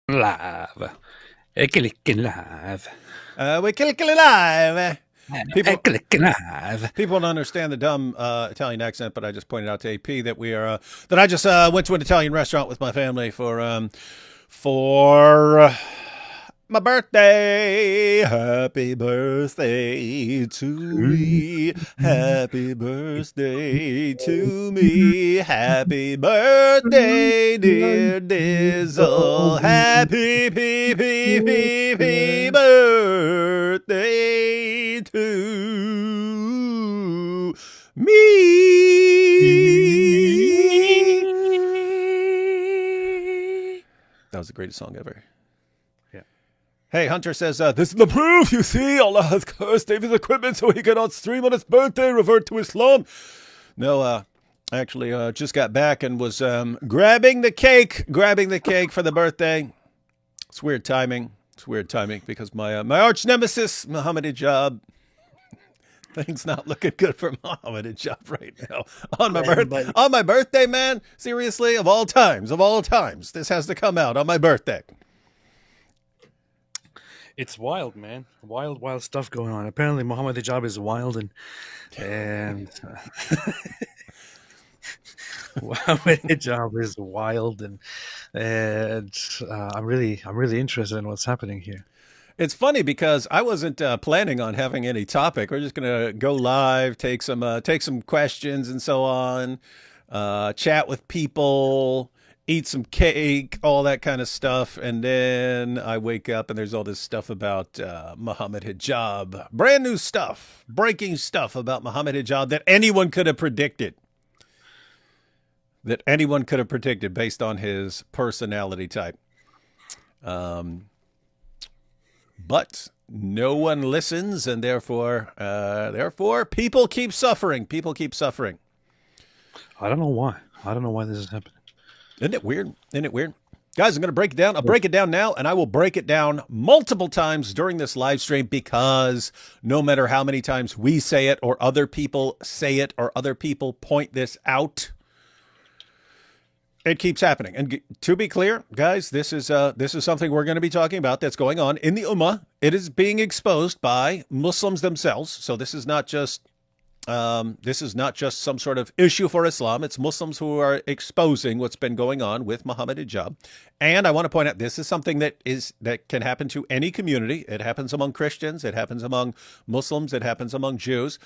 Live. Clicking live. We kill it live. Clicking live. People don't understand the dumb Italian accent, but I just pointed out to AP that we are that I just went to an Italian restaurant with my family for my birthday. Happy birthday to me. Happy birthday to me. Happy birthday, dear Dizzle. Happy birthday to me. That was the greatest song ever. Hey, Hunter says, this is the proof, you see. Allah has cursed David's equipment so he cannot stream on his birthday, revert to Islam. No, actually, just got back and was grabbing the cake for the birthday. It's weird timing. Because my arch nemesis, Mohammed Hijab, things not looking good for Mohammed Hijab right now. On my birthday, man. Seriously, of all times, this has to come out on my birthday. It's wild, man. Wild stuff going on. Apparently, Mohammed Hijab is wild and Mohammed Hijab is wild and I'm really interested in what's happening here. It's funny because I wasn't planning on having any topic. We're just gonna go live, take some questions and so on, chat with people. Eat some cake, all that kind of stuff. And then I wake up and there's all this stuff about Mohammed Hijab. Brand new stuff, breaking stuff about Mohammed Hijab that anyone could have predicted. Based on his personality type. But no one listens, and therefore people keep suffering. I don't know why this is happening. Isn't it weird? Guys, I'm going to break it down. I'll break it down now, and I will break it down multiple times during this live stream because no matter how many times we say it or other people say it or other people point this out, it keeps happening. And to be clear, guys, this is something we're going to be talking about that's going on in the Ummah. It is being exposed by Muslims themselves. So this is not just some sort of issue for Islam. It's Muslims who are exposing what's been going on with Mohammed Hijab. And I want to point out, this is something that can happen to any community. It happens among Christians. It happens among Muslims. It happens among Jews.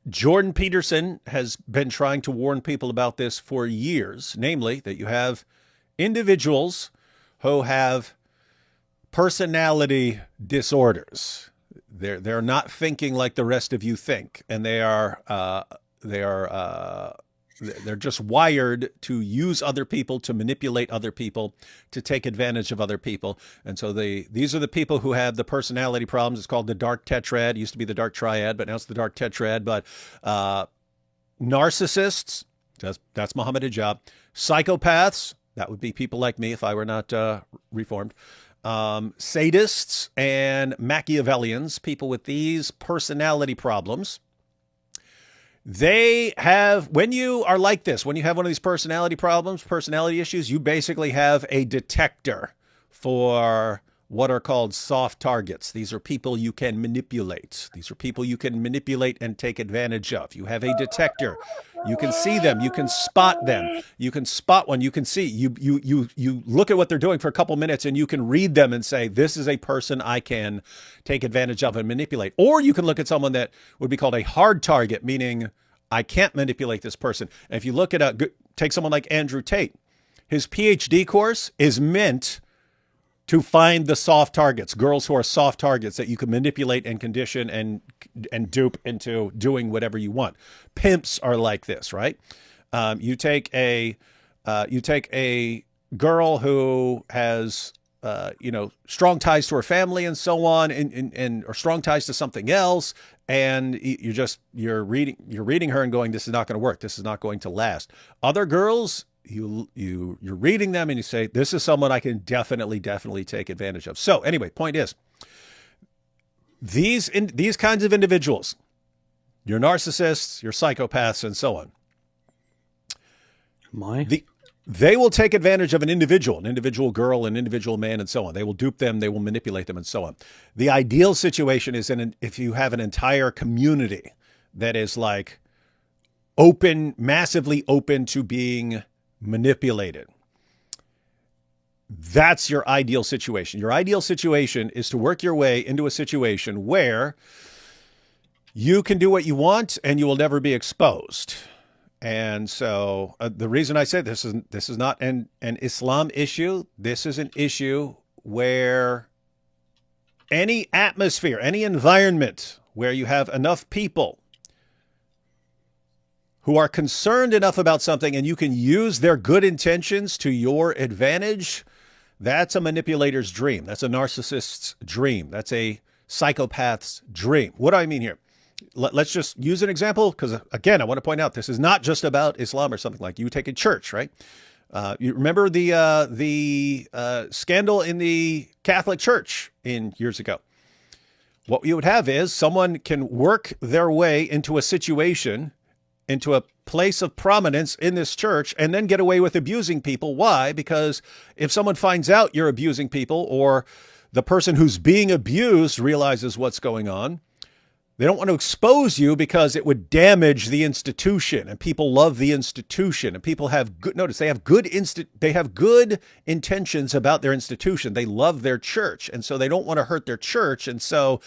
Jordan Peterson has been trying to warn people about this for years, namely that you have individuals who have personality disorders. They're not thinking like the rest of you think, and they're just wired to use other people, to manipulate other people, to take advantage of other people. And so these are the people who have the personality problems. It's called the dark tetrad. It used to be the dark triad, but now it's the dark tetrad. But narcissists, that's Mohammed Hijab. Psychopaths, that would be people like me if I were not reformed. Sadists and Machiavellians, people with these personality problems, they have, when you are like this, when you have one of these personality problems, personality issues, you basically have a detector for what are called soft targets. These are people you can manipulate. These are people you can manipulate and take advantage of. You have a detector. You can see them. You can spot them. You can spot one. You can see. You look at what they're doing for a couple minutes and you can read them and say, this is a person I can take advantage of and manipulate. Or you can look at someone that would be called a hard target, meaning I can't manipulate this person. And if you look at take someone like Andrew Tate, his PhD course is meant to find the soft targets, girls who are soft targets that you can manipulate and condition and dupe into doing whatever you want. Pimps are like this, right? You take a girl who has strong ties to her family and so on, and or strong ties to something else, and you're reading her and going, this is not going to work. This is not going to last. Other girls, you're reading them and you say, this is someone I can definitely take advantage of. So anyway, point is, these kinds of individuals, your narcissists, your psychopaths, and so on. They will take advantage of an individual girl, an individual man, and so on. They will dupe them, they will manipulate them, and so on. The ideal situation is if you have an entire community that is like open, massively open to being manipulated. That's your ideal situation. Your ideal situation is to work your way into a situation where you can do what you want and you will never be exposed. And so the reason I said this is not an Islam issue. This is an issue where any atmosphere, any environment where you have enough people who are concerned enough about something and you can use their good intentions to your advantage, that's a manipulator's dream. That's a narcissist's dream. That's a psychopath's dream. What do I mean here? Let's just use an example because, again, I want to point out this is not just about Islam or something like you take a church, right? You remember the scandal in the Catholic Church years ago. What you would have is someone can work their way into a situation, into a place of prominence in this church, and then get away with abusing people. Why? Because if someone finds out you're abusing people, or the person who's being abused realizes what's going on, they don't want to expose you because it would damage the institution, and people love the institution, and people have good, notice they have good intentions about their institution. They love their church, and so they don't want to hurt their church, and so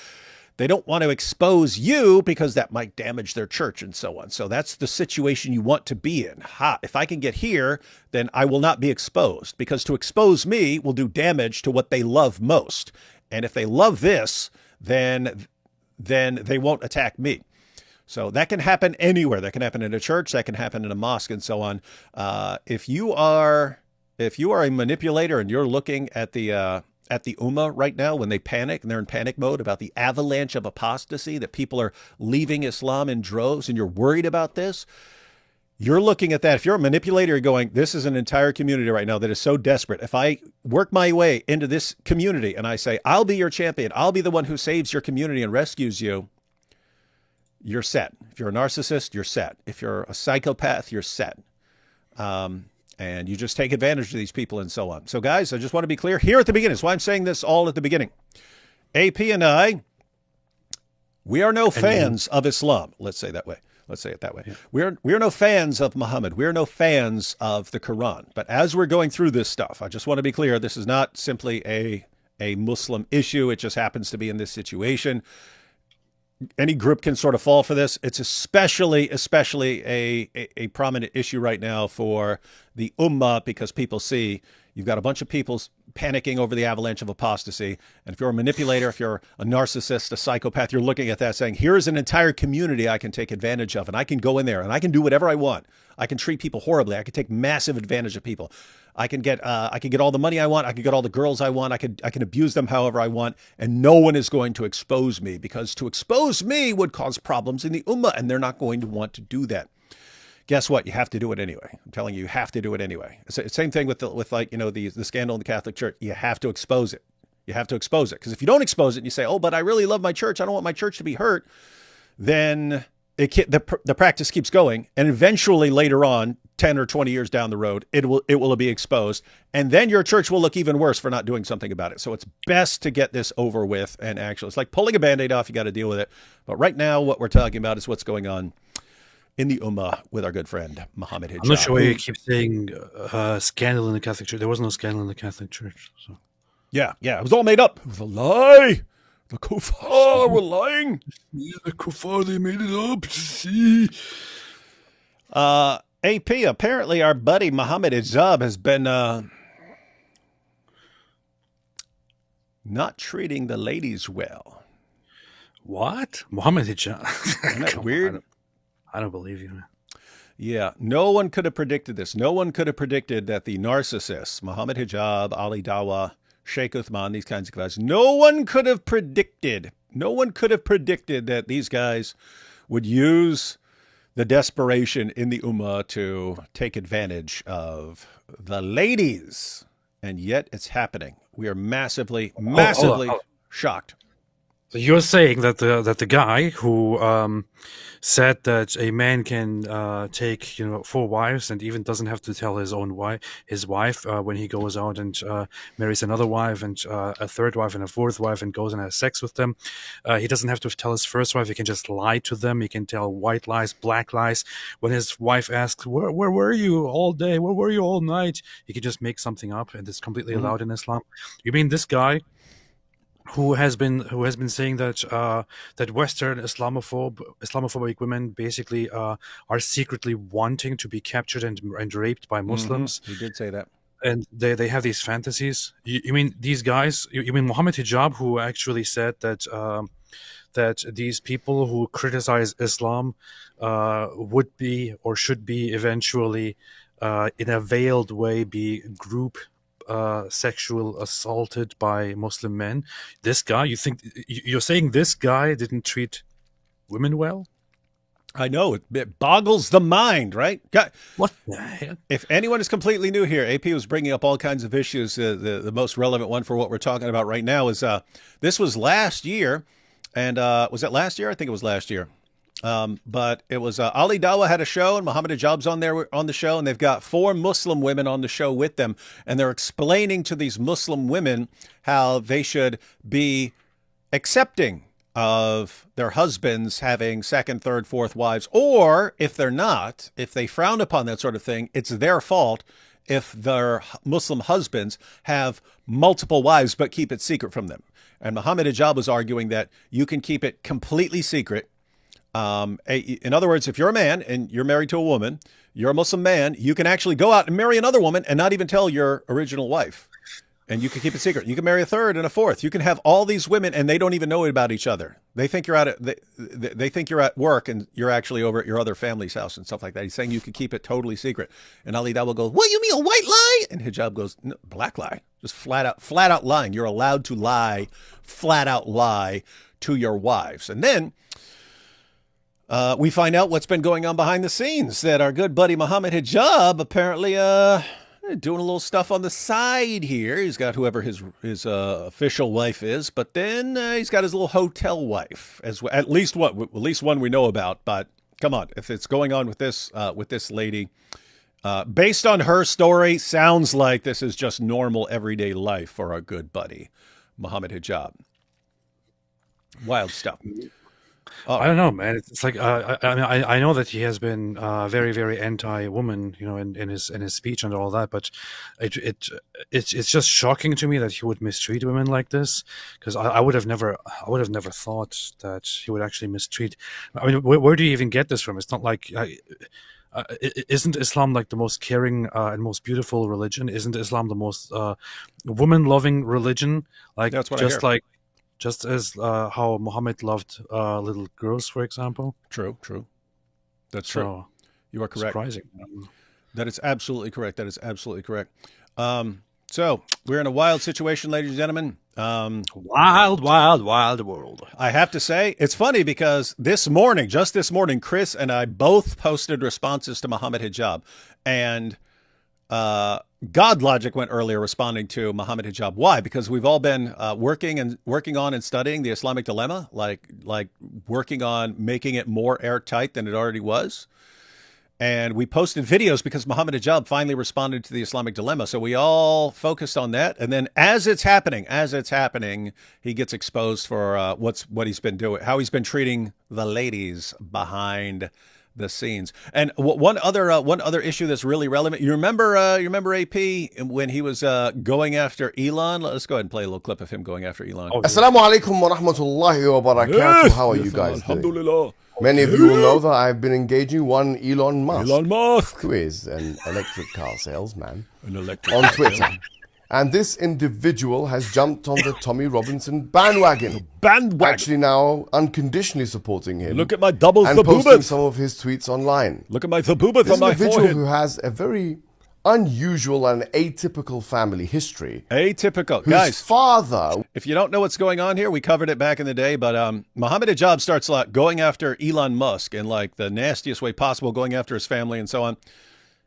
they don't want to expose you because that might damage their church and so on. So that's the situation you want to be in. If I can get here, then I will not be exposed, because to expose me will do damage to what they love most. And if they love this, then they won't attack me. So that can happen anywhere. That can happen in a church. That can happen in a mosque and so on. If you are a manipulator and you're looking at the Ummah right now when they panic and they're in panic mode about the avalanche of apostasy, that people are leaving Islam in droves, and you're worried about this, you're looking at that. If you're a manipulator, you're going, this is an entire community right now that is so desperate. If I work my way into this community and I say, I'll be your champion, I'll be the one who saves your community and rescues you, you're set. If you're a narcissist, you're set. If you're a psychopath, you're set. And you just take advantage of these people and so on. So guys, I just want to be clear here at the beginning. That's why I'm saying this all at the beginning. AP and I, we are no fans of Islam. Let's say that way. Let's say it that way. Yeah. We are no fans of Muhammad. We are no fans of the Quran. But as we're going through this stuff, I just want to be clear, this is not simply a Muslim issue. It just happens to be in this situation. Any group can sort of fall for this. It's especially a prominent issue right now for the Ummah, because people see you've got a bunch of people panicking over the avalanche of apostasy. And if you're a manipulator, if you're a narcissist, a psychopath, you're looking at that saying, here's an entire community I can take advantage of, and I can go in there and I can do whatever I want. I can treat people horribly. I can take massive advantage of people. I can get all the money I want. I can get all the girls I want. I can abuse them however I want. And no one is going to expose me, because to expose me would cause problems in the Ummah, and they're not going to want to do that. Guess what? You have to do it anyway. I'm telling you, you have to do it anyway. Same thing with the scandal in the Catholic Church. You have to expose it. You have to expose it, because if you don't expose it and you say, oh, but I really love my church, I don't want my church to be hurt, then the practice keeps going, and eventually later on, 10 or 20 years down the road, it will be exposed, and then your church will look even worse for not doing something about it. So it's best to get this over with, and actually, it's like pulling a Band-Aid off. You got to deal with it. But right now, what we're talking about is what's going on in the Ummah with our good friend Mohammed Hijab. I'm not sure why you keep saying scandal in the Catholic Church. There was no scandal in the Catholic Church. So. Yeah, it was all made up. It was a lie. The kuffar were lying. Yeah, the kuffar, they made it up. See. AP, apparently our buddy Mohammed Hijab has been not treating the ladies well. What? Mohammed Hijab? Isn't that weird? I don't believe you, man. Yeah, no one could have predicted this. No one could have predicted that the narcissists, Mohammed Hijab, Ali Dawa, Sheikh Uthman, these kinds of guys, no one could have predicted that these guys would use the desperation in the Ummah to take advantage of the ladies. And yet it's happening. We are massively shocked. So you're saying that the guy who said that a man can take 4 wives and even doesn't have to tell his wife when he goes out and marries another wife and a third wife and a fourth wife and goes and has sex with them, he doesn't have to tell his first wife. He can just lie to them. He can tell white lies, black lies. When his wife asks, "Where were you all day? Where were you all night?" He can just make something up, and it's completely allowed in Islam. You mean this guy who has been saying that that Western Islamophobic women basically are secretly wanting to be captured and raped by Muslims, He did say that. and they have these fantasies. You mean these guys? You mean Mohammed Hijab, who actually said that that these people who criticize Islam would be or should be eventually in a veiled way be group sexual assaulted by Muslim men. This guy, you're saying this guy didn't treat women well? I know it boggles the mind, right? What the hell? If anyone is completely new here, AP was bringing up all kinds of issues. The most relevant one for what we're talking about right now is this was last year, and was it last year? I think it was last year. But it was Ali Dawah had a show, and Mohammed Hijab's on the show, and they've got 4 Muslim women on the show with them, and they're explaining to these Muslim women how they should be accepting of their husbands having second, third, fourth wives, or if they're not, if they frown upon that sort of thing, it's their fault if their Muslim husbands have multiple wives but keep it secret from them. And Mohammed Hijab was arguing that you can keep it completely secret. In other words, if you're a man and you're married to a woman, you're a Muslim man, you can actually go out and marry another woman and not even tell your original wife. And you can keep it secret. You can marry a third and a fourth. You can have all these women and they don't even know about each other. They think you're they think you're at work and you're actually over at your other family's house and stuff like that. He's saying you can keep it totally secret. And Ali Dawah goes, "What, you mean a white lie?" And Hijab goes, "No, black lie. Just flat out lying. You're allowed to lie, flat out lie to your wives." And then we find out what's been going on behind the scenes, that our good buddy Mohammed Hijab apparently doing a little stuff on the side here. He's got whoever his official wife is, but then he's got his little hotel wife as well. At least one we know about. But come on, if it's going on with this lady, based on her story, sounds like this is just normal everyday life for our good buddy Mohammed Hijab. Wild stuff. I don't know, man. It's like I know that he has been very, very anti-woman, in his speech and all that. But it's just shocking to me that he would mistreat women like this. Because I would have never thought that he would actually mistreat. I mean, where do you even get this from? It's not like. Isn't Islam like the most caring and most beautiful religion? Isn't Islam the most woman-loving religion? Like That's what I hear. Just as how Muhammad loved little girls, for example. True. That's true. So You are correct. surprising. That is absolutely correct. So we're in a wild situation, ladies and gentlemen. Wild world. I have to say, it's funny because just this morning, Chris and I both posted responses to Mohammed Hijab, and God Logic went earlier responding to Mohammed Hijab. Why? Because we've all been working on and studying the Islamic dilemma, like working on making it more airtight than it already was. And we posted videos because Mohammed Hijab finally responded to the Islamic dilemma. So we all focused on that. And then as it's happening, he gets exposed for what he's been doing, how he's been treating the ladies behind the scenes. And one other issue that's really relevant. You remember AP when he was going after Elon? Let's go ahead and play a little clip of him going after Elon. Assalamu alaikum wa rahmatullahi wa barakatuh. How are you guys doing? Many of you will know that I've been engaging one Elon Musk, who is an electric car salesman, on Twitter. And this individual has jumped on the Tommy Robinson bandwagon. Actually now unconditionally supporting him. Look at my double and posting some of his tweets online. Look at my thaboobath This on my individual forehead. who has a very unusual and atypical family history. Atypical. Whose Guys, father... if you don't know what's going on here, we covered it back in the day, but Mohammed Hijab starts going after Elon Musk in like the nastiest way possible, going after his family and so on.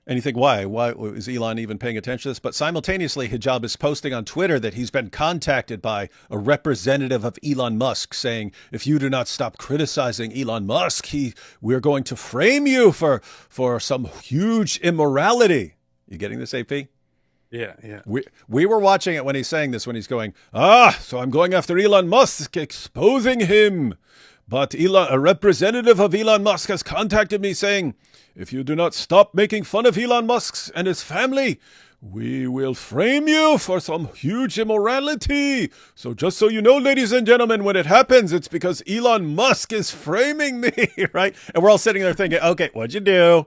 And you think, why? Why is Elon even paying attention to this? But simultaneously, Hijab is posting on Twitter that he's been contacted by a representative of Elon Musk saying, if you do not stop criticizing Elon Musk, we're going to frame you for some huge immorality. You getting this, AP? Yeah. We were watching it when he's saying this, when he's going, so I'm going after Elon Musk, exposing him. But a representative of Elon Musk has contacted me saying, if you do not stop making fun of Elon Musk and his family, we will frame you for some huge immorality. So just so you know, ladies and gentlemen, when it happens, it's because Elon Musk is framing me, right? And we're all sitting there thinking, okay, what'd you do?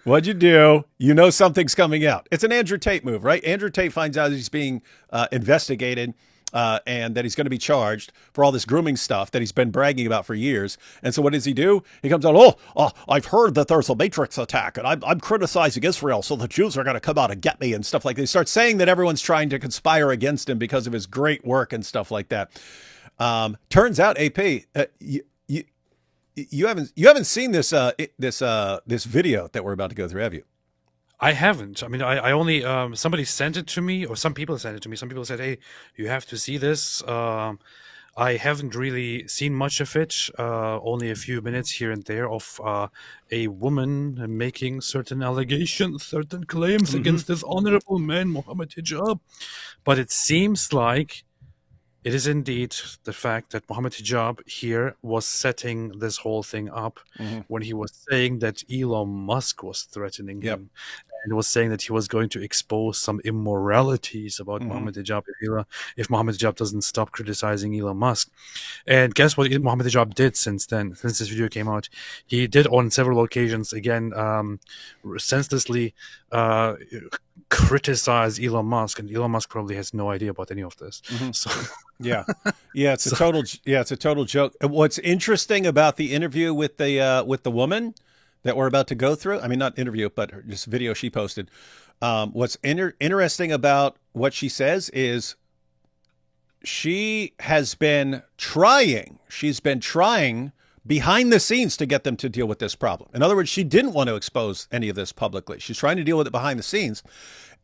What'd you do? You know something's coming out. It's an Andrew Tate move, right? Andrew Tate finds out he's being investigated and that he's going to be charged for all this grooming stuff that he's been bragging about for years. And so what does he do? He comes out, I've heard that there's a Matrix attack, and I'm criticizing Israel, so the Jews are going to come out and get me and stuff like that. He starts saying that everyone's trying to conspire against him because of his great work and stuff like that. Turns out, AP, you haven't seen this video that we're about to go through, have you? I haven't. I mean, I only somebody sent it to me, or some people sent it to me. Some people said, "Hey, you have to see this." I haven't really seen much of it. Only a few minutes here and there of a woman making certain allegations, certain claims against this honorable man, Mohammed Hijab. But it seems like it is indeed the fact that Mohammed Hijab here was setting this whole thing up when he was saying that Elon Musk was threatening him, and was saying that he was going to expose some immoralities about Mohammed Hijab if Mohammed Hijab doesn't stop criticizing Elon Musk. And guess what Mohammed Hijab did since then, since this video came out? He did on several occasions, again, senselessly criticize Elon Musk, and Elon Musk probably has no idea about any of this. So it's a total joke. What's interesting about the interview with the woman that we're about to go through, I mean, not interview, but just video she posted. What's interesting about what she says is she's been trying behind the scenes to get them to deal with this problem. In other words, she didn't want to expose any of this publicly. She's trying to deal with it behind the scenes.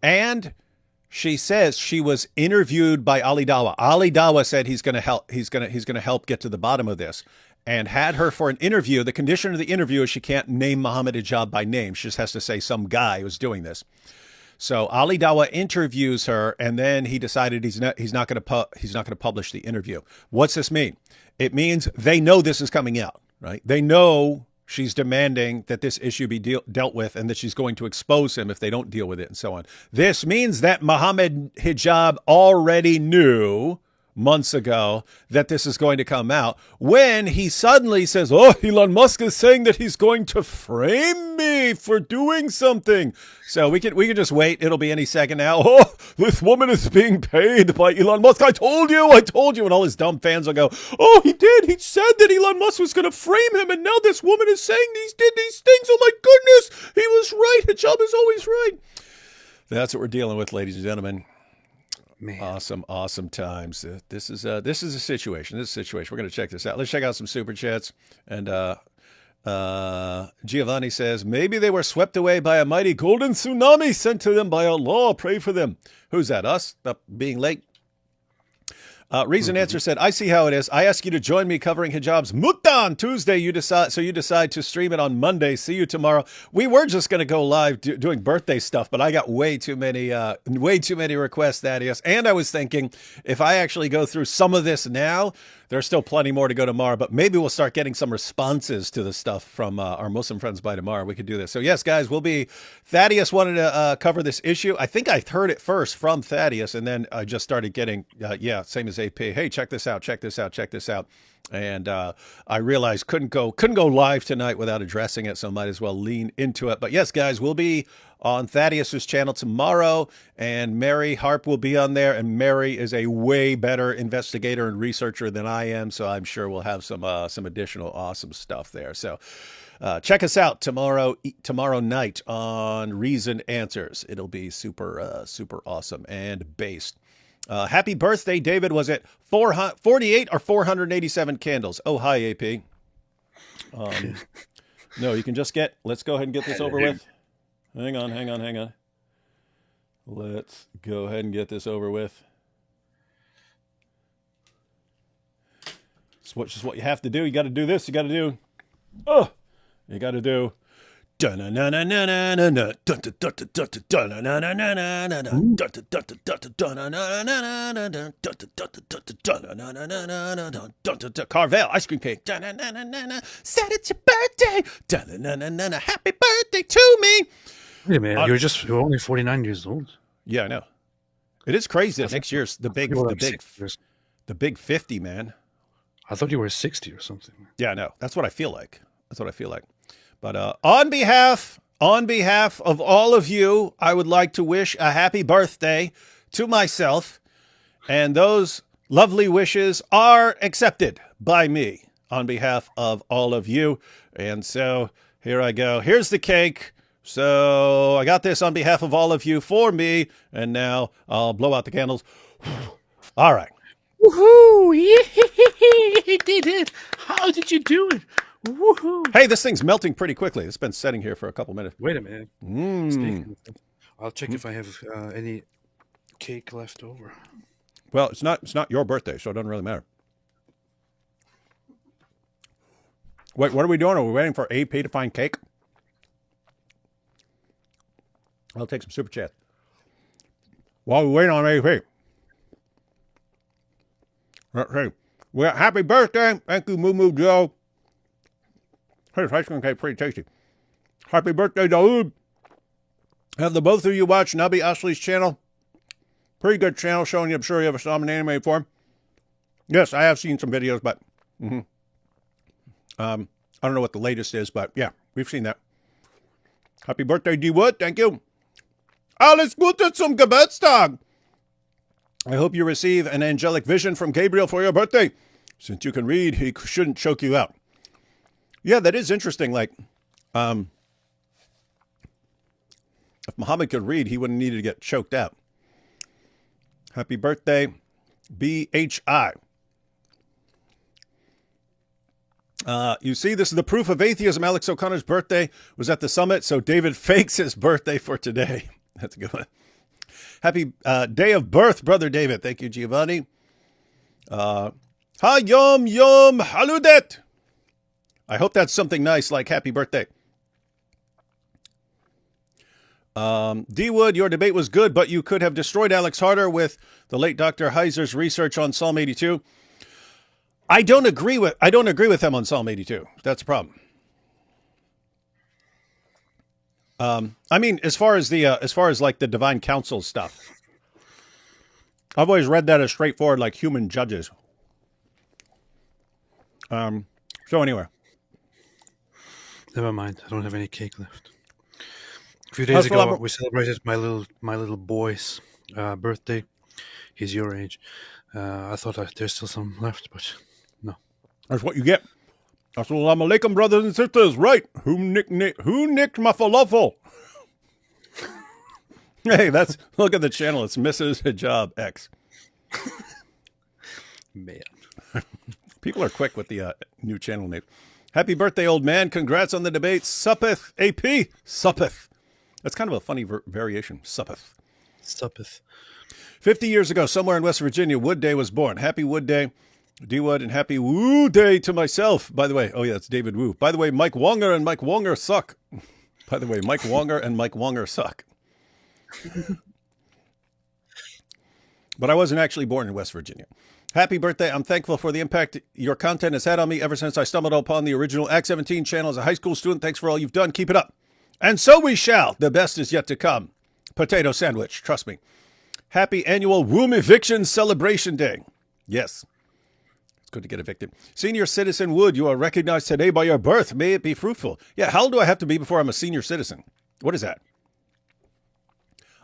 And she says she was interviewed by Ali Dawah. Ali Dawah said he's going to help get to the bottom of this, and had her for an interview. The condition of the interview is she can't name Mohammed Hijab by name. She just has to say some guy who's doing this. So Ali Dawah interviews her, and then he decided he's not going to publish the interview. What's this mean? It means they know this is coming out, right? They know she's demanding that this issue be dealt with, and that she's going to expose him if they don't deal with it, and so on. This means that Mohammed Hijab already knew months ago that this is going to come out, when he suddenly says, Elon Musk is saying that he's going to frame me for doing something. So we can just wait. It'll be any second now. This woman is being paid by Elon Musk. I told you. And all his dumb fans will go, he did. He said that Elon Musk was going to frame him, and now this woman is saying he did these things. Oh my goodness. He was right. Hijab is always right. That's what we're dealing with, ladies and gentlemen. Man. Awesome times. This is a situation. We're going to check this out. Let's check out some super chats. And Giovanni says, maybe they were swept away by a mighty golden tsunami sent to them by Allah. Pray for them. Who's that? Us? Being late? Reason Answer said, I see how it is. I ask you to join me covering Hijab's Muttan Tuesday. You decide to stream it on Monday. See you tomorrow. We were just going to go live doing birthday stuff, but I got way too many requests, Thaddeus. And I was thinking, if I actually go through some of this now, there's still plenty more to go tomorrow, but maybe we'll start getting some responses to the stuff from our Muslim friends by tomorrow. We could do this. So yes, guys, Thaddeus wanted to cover this issue. I think I heard it first from Thaddeus, and then I just started getting, same as AP. Hey, check this out. And I realized couldn't go live tonight without addressing it, so might as well lean into it. But yes, guys, we'll be on Thaddeus's channel tomorrow, and Mary Harp will be on there. And Mary is a way better investigator and researcher than I am, so I'm sure we'll have some additional awesome stuff there. So check us out tomorrow night on Reason Answers. It'll be super awesome and based. Happy birthday, David. Was it 48 or 487 candles? Oh, hi, AP. No, you can just let's go ahead and get this over with. Hang on. Let's go ahead and get this over with. It's just what you have to do. You got to do this. You got to do. Oh, you got to do. Carvel ice cream cake. Said it's your birthday. Happy birthday to me. Wait a minute, you're only 49 years old. Yeah, I know. It is crazy that next year's the big 50, man. I thought you were 60 or something. Yeah, no, that's what I feel like. But on behalf of all of you, I would like to wish a happy birthday to myself, and those lovely wishes are accepted by me on behalf of all of you. And so here I go. Here's the cake. So I got this on behalf of all of you for me, and now I'll blow out the candles. All right. Woohoo! Yeah, he did it. How did you do it? Woohoo! Hey, this thing's melting pretty quickly. It's been setting here for a couple minutes. Wait a minute. Speaking of that, I'll check if I have any cake left over. Well, it's not your birthday, so it doesn't really matter. Wait, what are we doing? Are we waiting for AP to find cake? I'll take some super chat. While we wait on AP. Hey, well, happy birthday. Thank you, Moo Moo Joe. Hey, this ice cream cake pretty tasty. Happy birthday, Daoud. Have the both of you watch Nubby Ashley's channel? Pretty good channel showing you, I'm sure you ever saw him in anime form. Yes, I have seen some videos, but I don't know what the latest is, but yeah, we've seen that. Happy birthday, D Wood. Thank you. Alles Gute zum Geburtstag. I hope you receive an angelic vision from Gabriel for your birthday. Since you can read, he shouldn't choke you out. Yeah, that is interesting. Like, if Mohammed could read, he wouldn't need to get choked out. Happy birthday, BHI. You see, this is the proof of atheism. Alex O'Connor's birthday was at the summit, so David fakes his birthday for today. That's a good one. Happy day of birth, Brother David. Thank you, Giovanni. Ha yom yom haludet. I hope that's something nice like happy birthday. D Wood, your debate was good, but you could have destroyed Alex harder with the late Dr. Heiser's research on Psalm 82. I don't agree with him on Psalm 82. That's a problem. I mean, as far as like the divine council stuff, I've always read that as straightforward, like human judges. So anyway, never mind. I don't have any cake left. A few days ago, we celebrated my little boy's birthday. He's your age. I thought there's still some left, but no. That's what you get. Assalamu alaikum, brothers and sisters. Right? Who nicked my falafel? Hey, look at the channel. It's Mrs. Hijab X. Man. People are quick with the new channel name. Happy birthday, old man. Congrats on the debate. Suppeth. AP. Suppeth. That's kind of a funny variation. Suppeth. 50 years ago, somewhere in West Virginia, Wood Day was born. Happy Wood Day, D-Wood, and happy Woo Day to myself. By the way, oh yeah, it's David Woo. By the way, Mike Wonger and Mike Wonger suck. By the way, Mike Wonger and Mike Wonger suck. But I wasn't actually born in West Virginia. Happy birthday. I'm thankful for the impact your content has had on me ever since I stumbled upon the original Act 17 channel as a high school student. Thanks for all you've done. Keep it up. And so we shall. The best is yet to come. Potato sandwich. Trust me. Happy annual Womb Eviction Celebration Day. Yes. It's good to get evicted. Senior citizen Wood, you are recognized today by your birth. May it be fruitful. Yeah, how old do I have to be before I'm a senior citizen? What is that?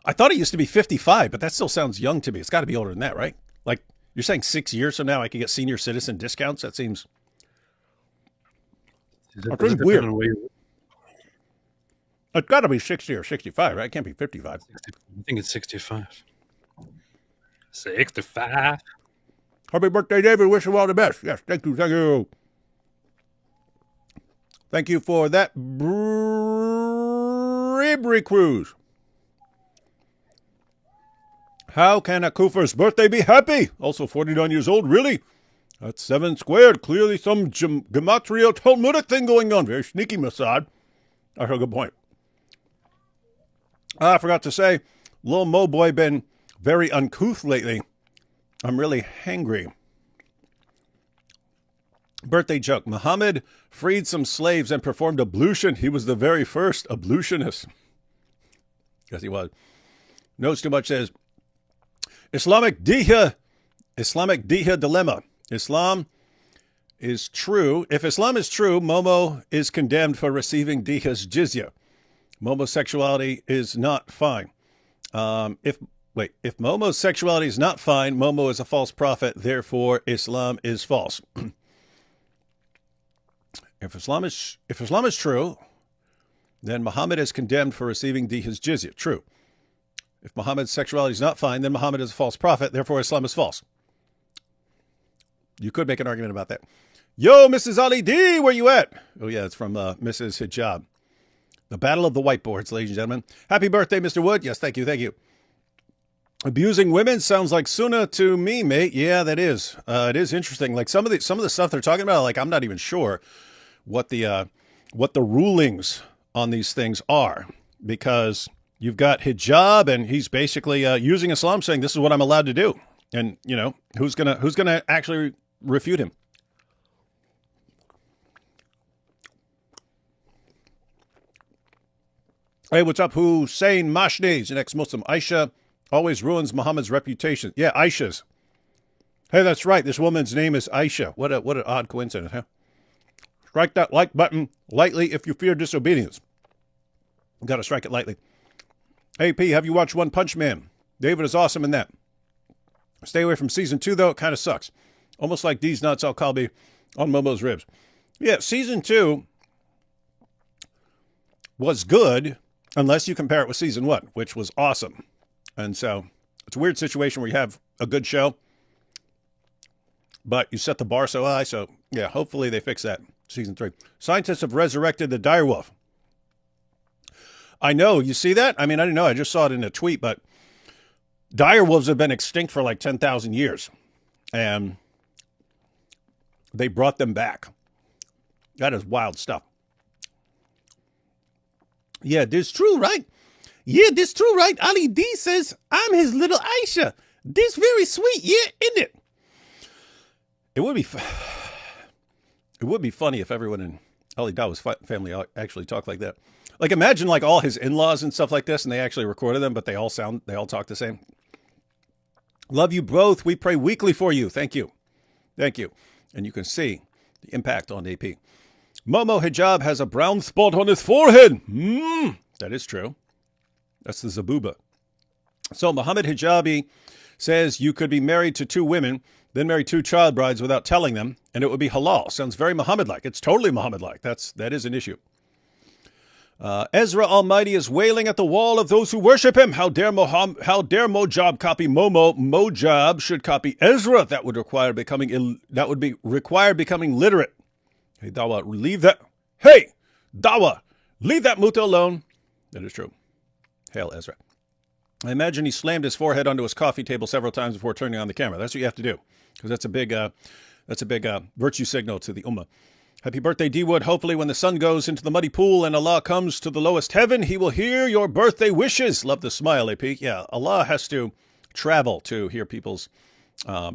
I thought it used to be 55, but that still sounds young to me. It's got to be older than that, right? Like, you're saying 6 years from now I could get senior citizen discounts? That seems weird. It's got to be 60 or 65, right? It can't be 55. I think it's 65. 65. Happy birthday, David. Wish you all the best. Yes, thank you. Thank you. Thank you for that. Caribbean cruise. How can a Kufar's birthday be happy? Also 49 years old, really? That's 7 squared. Clearly some gematria Talmudic thing going on. Very sneaky, Mossad. That's a good point. I forgot to say, Lil Mo Boy been very uncouth lately. I'm really hangry. Birthday joke. Muhammad freed some slaves and performed ablution. He was the very first ablutionist. Yes, he was. Knows too much says, Islamic diha dilemma. Islam is true. If Islam is true, Momo is condemned for receiving diha's jizya. Homosexuality is not fine. If Momo's sexuality is not fine, Momo is a false prophet. Therefore, Islam is false. If Islam is true, then Muhammad is condemned for receiving diha's jizya. True. If Muhammad's sexuality is not fine, then Muhammad is a false prophet. Therefore, Islam is false. You could make an argument about that. Yo, Mrs. Ali D, where you at? Oh, yeah, it's from Mrs. Hijab. The Battle of the Whiteboards, ladies and gentlemen. Happy birthday, Mr. Wood. Yes, thank you, thank you. Abusing women sounds like Sunnah to me, mate. Yeah, that is. It is interesting. Like some of the stuff they're talking about, like I'm not even sure what the rulings on these things are, because you've got hijab, and he's basically using Islam, saying this is what I'm allowed to do, and you know who's gonna actually refute him? Hey, what's up, Hussein Mashni? An ex-Muslim. Aisha always ruins Muhammad's reputation. Yeah, Aisha's. Hey, that's right. This woman's name is Aisha. What an odd coincidence, huh? Strike that like button lightly if you fear disobedience. Got to strike it lightly. Hey, P, have you watched One Punch Man? David is awesome in that. Stay away from season 2, though. It kind of sucks. Almost like these nuts I'll call me on Momo's ribs. Yeah, season 2 was good, unless you compare it with season 1, which was awesome. And so it's a weird situation where you have a good show, but you set the bar so high. So, yeah, hopefully they fix that. Season 3. Scientists have resurrected the direwolf. I know. You see that? I mean, I didn't know. I just saw it in a tweet, but direwolves have been extinct for like 10,000 years. And they brought them back. That is wild stuff. Yeah, this true, right? Yeah, this true, right? Ali D says, I'm his little Aisha. This very sweet, yeah, isn't it? It would be funny if everyone in Ali Dawa's family actually talked like that. Like, imagine like all his in-laws and stuff like this, and they actually recorded them, but they all talk the same. Love you both. We pray weekly for you. Thank you. Thank you. And you can see the impact on AP. Momo Hijab has a brown spot on his forehead. That is true. That's the Zabuba. So Muhammad Hijabi says you could be married to 2 women, then marry 2 child brides without telling them, and it would be halal. Sounds very Muhammad-like. It's totally Muhammad-like. That is an issue. Ezra Almighty is wailing at the wall of those who worship him. How dare Mojab copy Momo? Mojab should copy Ezra. That would require becoming literate. Hey, Dawa, leave that. Hey, Dawa, leave that muta alone. That is true. Hail Ezra. I imagine he slammed his forehead onto his coffee table several times before turning on the camera. That's what you have to do, because that's a big virtue signal to the Ummah. Happy birthday, D-Wood. Hopefully when the sun goes into the muddy pool and Allah comes to the lowest heaven, he will hear your birthday wishes. Love the smile, AP. Yeah, Allah has to travel to hear people's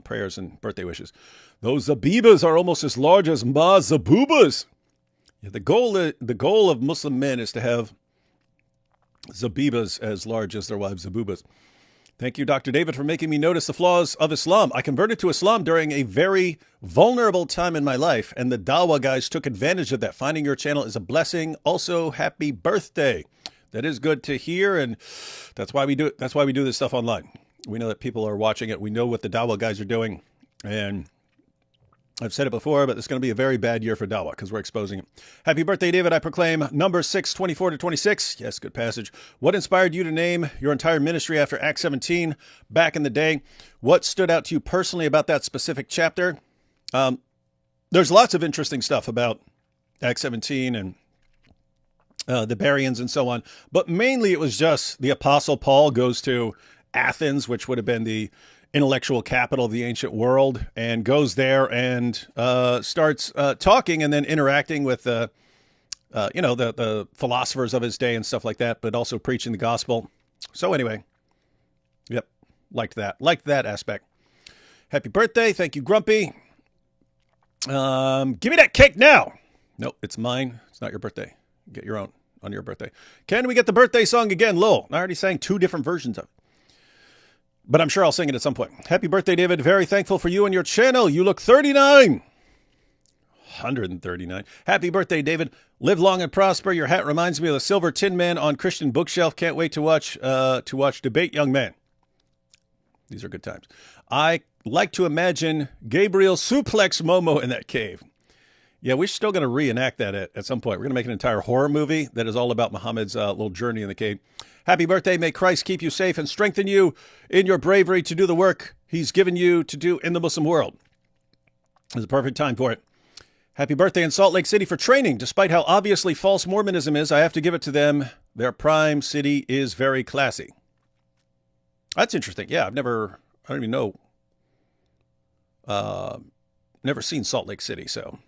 prayers and birthday wishes. Those zabibas are almost as large as ma zabubas. Yeah, the goal of Muslim men is to have zabibas as large as their wives' zabubas. Thank you, Dr. David, for making me notice the flaws of Islam. I converted to Islam during a very vulnerable time in my life, and the Dawa guys took advantage of that. Finding your channel is a blessing. Also, happy birthday. That is good to hear, and that's why we do it. That's why we do this stuff online. We know that people are watching it. We know what the Dawa guys are doing, and I've said it before, but it's going to be a very bad year for Dawa because we're exposing it. Happy birthday, David. I proclaim Numbers 6:24-26. Yes, good passage. What inspired you to name your entire ministry after Acts 17 back in the day? What stood out to you personally about that specific chapter? There's lots of interesting stuff about Acts 17 and the Bereans and so on. But mainly it was just the Apostle Paul goes to Athens, which would have been the intellectual capital of the ancient world, and goes there and starts talking and then interacting with the philosophers of his day and stuff like that, but also preaching the gospel. So anyway, yep, liked that aspect. Happy birthday. Thank you, Grumpy. Give me that cake now. Nope, it's mine. It's not your birthday. Get your own on your birthday. Can we get the birthday song again, Lowell? I already sang 2 different versions of it, but I'm sure I'll sing it at some point. Happy birthday, David. Very thankful for you and your channel. You look 39. 139. Happy birthday, David. Live long and prosper. Your hat reminds me of the Silver Tin Man on Christian Bookshelf. Can't wait to watch Debate Young Man. These are good times. I like to imagine Gabriel suplex Momo in that cave. Yeah, we're still going to reenact that at some point. We're going to make an entire horror movie that is all about Muhammad's little journey in the cave. Happy birthday. May Christ keep you safe and strengthen you in your bravery to do the work he's given you to do in the Muslim world. It's a perfect time for it. Happy birthday in Salt Lake City for training. Despite how obviously false Mormonism is, I have to give it to them. Their prime city is very classy. That's interesting. Yeah, I don't even know. Never seen Salt Lake City, so.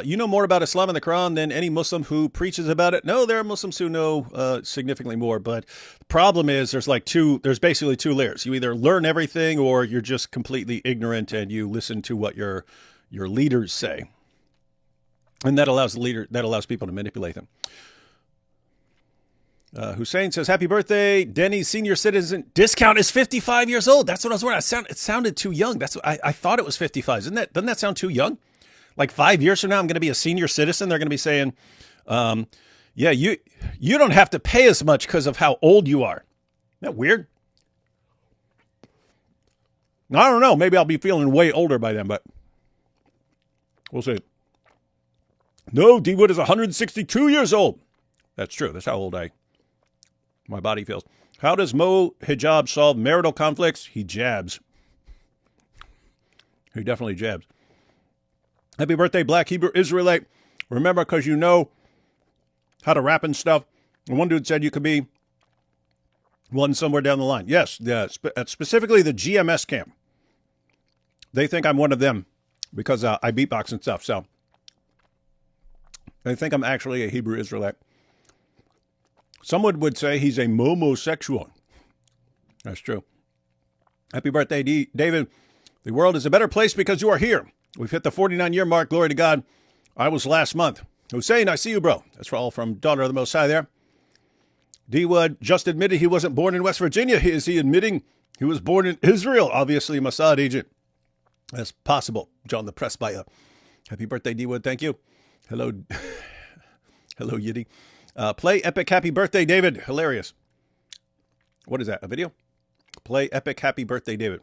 You know more about Islam and the Quran than any Muslim who preaches about it. No, there are Muslims who know significantly more, but the problem is there's basically 2 layers. You either learn everything or you're just completely ignorant and you listen to what your leaders say. And that allows people to manipulate them. Hussein says, happy birthday. Denny's senior citizen discount is 55 years old. That's what I was wondering. It sounded too young. That's what I thought it was 55. Doesn't that sound too young? Like 5 years from now, I'm going to be a senior citizen. They're going to be saying, yeah, you don't have to pay as much because of how old you are. Isn't that weird? I don't know. Maybe I'll be feeling way older by then, but we'll see. No, D Wood is 162 years old. That's true. That's how old my body feels. How does Hijab solve marital conflicts? He jabs. He definitely jabs. Happy birthday, Black Hebrew Israelite. Remember, because you know how to rap and stuff. And one dude said you could be one somewhere down the line. Yes, specifically the GMS camp. They think I'm one of them because I beatbox and stuff. So they think I'm actually a Hebrew Israelite. Someone would say he's a momosexual. That's true. Happy birthday, David. The world is a better place because you are here. We've hit the 49-year mark. Glory to God. I was last month. Hussein, I see you, bro. That's all from Daughter of the Most High there. D. Wood just admitted he wasn't born in West Virginia. Is he admitting he was born in Israel? Obviously, a Mossad agent. That's possible. John the Press by Happy birthday, D. Wood. Thank you. Hello. Hello, Yiddy. Play Epic Happy Birthday, David. Hilarious. What is that? A video? Play Epic Happy Birthday, David.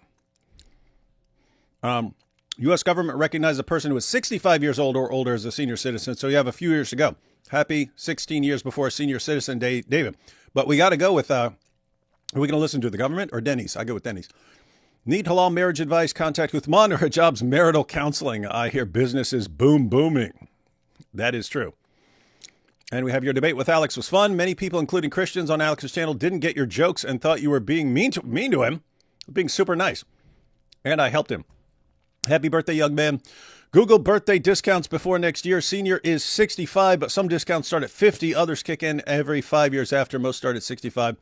U.S. government recognized a person who is 65 years old or older as a senior citizen, so you have a few years to go. Happy 16 years before Senior Citizen Day, David. But we got to go with, are we going to listen to the government or Denny's? I go with Denny's. Need halal marriage advice? Contact with Mon or Hijab's marital counseling. I hear business is booming. That is true. And we have your debate with Alex was fun. Many people, including Christians on Alex's channel, didn't get your jokes and thought you were being mean to him, being super nice. And I helped him. Happy birthday, young man. Google birthday discounts before next year. Senior is 65, but some discounts start at 50. Others kick in every 5 years after. Most start at 65.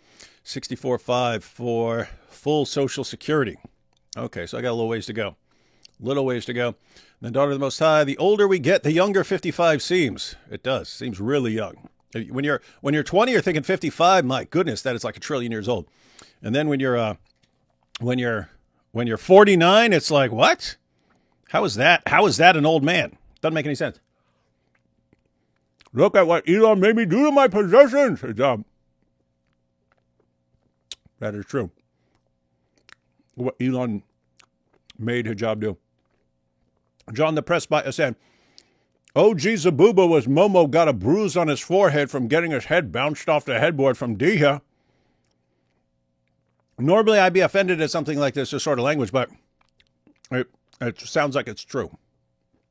64.5 for full Social Security. Okay, so I got a little ways to go. The Daughter of the Most High. The older we get, the younger 55 seems. It does. Seems really young. When you're 20, you're thinking 55. My goodness, that is like a trillion years old. And then when you're 49, it's like, what? How is that an old man? Doesn't make any sense. Look at what Elon made me do to my possessions. That is true. What Elon made Hijab do. John the Press said, OG Zabuba was Momo got a bruise on his forehead from getting his head bounced off the headboard from Diha. Normally I'd be offended at something like this sort of language, but it sounds like it's true.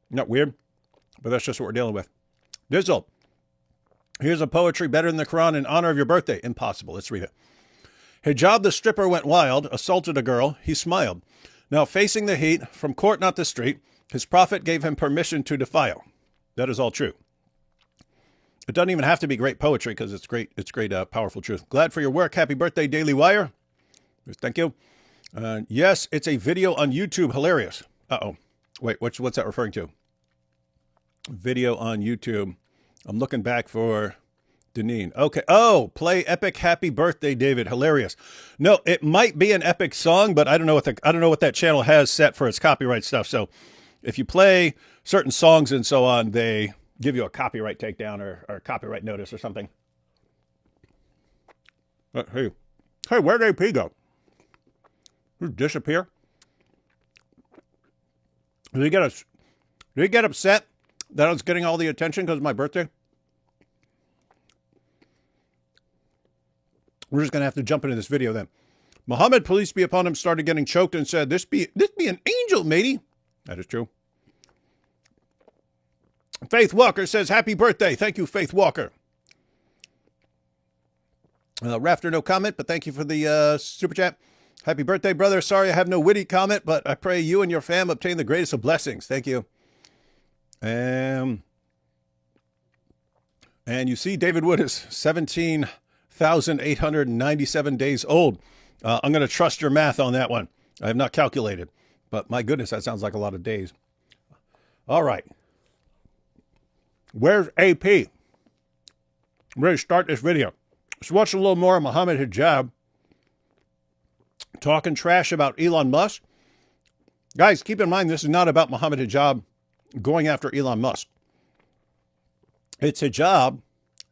Not weird, but that's just what we're dealing with. Dizzle, Here's a poetry better than the Quran in honor of your birthday. Impossible. Let's read it. Hijab the stripper went wild, assaulted a girl. He smiled. Now facing the heat, from court not the street, his prophet gave him permission to defile. That is all true. It doesn't even have to be great poetry because it's great. It's great, powerful truth. Glad for your work. Happy birthday, Daily Wire. Thank you. Yes, it's a video on YouTube. Hilarious. Uh-oh. Wait, what's that referring to? Video on YouTube. I'm looking back for Deneen. Okay. Oh, play Epic Happy Birthday, David. Hilarious. No, it might be an epic song, but I don't know what that channel has set for its copyright stuff. So if you play certain songs and so on, they give you a copyright takedown or a copyright notice or something. Hey, where'd AP go? Did he disappear? Did he get upset that I was getting all the attention because of my birthday? We're just going to have to jump into this video then. Mohammed, police be upon him, started getting choked and said, this be an angel, matey. That is true. Faith Walker says, happy birthday. Thank you, Faith Walker. Rafter, no comment, but thank you for the super chat. Happy birthday, brother. Sorry I have no witty comment, but I pray you and your fam obtain the greatest of blessings. Thank you. And you see David Wood is 17,897 days old. I'm going to trust your math on that one. I have not calculated, but my goodness, that sounds like a lot of days. All right. Where's AP? I'm ready to start this video. Let's watch a little more of Mohammed Hijab talking trash about Elon Musk. Guys, keep in mind, this is not about Mohammed Hijab going after Elon Musk. It's Hijab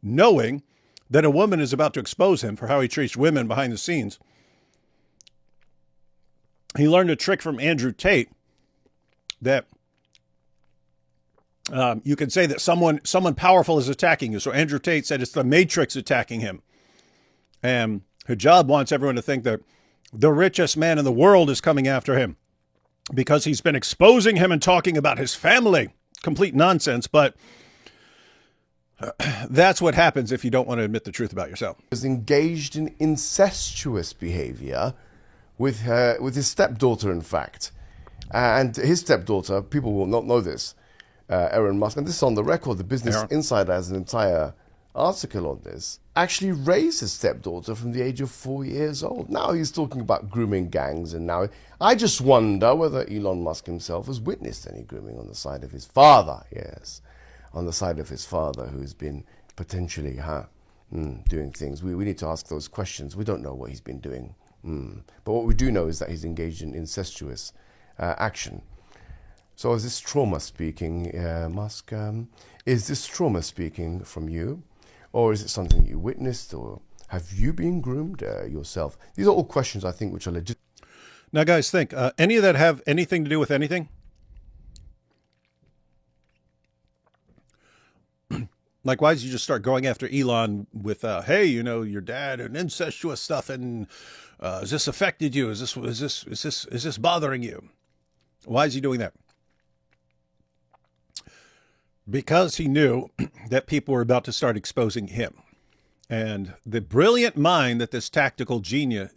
knowing that a woman is about to expose him for how he treats women behind the scenes. He learned a trick from Andrew Tate that you can say that someone powerful is attacking you. So Andrew Tate said it's the Matrix attacking him. And Hijab wants everyone to think that the richest man in the world is coming after him because he's been exposing him and talking about his family. Complete nonsense, but that's what happens if you don't want to admit the truth about yourself. Was engaged in incestuous behavior with his stepdaughter, in fact. And his stepdaughter, people will not know this, Elon Musk, and this is on the record, the Business Insider has an entire article on this, actually raised his stepdaughter from the age of 4 years old. Now he's talking about grooming gangs, and now I just wonder whether Elon Musk himself has witnessed any grooming on the side of his father, yes, on the side of his father, who's been potentially doing things. We need to ask those questions. We don't know what he's been doing. But what we do know is that he's engaged in incestuous action. So is this trauma speaking, Musk? Is this trauma speaking from you? Or is it something you witnessed? Or have you been groomed yourself? These are all questions, I think, which are legit. Now, guys, think. Any of that have anything to do with anything? Like, why did you just start going after Elon with, hey, you know, your dad and incestuous stuff, and has this affected you? Is this bothering you? Why is he doing that? Because he knew that people were about to start exposing him. And the brilliant mind that this tactical genius,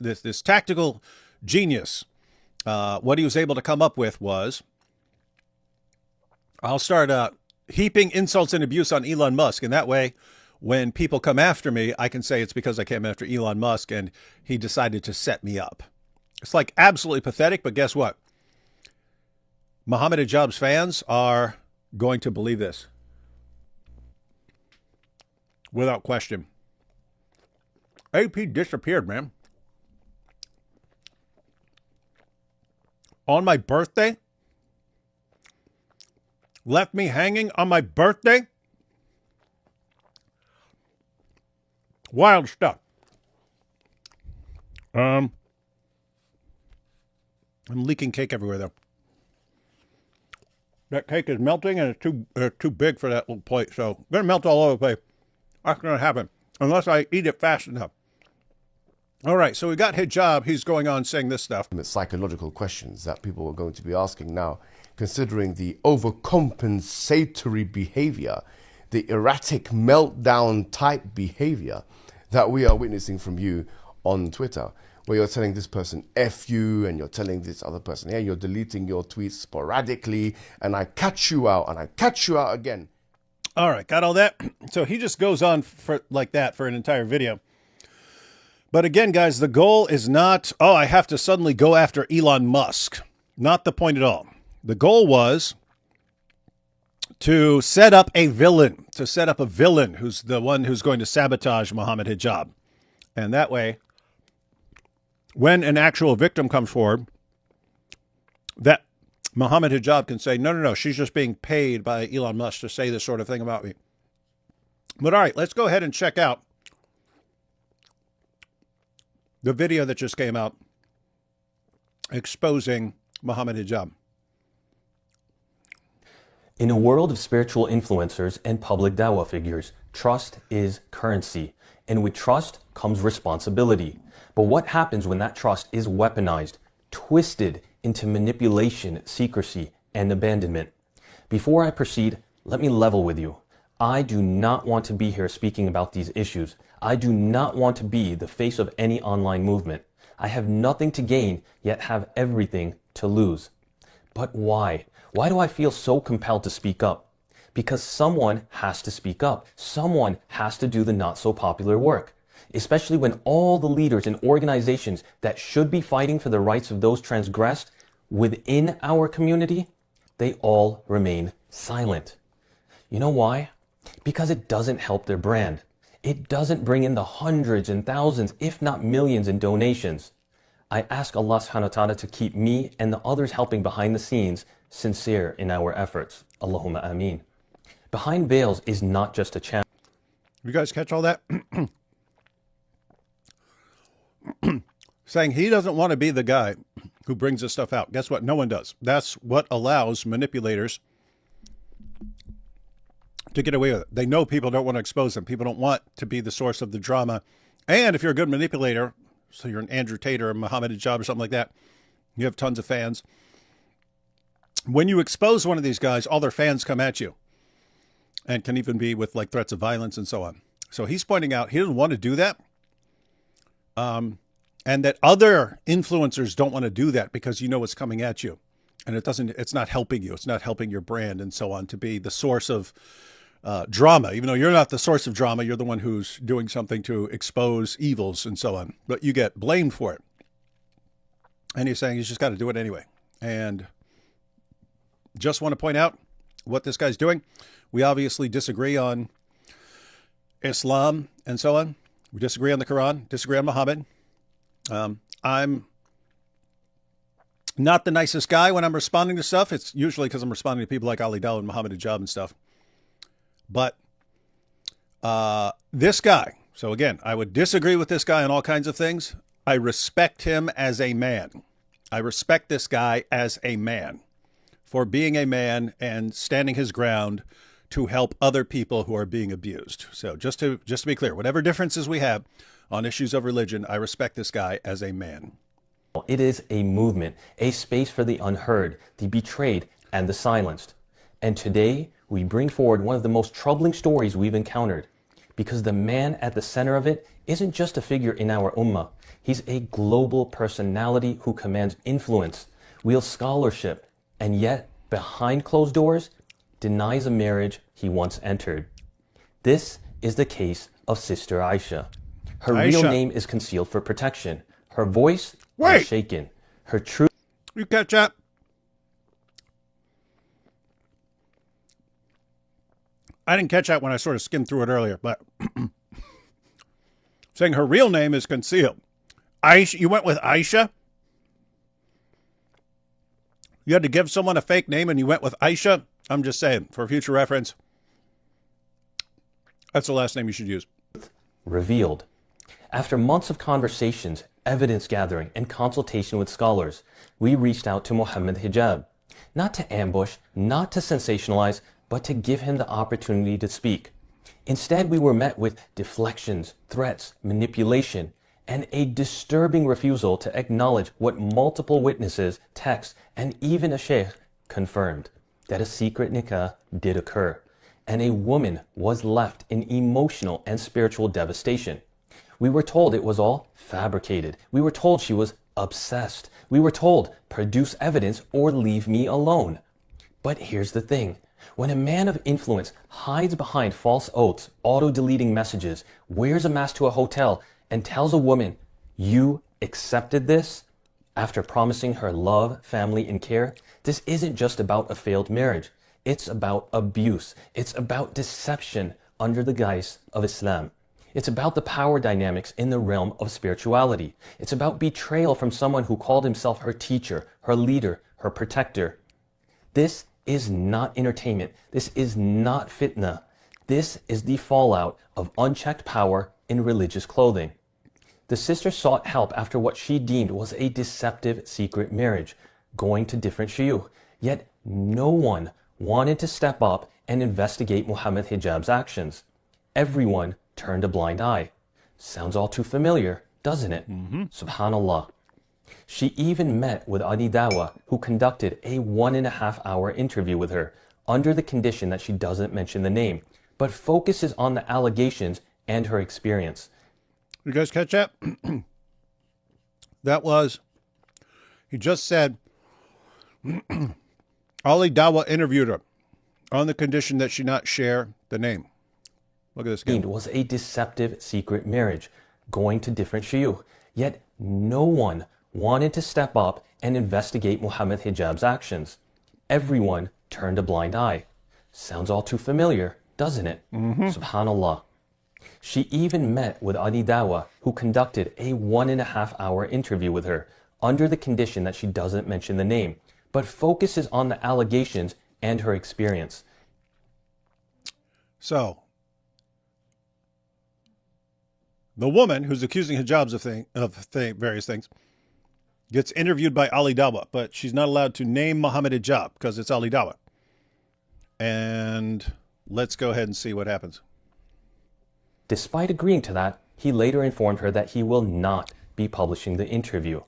what he was able to come up with was, I'll start heaping insults and abuse on Elon Musk. And that way, when people come after me, I can say it's because I came after Elon Musk and he decided to set me up. It's like absolutely pathetic, but guess what? Mohammed Hijab's fans are going to believe this. Without question. AP disappeared, man. On my birthday? Left me hanging on my birthday? Wild stuff. I'm leaking cake everywhere, though. That cake is melting, and it's too big for that little plate, so it's going to melt all over the place. That's going to happen, unless I eat it fast enough. All right, so we got Hijab. He's going on saying this stuff. Psychological questions that people are going to be asking now, considering the overcompensatory behavior the erratic meltdown type behavior that we are witnessing from you on Twitter, where you're telling this person F you, and you're telling this other person, yeah, you're deleting your tweets sporadically, and I catch you out, and I catch you out again. All right, got all that? So he just goes on for like that for an entire video. But again, guys, the goal is not, oh, I have to suddenly go after Elon Musk. Not the point at all. The goal was to set up a villain, who's the one who's going to sabotage Mohammed Hijab. And that way, when an actual victim comes forward, that Mohammed Hijab can say, no, she's just being paid by Elon Musk to say this sort of thing about me. But all right, let's go ahead and check out the video that just came out exposing Mohammed Hijab. In a world of spiritual influencers and public dawah figures, trust is currency. And with trust comes responsibility. But what happens when that trust is weaponized, twisted into manipulation, secrecy, and abandonment? Before I proceed, let me level with you. I do not want to be here speaking about these issues. I do not want to be the face of any online movement. I have nothing to gain, yet have everything to lose. But why? Why do I feel so compelled to speak up? Because someone has to speak up. Someone has to do the not so popular work. Especially when all the leaders and organizations that should be fighting for the rights of those transgressed within our community, they all remain silent. You know why? Because it doesn't help their brand. It doesn't bring in the hundreds and thousands, if not millions in donations. I ask Allah subhanahu wa ta'ala to keep me and the others helping behind the scenes sincere in our efforts. Allahumma ameen. Behind Veils is not just a channel. You guys catch all that? Saying he doesn't want to be the guy who brings this stuff out. Guess what? No one does. That's what allows manipulators to get away with it. They know people don't want to expose them. People don't want to be the source of the drama. And if you're a good manipulator, so you're an Andrew Tate or a Mohammed Hijab or something like that, you have tons of fans. When you expose one of these guys, all their fans come at you, and can even be with like threats of violence and so on. So he's pointing out he doesn't want to do that. And that other influencers don't want to do that because you know what's coming at you. And it's not helping you. It's not helping your brand and so on to be the source of drama. Even though you're not the source of drama, you're the one who's doing something to expose evils and so on. But you get blamed for it. And he's saying he's just got to do it anyway. And just want to point out what this guy's doing. We obviously disagree on Islam and so on. We disagree on the Quran, disagree on Muhammad. I'm not the nicest guy when I'm responding to stuff. It's usually because I'm responding to people like Ali Dawah and Mohammed Hijab and stuff. But this guy, so again, I would disagree with this guy on all kinds of things. I respect him as a man. I respect this guy as a man for being a man and standing his ground to help other people who are being abused. So just to be clear, whatever differences we have on issues of religion, I respect this guy as a man. It is a movement, a space for the unheard, the betrayed, and the silenced. And today, we bring forward one of the most troubling stories we've encountered, because the man at the center of it isn't just a figure in our ummah. He's a global personality who commands influence, wields scholarship, and yet, behind closed doors, denies a marriage he once entered. This is the case of Sister Aisha. Her real name is concealed for protection. Her voice is shaken. Her truth... You catch that? I didn't catch that when I sort of skimmed through it earlier, but saying her real name is concealed. Aisha, you went with Aisha? You had to give someone a fake name and you went with Aisha? I'm just saying, for future reference, that's the last name you should use. Revealed. After months of conversations, evidence gathering, and consultation with scholars, we reached out to Mohammed Hijab. Not to ambush, not to sensationalize, but to give him the opportunity to speak. Instead, we were met with deflections, threats, manipulation, and a disturbing refusal to acknowledge what multiple witnesses, texts, and even a sheikh confirmed, that a secret nikah did occur. and a woman was left in emotional and spiritual devastation. We were told it was all fabricated. We were told she was obsessed. We were told, produce evidence or leave me alone. But here's the thing. When a man of influence hides behind false oaths, auto-deleting messages, wears a mask to a hotel, and tells a woman, you accepted this, after promising her love, family, and care, this isn't just about a failed marriage. It's about abuse. It's about deception under the guise of Islam. It's about the power dynamics in the realm of spirituality. It's about betrayal from someone who called himself her teacher, her leader, her protector. This is not entertainment. This is not fitna. This is the fallout of unchecked power in religious clothing. The sister sought help after what she deemed was a deceptive secret marriage, going to different shiuch. Yet no one wanted to step up and investigate Mohammed Hijab's actions. Everyone turned a blind eye. Sounds all too familiar, doesn't it? Subhanallah. She even met with Ali Dawa, who conducted a 1.5-hour interview with her, under the condition that she doesn't mention the name, but focuses on the allegations and her experience. You guys catch that? That was, he just said, Ali Dawa interviewed her on the condition that she not share the name. Look at this again. It was a deceptive secret marriage, going to different shiuch. Yet no one wanted to step up and investigate Mohammed Hijab's actions. Everyone turned a blind eye. Sounds all too familiar, doesn't it? Subhanallah. She even met with Ali Dawa, who conducted a 1.5-hour interview with her, under the condition that she doesn't mention the name, but focuses on the allegations and her experience. So, the woman who's accusing hijabs of various things gets interviewed by Ali Dawa, but she's not allowed to name Mohammed Hijab because it's Ali Dawa. And let's go ahead and see what happens. Despite agreeing to that, he later informed her that he will not be publishing the interview.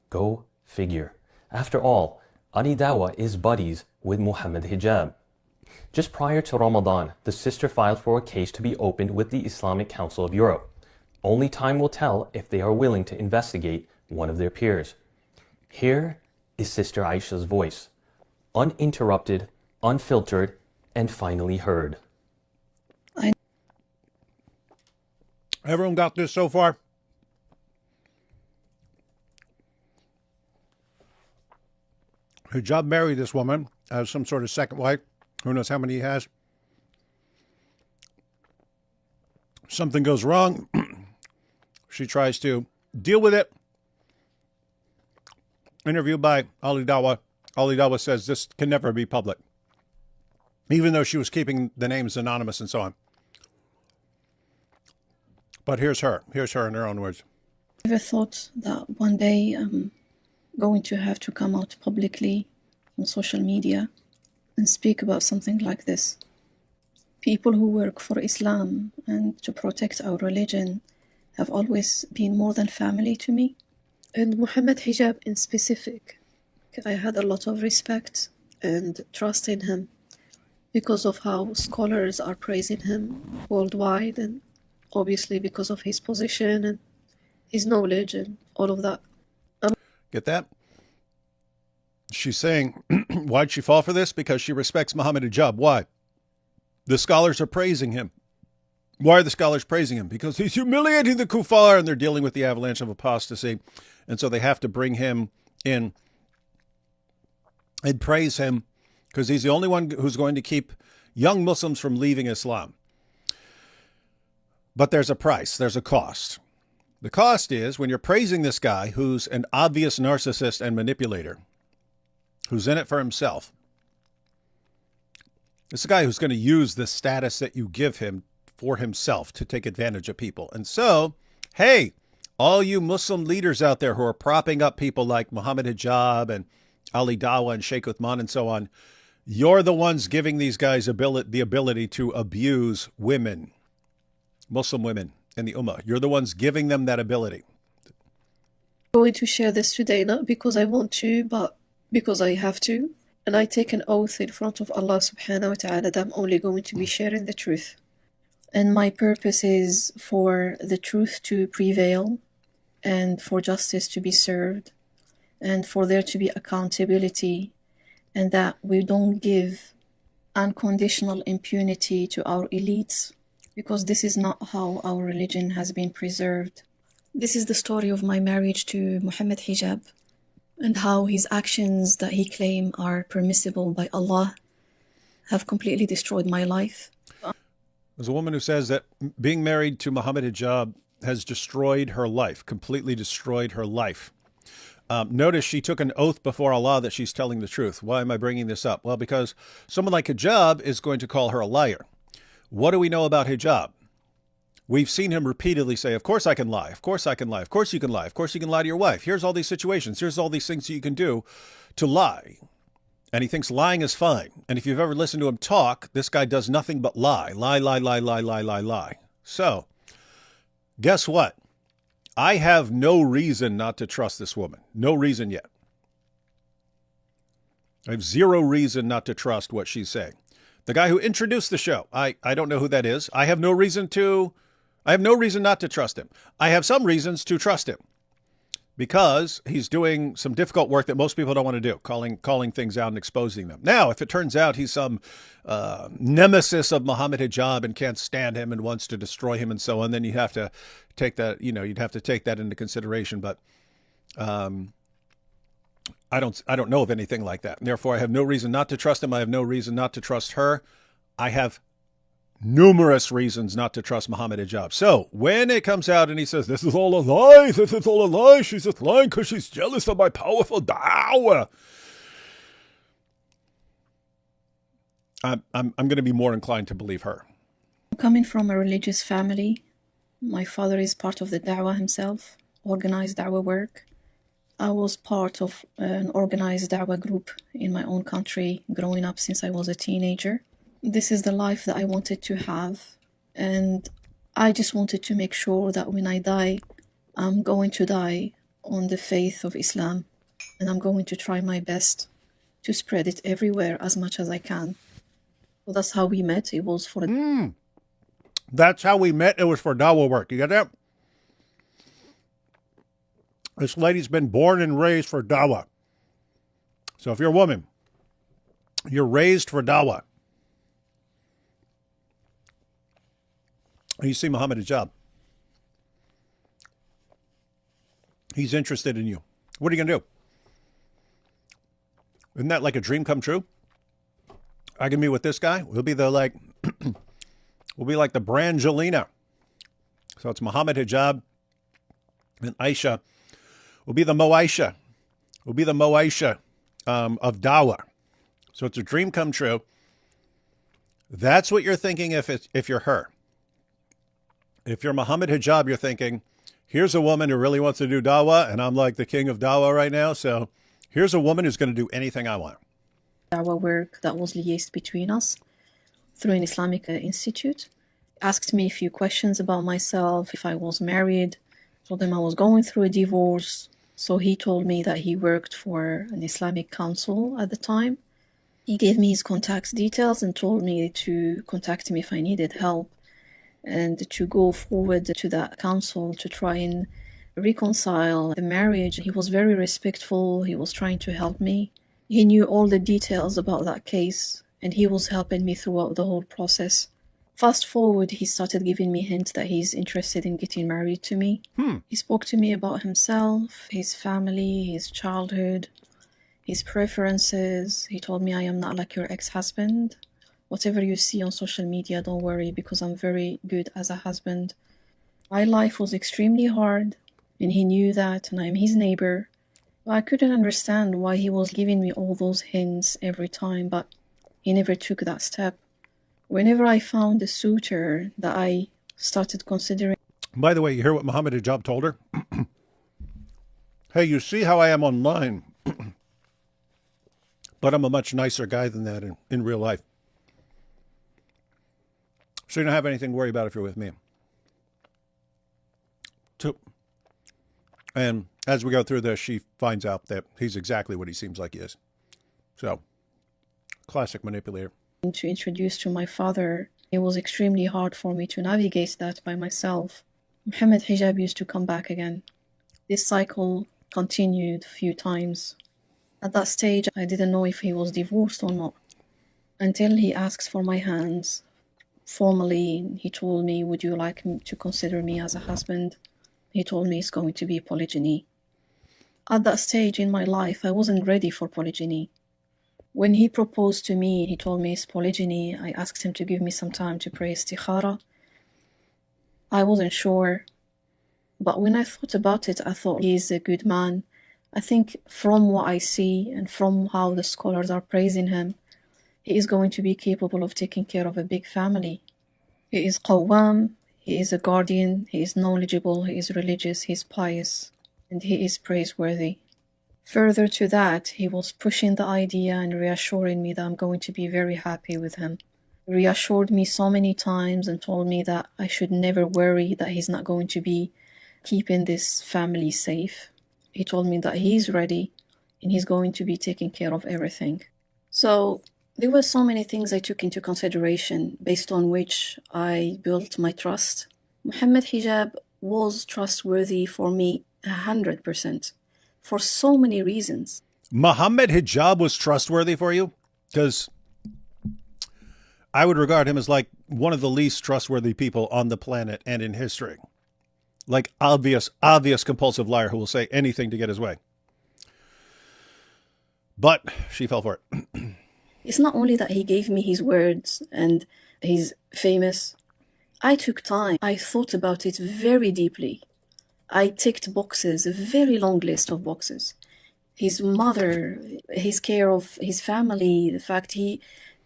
Go figure. After all, Ali Dawa is buddies with Mohammed Hijab. Just prior to Ramadan, the sister filed for a case to be opened with the Islamic Council of Europe. Only time will tell if they are willing to investigate one of their peers. Here is Sister Aisha's voice, uninterrupted, unfiltered, and finally heard. Everyone got this so far? Hijab married this woman as some sort of second wife. Who knows how many he has? Something goes wrong. She tries to deal with it. Interview by Ali Dawa. Ali Dawa says this can never be public, even though she was keeping the names anonymous and so on. But here's her. Here's her in her own words. I never thought that one day I'm going to have to come out publicly on social media and speak about something like this. People who work for Islam and to protect our religion have always been more than family to me. And Mohammed Hijab in specific, I had a lot of respect and trust in him because of how scholars are praising him worldwide, and obviously because of his position and his knowledge and all of that. Get that? She's saying, why'd she fall for this? Because she respects Mohammed Hijab. Why? The scholars are praising him. Why are the scholars praising him? Because he's humiliating the kuffar, and they're dealing with the avalanche of apostasy. And so they have to bring him in and praise him because he's the only one who's going to keep young Muslims from leaving Islam. But there's a price. There's a cost. The cost is when you're praising this guy who's an obvious narcissist and manipulator, who's in it for himself. It's a guy who's going to use the status that you give him for himself to take advantage of people. And so, hey, all you Muslim leaders out there who are propping up people like Mohammed Hijab and Ali Dawa and Sheikh Uthman and so on, you're the ones giving these guys the ability to abuse women, Muslim women in the Ummah. You're the ones giving them that ability. I'm going to share this today, not because I want to, but because I have to. And I take an oath in front of Allah subhanahu wa ta'ala that I'm only going to be sharing the truth. And my purpose is for the truth to prevail and for justice to be served and for there to be accountability, and that we don't give unconditional impunity to our elites, because this is not how our religion has been preserved. This is the story of my marriage to Mohammed Hijab and how his actions that he claimed are permissible by Allah have completely destroyed my life. There's a woman who says that being married to Mohammed Hijab has destroyed her life, completely destroyed her life. Notice she took an oath before Allah that she's telling the truth. Why am I bringing this up? Well, because someone like Hijab is going to call her a liar. What do we know about Hijab? We've seen him repeatedly say, of course I can lie. Of course I can lie. Of course you can lie. Of course you can lie to your wife. Here's all these situations. Here's all these things that you can do to lie. And he thinks lying is fine. And if you've ever listened to him talk, this guy does nothing but lie. Lie, lie, lie, lie, lie, lie, lie. So, guess what? I have no reason not to trust this woman. No reason yet. I have zero reason not to trust what she's saying. The guy who introduced the show, I don't know who that is. I have no reason not to trust him. I have some reasons to trust him because he's doing some difficult work that most people don't want to do, calling things out and exposing them. Now, if it turns out he's some nemesis of Mohammed Hijab and can't stand him and wants to destroy him and so on, then you have to take that, you'd have to take that into consideration. But I don't know of anything like that. And therefore, I have no reason not to trust him. I have no reason not to trust her. I have numerous reasons not to trust Mohammed Hijab. So when it comes out and he says, this is all a lie, this is all a lie, she's just lying because she's jealous of my powerful da'wah, I'm going to be more inclined to believe her. Coming from a religious family, my father is part of the da'wah himself, organized da'wah work. I was part of an organized da'wah group in my own country growing up since I was a teenager. This is the life that I wanted to have, and I just wanted to make sure that when I die, I'm going to die on the faith of Islam, and I'm going to try my best to spread it everywhere as much as I can. So that's how we met. It was for That's how we met. It was for dawah work. You got that? This lady's been born and raised for dawah. So if you're a woman, you're raised for dawah. You see Mohammed Hijab. He's interested in you. What are you going to do? Isn't that like a dream come true? I can meet with this guy. We'll be we'll be like the Brangelina. So it's Mohammed Hijab and Aisha. We'll be the Moaisha. We'll be the Moaisha of dawah. So it's a dream come true. That's what you're thinking if you're her. If you're Mohammed Hijab, you're thinking, here's a woman who really wants to do dawah, and I'm like the king of dawah right now, so here's a woman who's going to do anything I want. Dawah work that was liaised between us through an Islamic institute. Asked me a few questions about myself, if I was married. Told him I was going through a divorce. So he told me that he worked for an Islamic council at the time. He gave me his contact details and told me to contact me if I needed help, and to go forward to that council to try and reconcile the marriage. He was very respectful. He was trying to help me. He knew all the details about that case, and he was helping me throughout the whole process. Fast forward, he started giving me hints that he's interested in getting married to me. He spoke to me about himself, his family, his childhood, his preferences. He told me, I am not like your ex-husband. Whatever you see on social media, don't worry, because I'm very good as a husband. My life was extremely hard, and he knew that, and I'm his neighbor. I couldn't understand why he was giving me all those hints every time, but he never took that step. Whenever I found a suitor that I started considering... By the way, you hear what Mohammed Hijab told her? Hey, you see how I am online, but I'm a much nicer guy than that in real life. So you don't have anything to worry about if you're with me. And as we go through this, she finds out that he's exactly what he seems like he is. So Classic manipulator. To introduce to my father, it was extremely hard for me to navigate that by myself. Mohammed Hijab used to come back again. This cycle continued a few times. At that stage, I didn't know if he was divorced or not, until he asked for my hands. Formally, he told me, would you like to consider me as a husband? He told me it's going to be polygyny. At that stage in my life, I wasn't ready for polygyny. When he proposed to me, he told me it's polygyny. I asked him to give me some time to pray istikhara. I wasn't sure. But when I thought about it, I thought he's a good man. I think from what I see and from how the scholars are praising him, he is going to be capable of taking care of a big family. He is qawwam, he is a guardian, he is knowledgeable, he is religious, he is pious, and he is praiseworthy. Further to that, he was pushing the idea and reassuring me that I'm going to be very happy with him. He reassured me so many times and told me that I should never worry that he's not going to be keeping this family safe. He told me that he's ready and he's going to be taking care of everything. So there were so many things I took into consideration based on which I built my trust. Mohammed Hijab was trustworthy for me 100%. For so many reasons. Mohammed Hijab was trustworthy for you? Because I would regard him as like one of the least trustworthy people on the planet and in history. Like obvious compulsive liar who will say anything to get his way. But she fell for it. It's not only that he gave me his words and he's famous. I took time. I thought about it very deeply. I ticked boxes, a very long list of boxes. His mother, his care of his family, the fact he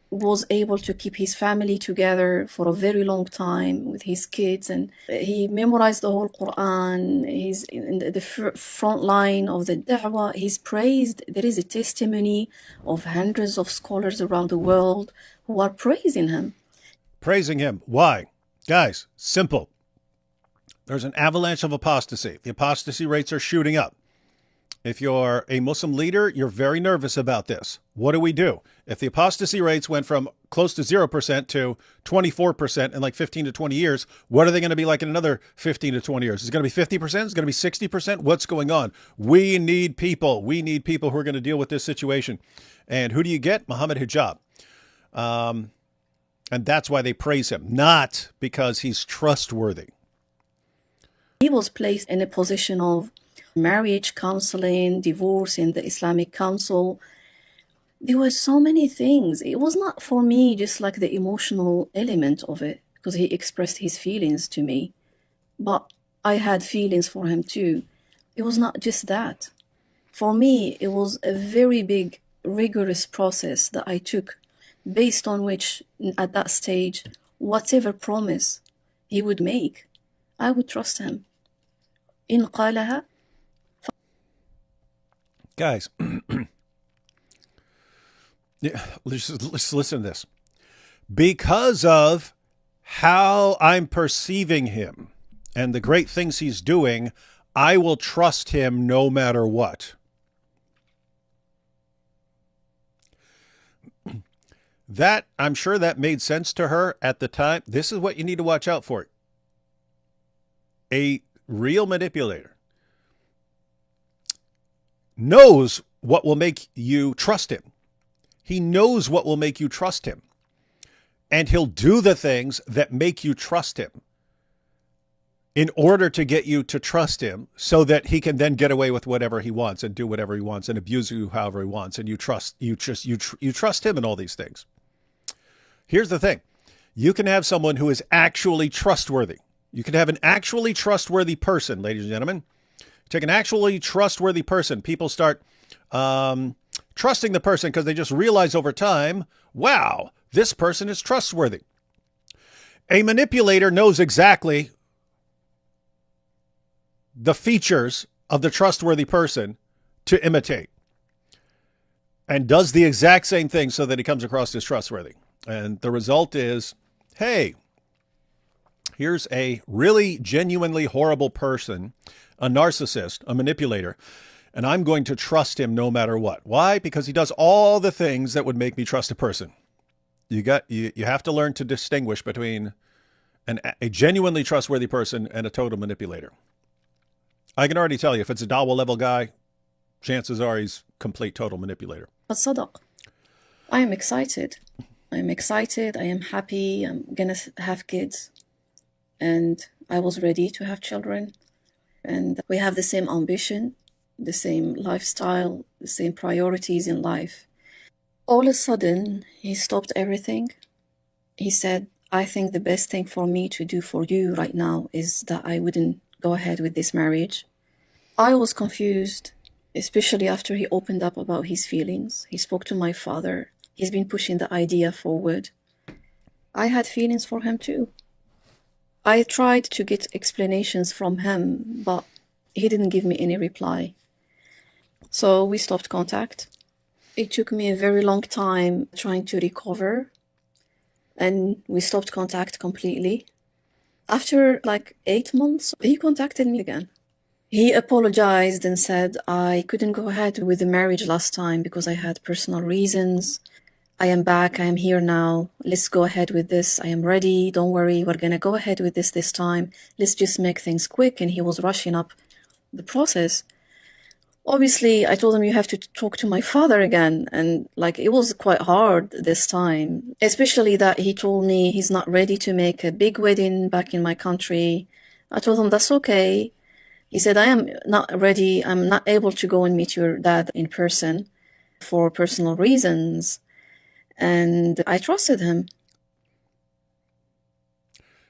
was able to keep his family together for a very long time with his kids, and he memorized the whole Quran. He's in the front line of the da'wah. He's praised. There is a testimony of hundreds of scholars around the world who are praising him. Praising him. Why? Guys, simple. There's an avalanche of apostasy. The apostasy rates are shooting up. If you're a Muslim leader, you're very nervous about this. What do? If the apostasy rates went from close to 0% to 24% in like 15 to 20 years, what are they going to be like in another 15 to 20 years? Is it going to be 50%? Is it going to be 60%? What's going on? We need people. We need people who are going to deal with this situation. And who do you get? Mohammed Hijab. And that's why they praise him, not because he's trustworthy. He was placed in a position of marriage counseling, divorce in the Islamic Council. There were so many things. It was not for me just like the emotional element of it, because he expressed his feelings to me. But I had feelings for him too. It was not just that. For me, it was a very big, rigorous process that I took, based on which, at that stage, whatever promise he would make, I would trust him. In قالها. Guys, let's listen to this. Because of how I'm perceiving him and the great things he's doing, I will trust him no matter what. That, I'm sure that made sense to her at the time. This is what you need to watch out for. A real manipulator knows what will make you trust him. He knows what will make you trust him. And he'll do the things that make you trust him in order to get you to trust him, so that he can then get away with whatever he wants and do whatever he wants and abuse you however he wants. And you trust him in all these things. Here's the thing. You can have someone who is actually trustworthy. You can have an actually trustworthy person, ladies and gentlemen. Take an actually trustworthy person. People start trusting the person because they just realize over time, wow, this person is trustworthy. A manipulator knows exactly the features of the trustworthy person to imitate, and does the exact same thing so that he comes across as trustworthy. And the result is, hey, here's a really genuinely horrible person, a narcissist, a manipulator, and I'm going to trust him no matter what. Why? Because he does all the things that would make me trust a person. You have to learn to distinguish between a genuinely trustworthy person and a total manipulator. I can already tell you, if it's a dawah level guy, chances are he's complete total manipulator. صدق. I am excited. I am happy. I'm gonna have kids, and I was ready to have children, and we have the same ambition, the same lifestyle, the same priorities in life. All of a sudden, he stopped everything. He said, I think the best thing for me to do for you right now is that I wouldn't go ahead with this marriage. I was confused, especially after he opened up about his feelings. He spoke to my father. He's been pushing the idea forward. I had feelings for him too. I tried to get explanations from him, but he didn't give me any reply. So we stopped contact. It took me a very long time trying to recover, and we stopped contact completely. After like 8 months, he contacted me again. He apologized and said, I couldn't go ahead with the marriage last time because I had personal reasons. I am back. I am here now. Let's go ahead with this. I am ready. Don't worry. We're going to go ahead with this time. Let's just make things quick. And he was rushing up the process. Obviously, I told him, you have to talk to my father again. And like, it was quite hard this time, especially that he told me he's not ready to make a big wedding back in my country. I told him that's okay. He said, I am not ready. I'm not able to go and meet your dad in person for personal reasons. And I trusted him.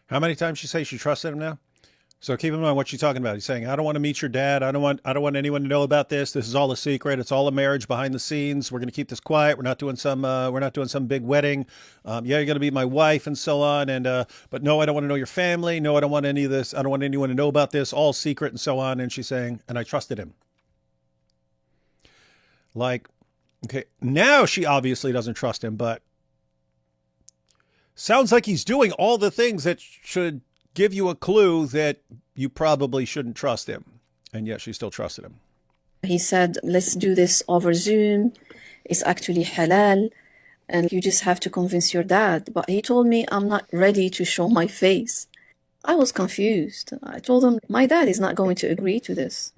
How many times she say she trusted him now? So keep in mind what she's talking about. He's saying, I don't want to meet your dad. I don't want anyone to know about this. This is all a secret. It's all a marriage behind the scenes. We're going to keep this quiet. We're not doing some big wedding. Yeah, you're going to be my wife and so on. And but no, I don't want to know your family. No, I don't want any of this. I don't want anyone to know about this. All secret and so on. And she's saying, and I trusted him. Like, okay, now she obviously doesn't trust him, but sounds like he's doing all the things that should give you a clue that you probably shouldn't trust him. And yet she still trusted him. He said, let's do this over Zoom. It's actually halal. And you just have to convince your dad. But he told me I'm not ready to show my face. I was confused. I told him my dad is not going to agree to this.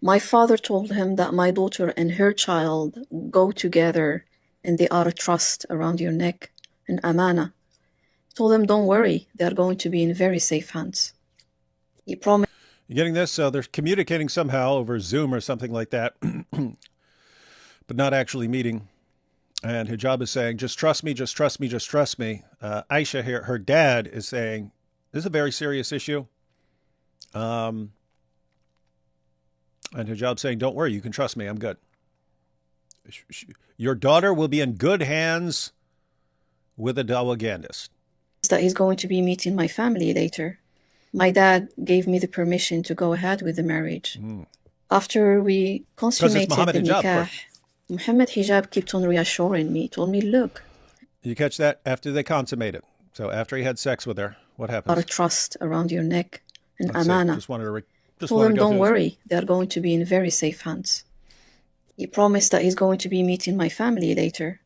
My father told him that my daughter and her child go together and they are a trust around your neck, an amana. Told them, don't worry, they are going to be in very safe hands. He promised. You getting this? So they're communicating somehow over Zoom or something like that, but not actually meeting. And Hijab is saying, just trust me, just trust me, just trust me. Aisha here, her dad is saying, this is a very serious issue. And Hijab saying, don't worry, you can trust me, I'm good. Your daughter will be in good hands with a dawagandist. That he's going to be meeting my family later. My dad gave me the permission to go ahead with the marriage. After we consummated the nikah, Mohammed Hijab kept on reassuring me, told me, look. You catch that? After they consummate it. So after he had sex with her, what happens? A trust around your neck, an amana. Told them, don't worry, they are going to be in very safe hands. He promised that he's going to be meeting my family later.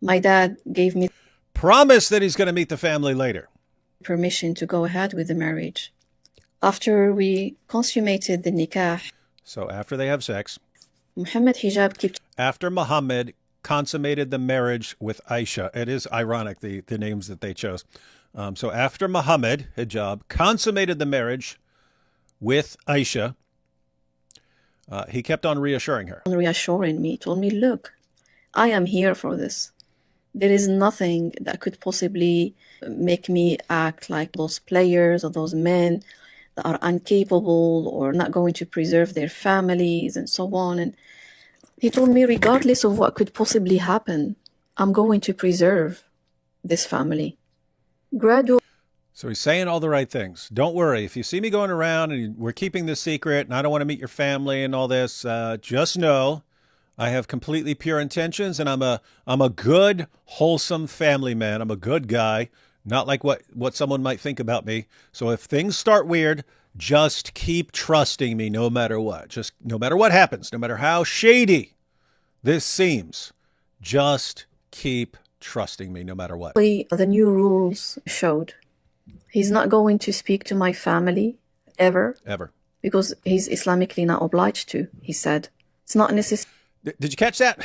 My dad gave me promise that he's going to meet the family later. Permission to go ahead with the marriage. After we consummated the nikah. So after they have sex. Mohammed Hijab kept. After Muhammad consummated the marriage with Aisha. It is ironic, the names that they chose. So after Muhammad Hijab consummated the marriage with Aisha, he kept on reassuring her. Reassuring me, told me, look, I am here for this. There is nothing that could possibly make me act like those players or those men that are incapable or not going to preserve their families and so on. And he told me, regardless of what could possibly happen, I'm going to preserve this family. So he's saying all the right things. Don't worry. If you see me going around and we're keeping this secret and I don't want to meet your family and all this, just know I have completely pure intentions, and I'm a good, wholesome family man. I'm a good guy, not like what someone might think about me. So if things start weird, Just keep trusting me no matter what. Just no matter what happens, no matter how shady this seems, just keep trusting me no matter what. The new rules showed he's not going to speak to my family ever. Ever. Because he's Islamically not obliged to, he said. It's not necessary. Did you catch that?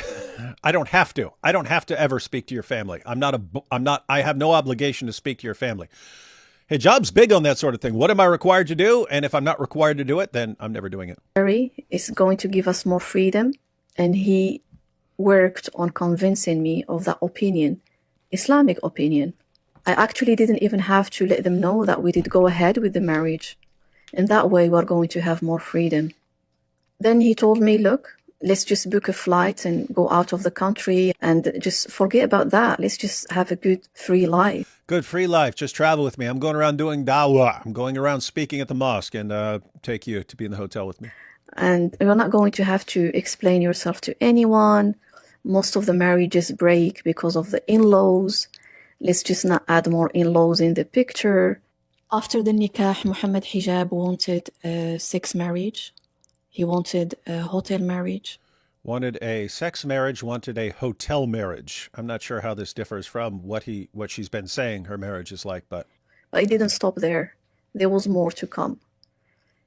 I don't have to. I don't have to ever speak to your family. I have no obligation to speak to your family. Hijab's big on that sort of thing. What am I required to do? And if I'm not required to do it, then I'm never doing it. It's going to give us more freedom. And he worked on convincing me of that opinion, Islamic opinion. I actually didn't even have to let them know that we did go ahead with the marriage. And that way we're going to have more freedom. Then he told me, look, let's just book a flight and go out of the country and just forget about that. Let's just have a good free life. Good free life. Just travel with me. I'm going around doing dawah. I'm going around speaking at the mosque and take you to be in the hotel with me. And you're not going to have to explain yourself to anyone. Most of the marriages break because of the in-laws. Let's just not add more in-laws in the picture. After the nikah, Mohammed Hijab wanted a sex marriage. He wanted a hotel marriage. Wanted a sex marriage, wanted a hotel marriage. I'm not sure how this differs from what she's been saying her marriage is like, but it didn't stop there. There was more to come.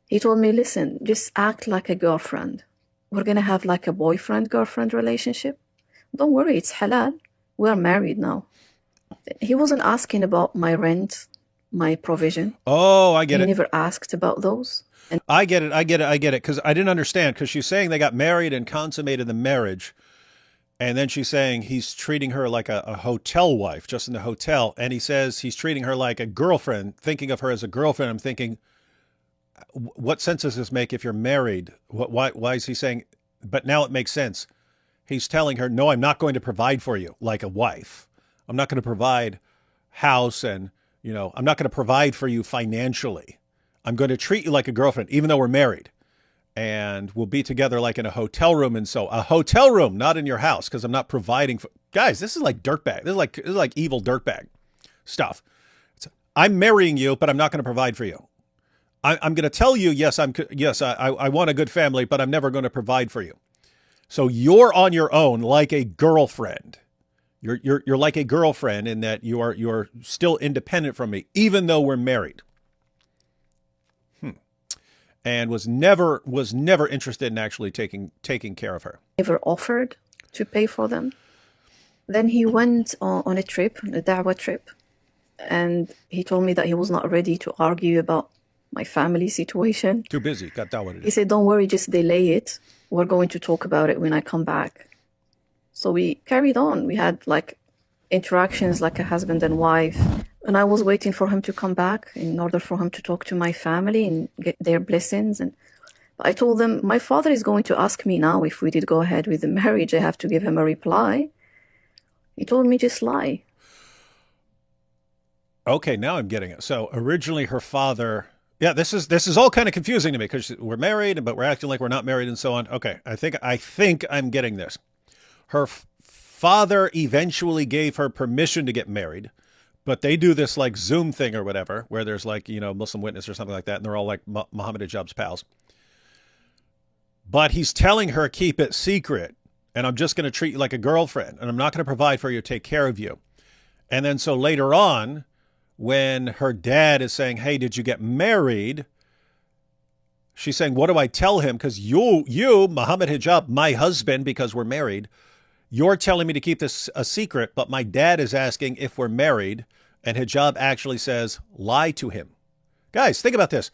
He told me, listen, just act like a girlfriend. We're going to have like a boyfriend-girlfriend relationship. Don't worry, it's halal. We're married now. He wasn't asking about my rent, my provision. Oh, I get it. He never asked about those. And I get it. Because I didn't understand. Because she's saying they got married and consummated the marriage. And then she's saying he's treating her like a hotel wife, just in the hotel. And he says he's treating her like a girlfriend, thinking of her as a girlfriend. I'm thinking, what sense does this make if you're married? Why is he saying, but now it makes sense. He's telling her, no, I'm not going to provide for you like a wife. I'm not going to provide house and, I'm not going to provide for you financially. I'm going to treat you like a girlfriend, even though we're married. And we'll be together like in a hotel room. And so a hotel room, not in your house, because I'm not providing for... Guys, this is like dirtbag. This is like evil dirtbag stuff. I'm marrying you, but I'm not going to provide for you. I'm going to tell you, yes, I want a good family, but I'm never going to provide for you. So you're on your own like a girlfriend. You're like a girlfriend in that you're still independent from me, even though we're married. And was never interested in actually taking care of her. Never offered to pay for them. Then he went on a trip, a da'wah trip, and he told me that he was not ready to argue about my family situation. Too busy, got da'wah to do. He said, don't worry, just delay it. We're going to talk about it when I come back. So we carried on. We had like interactions like a husband and wife. And I was waiting for him to come back in order for him to talk to my family and get their blessings. And I told them, my father is going to ask me now if we did go ahead with the marriage. I have to give him a reply. He told me, just lie. Okay, now I'm getting it. So originally her father... Yeah, this is all kind of confusing to me because we're married, but we're acting like we're not married and so on. Okay, I think I'm getting this. Her father eventually gave her permission to get married. But they do this like Zoom thing or whatever, where there's like, Muslim Witness or something like that. And they're all like Mohammed Hijab's pals. But he's telling her, keep it secret. And I'm just going to treat you like a girlfriend. And I'm not going to provide for you, take care of you. And then so later on, when her dad is saying, hey, did you get married? She's saying, what do I tell him? Because you, Mohammed Hijab, my husband, because we're married, you're telling me to keep this a secret, but my dad is asking if we're married, and Hijab actually says, lie to him. Guys, think about this.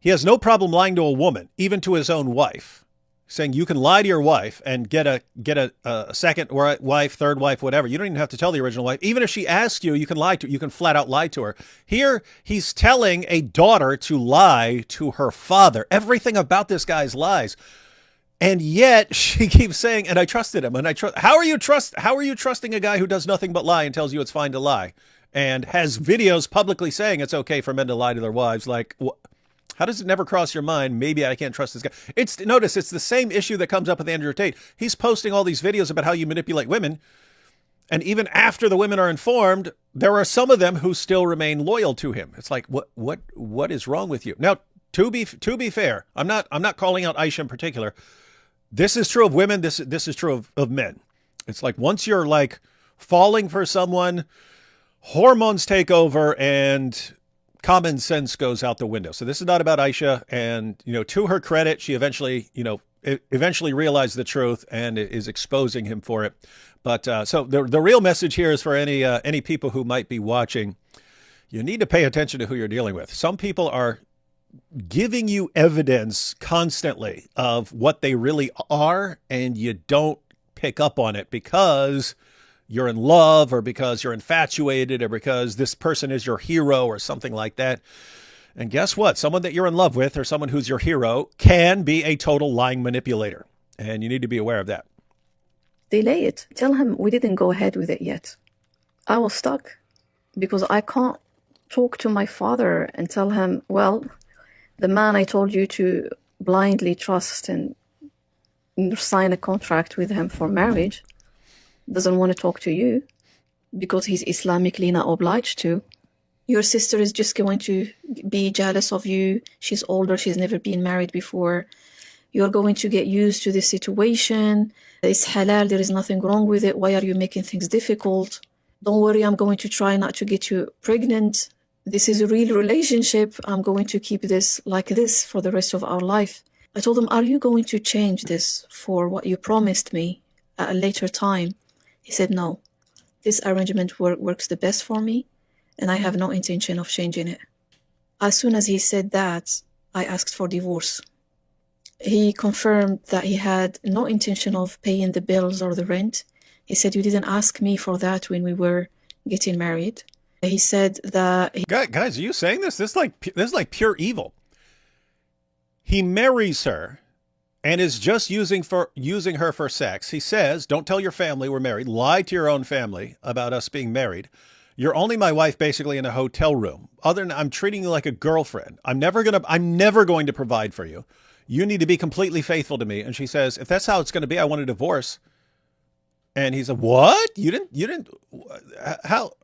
He has no problem lying to a woman, even to his own wife, saying you can lie to your wife and get a second wife, third wife, whatever. You don't even have to tell the original wife. Even if she asks you, you can lie to. You can flat out lie to her. Here, he's telling a daughter to lie to her father. Everything about this guy's lies. And yet she keeps saying, and I trusted him. And how are you trusting a guy who does nothing but lie and tells you it's fine to lie and has videos publicly saying it's okay for men to lie to their wives? Like, how does it never cross your mind? Maybe I can't trust this guy. Notice it's the same issue that comes up with Andrew Tate. He's posting all these videos about how you manipulate women. And even after the women are informed, there are some of them who still remain loyal to him. It's like, what is wrong with you? Now, To be fair, I'm not calling out Aisha in particular. This is true of women. This is true of men. It's like once you're like falling for someone, hormones take over and common sense goes out the window. So this is not about Aisha. And, to her credit, she eventually realized the truth and is exposing him for it. But so the real message here is for any people who might be watching, you need to pay attention to who you're dealing with. Some people are giving you evidence constantly of what they really are, and you don't pick up on it because you're in love or because you're infatuated or because this person is your hero or something like that. And guess what? Someone that you're in love with or someone who's your hero can be a total lying manipulator. And you need to be aware of that. Delay it. Tell him we didn't go ahead with it yet. I was stuck because I can't talk to my father and tell him, well, the man I told you to blindly trust and sign a contract with him for marriage doesn't want to talk to you because he's Islamically not obliged to. Your sister is just going to be jealous of you. She's older. She's never been married before. You're going to get used to this situation. It's halal. There is nothing wrong with it. Why are you making things difficult? Don't worry. I'm going to try not to get you pregnant. This is a real relationship. I'm going to keep this like this for the rest of our life. I told him, are you going to change this for what you promised me at a later time? He said, no, this arrangement works the best for me, and I have no intention of changing it. As soon as he said that, I asked for divorce. He confirmed that he had no intention of paying the bills or the rent. He said, you didn't ask me for that when we were getting married. He said that... Guys, are you saying this? This is like pure evil. He marries her and is just using her for sex. He says, don't tell your family we're married. Lie to your own family about us being married. You're only my wife basically in a hotel room. Other than I'm treating you like a girlfriend. I'm never going to provide for you. You need to be completely faithful to me. And she says, if that's how it's going to be, I want a divorce. And he said, what? You didn't, how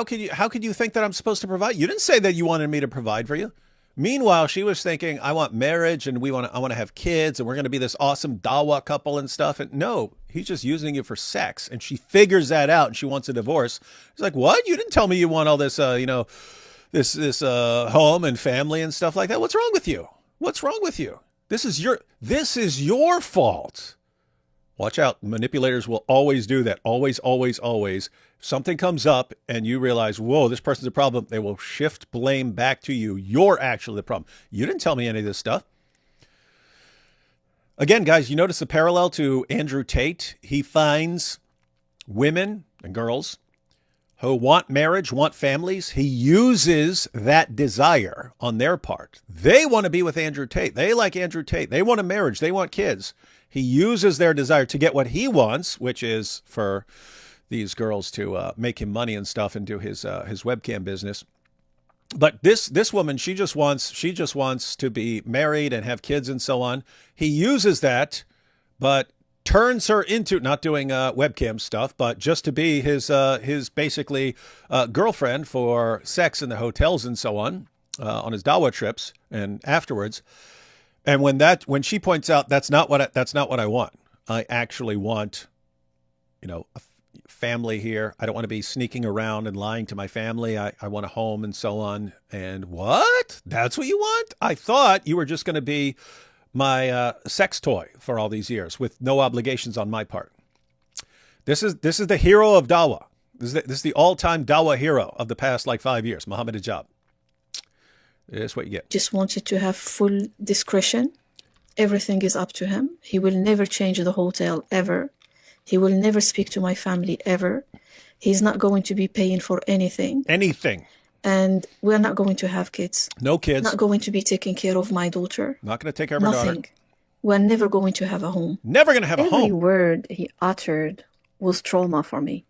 could you think that I'm supposed to provide? You didn't say that you wanted me to provide for you. Meanwhile, she was thinking, I want marriage and I want to have kids and we're going to be this awesome dawa couple and stuff. And no, he's just using you for sex. And she figures that out and she wants a divorce. He's like, what? You didn't tell me you want all this, this home and family and stuff like that. What's wrong with you? What's wrong with you? This is your fault. Watch out. Manipulators will always do that. Always, always, always. If something comes up and you realize, whoa, this person's a problem, they will shift blame back to you. You're actually the problem. You didn't tell me any of this stuff. Again, guys, you notice the parallel to Andrew Tate. He finds women and girls who want marriage, want families. He uses that desire on their part. They want to be with Andrew Tate. They like Andrew Tate. They want a marriage. They want kids. He uses their desire to get what he wants, which is for these girls to make him money and stuff and do his webcam business. But this woman, she just wants to be married and have kids and so on. He uses that, but turns her into not doing webcam stuff, but just to be his basically girlfriend for sex in the hotels and so on his dawa trips and afterwards. And when she points out that's not what I want. I actually want, a family here. I don't want to be sneaking around and lying to my family. I want a home and so on. And what? That's what you want? I thought you were just going to be my sex toy for all these years with no obligations on my part. This is the hero of Dawa. This is the all-time Dawa hero of the past 5 years, Mohammed Hijab. That's what you get. Just wanted to have full discretion. Everything is up to him. He will never change the hotel ever. He will never speak to my family ever. He's not going to be paying for anything. Anything. And we're not going to have kids. No kids. Not going to be taking care of my daughter. Not going to take care of my daughter. Nothing. We're never going to have a home. Never going to have a home. Every word he uttered was trauma for me.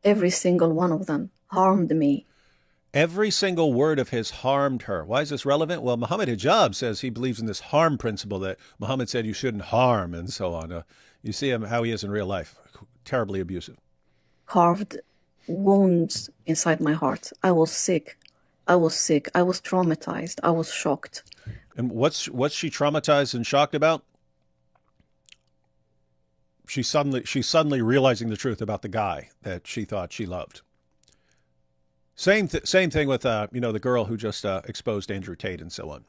Every single one of them harmed me. Every single word of his harmed her. Why is this relevant? Well, Mohammed Hijab says he believes in this harm principle that Muhammad said you shouldn't harm and so on. You see him how he is in real life. Terribly abusive. Carved wounds inside my heart. I was sick. I was sick. I was traumatized. I was shocked. And what's she traumatized and shocked about? She's suddenly realizing the truth about the guy that she thought she loved. Same thing with the girl who just exposed Andrew Tate and so on.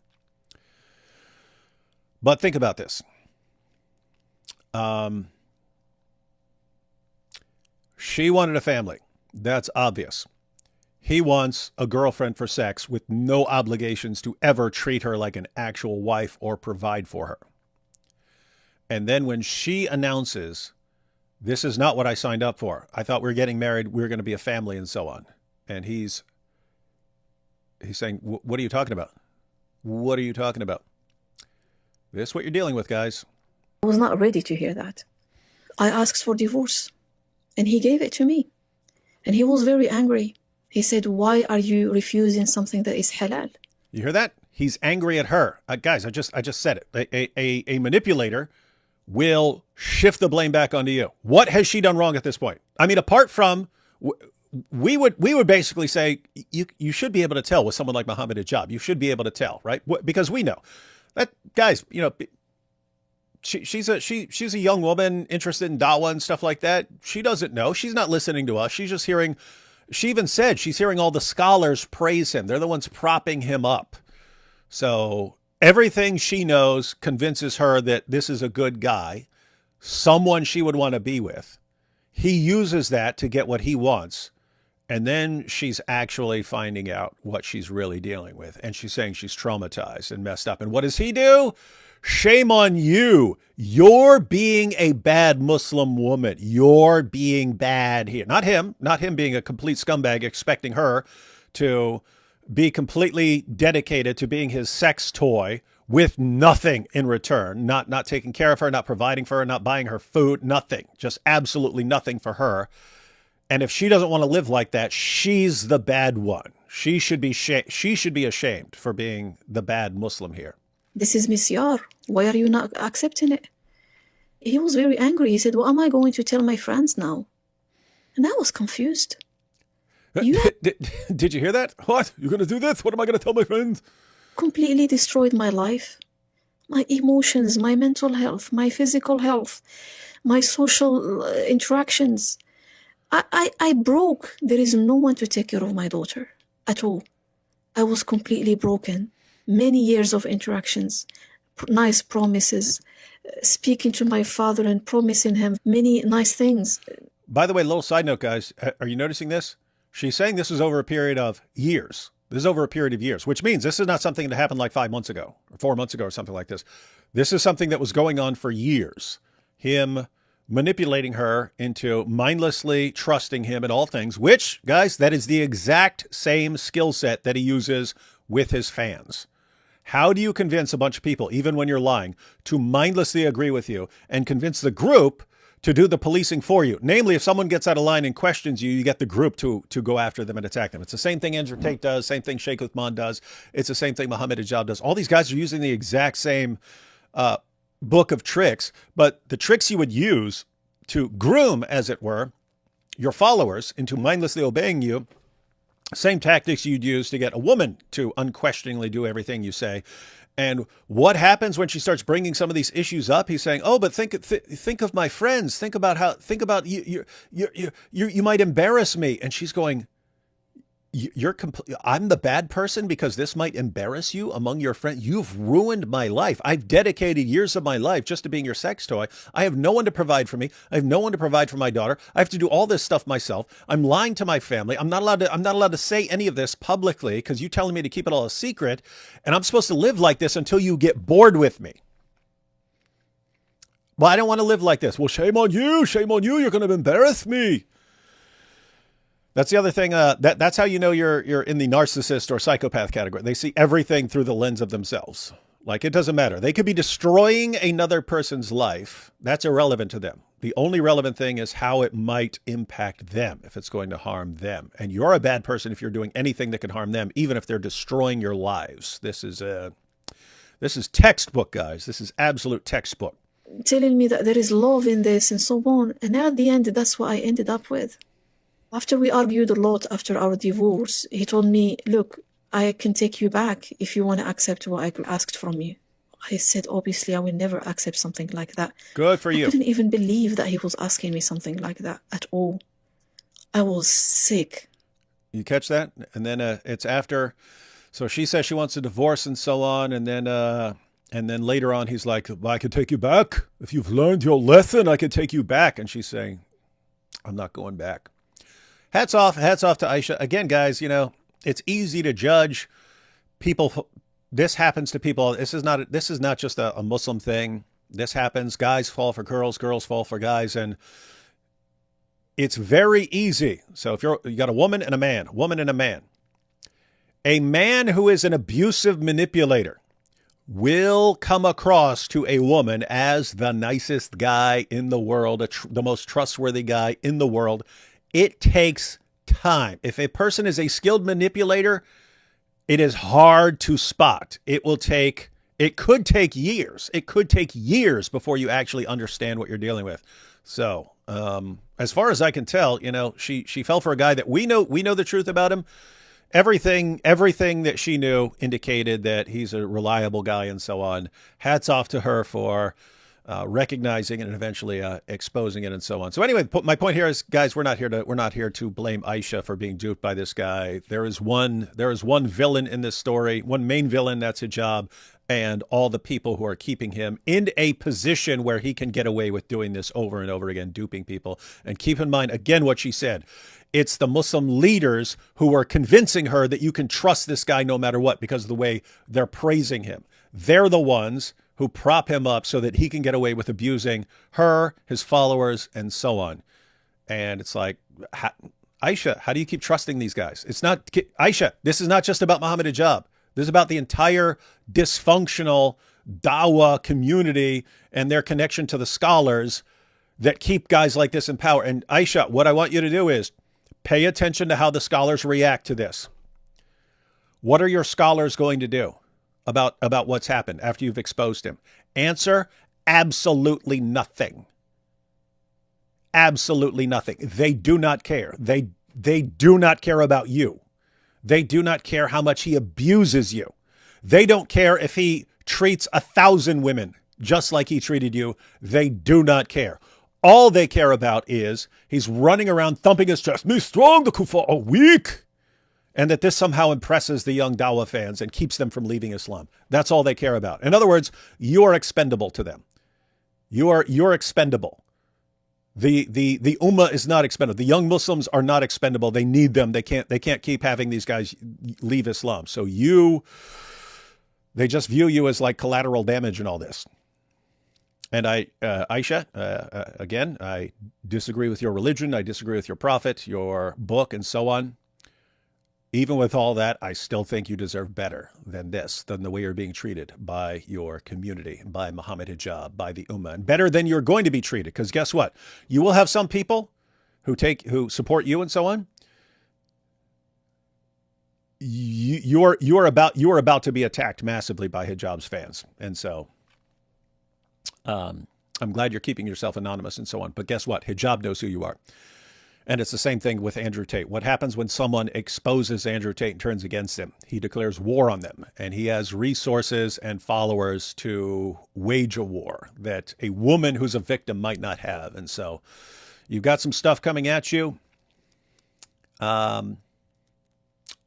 But think about this. She wanted a family. That's obvious. He wants a girlfriend for sex with no obligations to ever treat her like an actual wife or provide for her. And then when she announces, this is not what I signed up for. I thought we were getting married. We were going to be a family and so on. And he's saying, what are you talking about? What are you talking about? This is what you're dealing with, guys. I was not ready to hear that. I asked for divorce, and he gave it to me. And he was very angry. He said, why are you refusing something that is halal? You hear that? He's angry at her. Guys, I just said it. A manipulator will shift the blame back onto you. What has she done wrong at this point? I mean, apart from, we would basically say, you should be able to tell with someone like Mohammed Hijab. You should be able to tell, right? Because we know that, guys, she's a young woman interested in dawah and stuff like that. She doesn't know. She's not listening to us. She's just hearing, she even said she's hearing all the scholars praise him. They're the ones propping him up. So everything she knows convinces her that this is a good guy, someone she would want to be with. He uses that to get what he wants. And then she's actually finding out what she's really dealing with. And she's saying she's traumatized and messed up. And what does he do? Shame on you. You're being a bad Muslim woman. You're being bad here. Not him being a complete scumbag, expecting her to be completely dedicated to being his sex toy with nothing in return, not taking care of her, not providing for her, not buying her food, nothing, just absolutely nothing for her. And if she doesn't want to live like that, she's the bad one. She should be ashamed for being the bad Muslim here. This is misyar. Why are you not accepting it? He was very angry. He said, what am I going to tell my friends now? And I was confused. Did you hear that? What? You're going to do this? What am I going to tell my friends? Completely destroyed my life, my emotions, my mental health, my physical health, my social interactions. I broke. There is no one to take care of my daughter at all. I was completely broken. Many years of interactions, nice promises, speaking to my father and promising him many nice things. By the way, little side note, guys, are you noticing this? She's saying this is over a period of years. This is over a period of years, which means this is not something that happened like 5 months ago or 4 months ago or something like this. This is something that was going on for years. Him manipulating her into mindlessly trusting him in all things, which, guys, that is the exact same skill set that he uses with his fans. How do you convince a bunch of people, even when you're lying, to mindlessly agree with you and convince the group to do the policing for you? Namely, if someone gets out of line and questions you, you get the group to go after them and attack them. It's the same thing Andrew Tate does, same thing Sheikh Uthman does. It's the same thing Mohammed Hijab does. All these guys are using the exact same book of tricks, but the tricks you would use to groom, as it were, your followers into mindlessly obeying you, same tactics you'd use to get a woman to unquestioningly do everything you say. And what happens when she starts bringing some of these issues up? He's saying, "Oh, but think of my friends. Think about you. You might embarrass me." And she's going, I'm the bad person because this might embarrass you among your friends. You've ruined my life. I've dedicated years of my life just to being your sex toy. I have no one to provide for me. I have no one to provide for my daughter. I have to do all this stuff myself. I'm lying to my family. I'm not allowed to say any of this publicly because you're telling me to keep it all a secret. And I'm supposed to live like this until you get bored with me. Well, I don't want to live like this. Well, shame on you. Shame on you. You're going to embarrass me. That's the other thing. That's how you know you're in the narcissist or psychopath category. They see everything through the lens of themselves. Like, it doesn't matter. They could be destroying another person's life. That's irrelevant to them. The only relevant thing is how it might impact them, if it's going to harm them. And you're a bad person if you're doing anything that can harm them, even if they're destroying your lives. This is textbook, guys. This is absolute textbook. Telling me that there is love in this and so on. And at the end, that's what I ended up with. After we argued a lot after our divorce, he told me, look, I can take you back if you want to accept what I asked from you. I said, obviously, I will never accept something like that. Good for you. I couldn't even believe that he was asking me something like that at all. I was sick. You catch that? And then it's after. So she says she wants a divorce and so on. And then later on, he's like, well, I could take you back. If you've learned your lesson, I could take you back. And she's saying, I'm not going back. Hats off to Aisha. Again, guys, you know, it's easy to judge people. This happens to people. This is not just a Muslim thing. This happens. Guys fall for girls. Girls fall for guys. And it's very easy. So if you got a woman and a man, a man who is an abusive manipulator will come across to a woman as the nicest guy in the world, the most trustworthy guy in the world. It takes time. If a person is a skilled manipulator, it is hard to spot. It could take years. It could take years before you actually understand what you're dealing with. So, as far as I can tell, you know, she fell for a guy that we know the truth about him. Everything that she knew indicated that he's a reliable guy and so on. Hats off to her for recognizing it and eventually exposing it and so on. So anyway, my point here is, guys, we're not here to blame Aisha for being duped by this guy. There is one villain in this story, one main villain, that's Hijab, and all the people who are keeping him in a position where he can get away with doing this over and over again, duping people. And keep in mind, again, what she said. It's the Muslim leaders who are convincing her that you can trust this guy no matter what because of the way they're praising him. They're the ones who prop him up so that he can get away with abusing her, his followers, and so on. And it's like, Aisha, how do you keep trusting these guys? It's not, Aisha, this is not just about Mohammed Hijab. This is about the entire dysfunctional Dawah community and their connection to the scholars that keep guys like this in power. And Aisha, what I want you to do is pay attention to how the scholars react to this. What are your scholars going to do about what's happened after you've exposed him? Answer, absolutely nothing. Absolutely nothing. They do not care. They do not care about you. They do not care how much he abuses you. They don't care if he treats 1,000 women just like he treated you. They do not care. All they care about is he's running around thumping his chest. Me strong, the kuffar are weak. And that this somehow impresses the young Dawah fans and keeps them from leaving Islam. That's all they care about. In other words, you're expendable to them. You're expendable. The Ummah is not expendable. The young Muslims are not expendable. They need them. They can't keep having these guys leave Islam. So they just view you as like collateral damage in all this. And Aisha, again, I disagree with your religion. I disagree with your prophet, your book, and so on. Even with all that, I still think you deserve better than the way you're being treated by your community, by Mohammed Hijab, by the Ummah, and better than you're going to be treated. Because guess what? You will have some people who support you and so on. You are about to be attacked massively by Hijab's fans, and so I'm glad you're keeping yourself anonymous and so on. But guess what? Hijab knows who you are. And it's the same thing with Andrew Tate. What happens when someone exposes Andrew Tate and turns against him? He declares war on them, and he has resources and followers to wage a war that a woman who's a victim might not have. And so you've got some stuff coming at you. I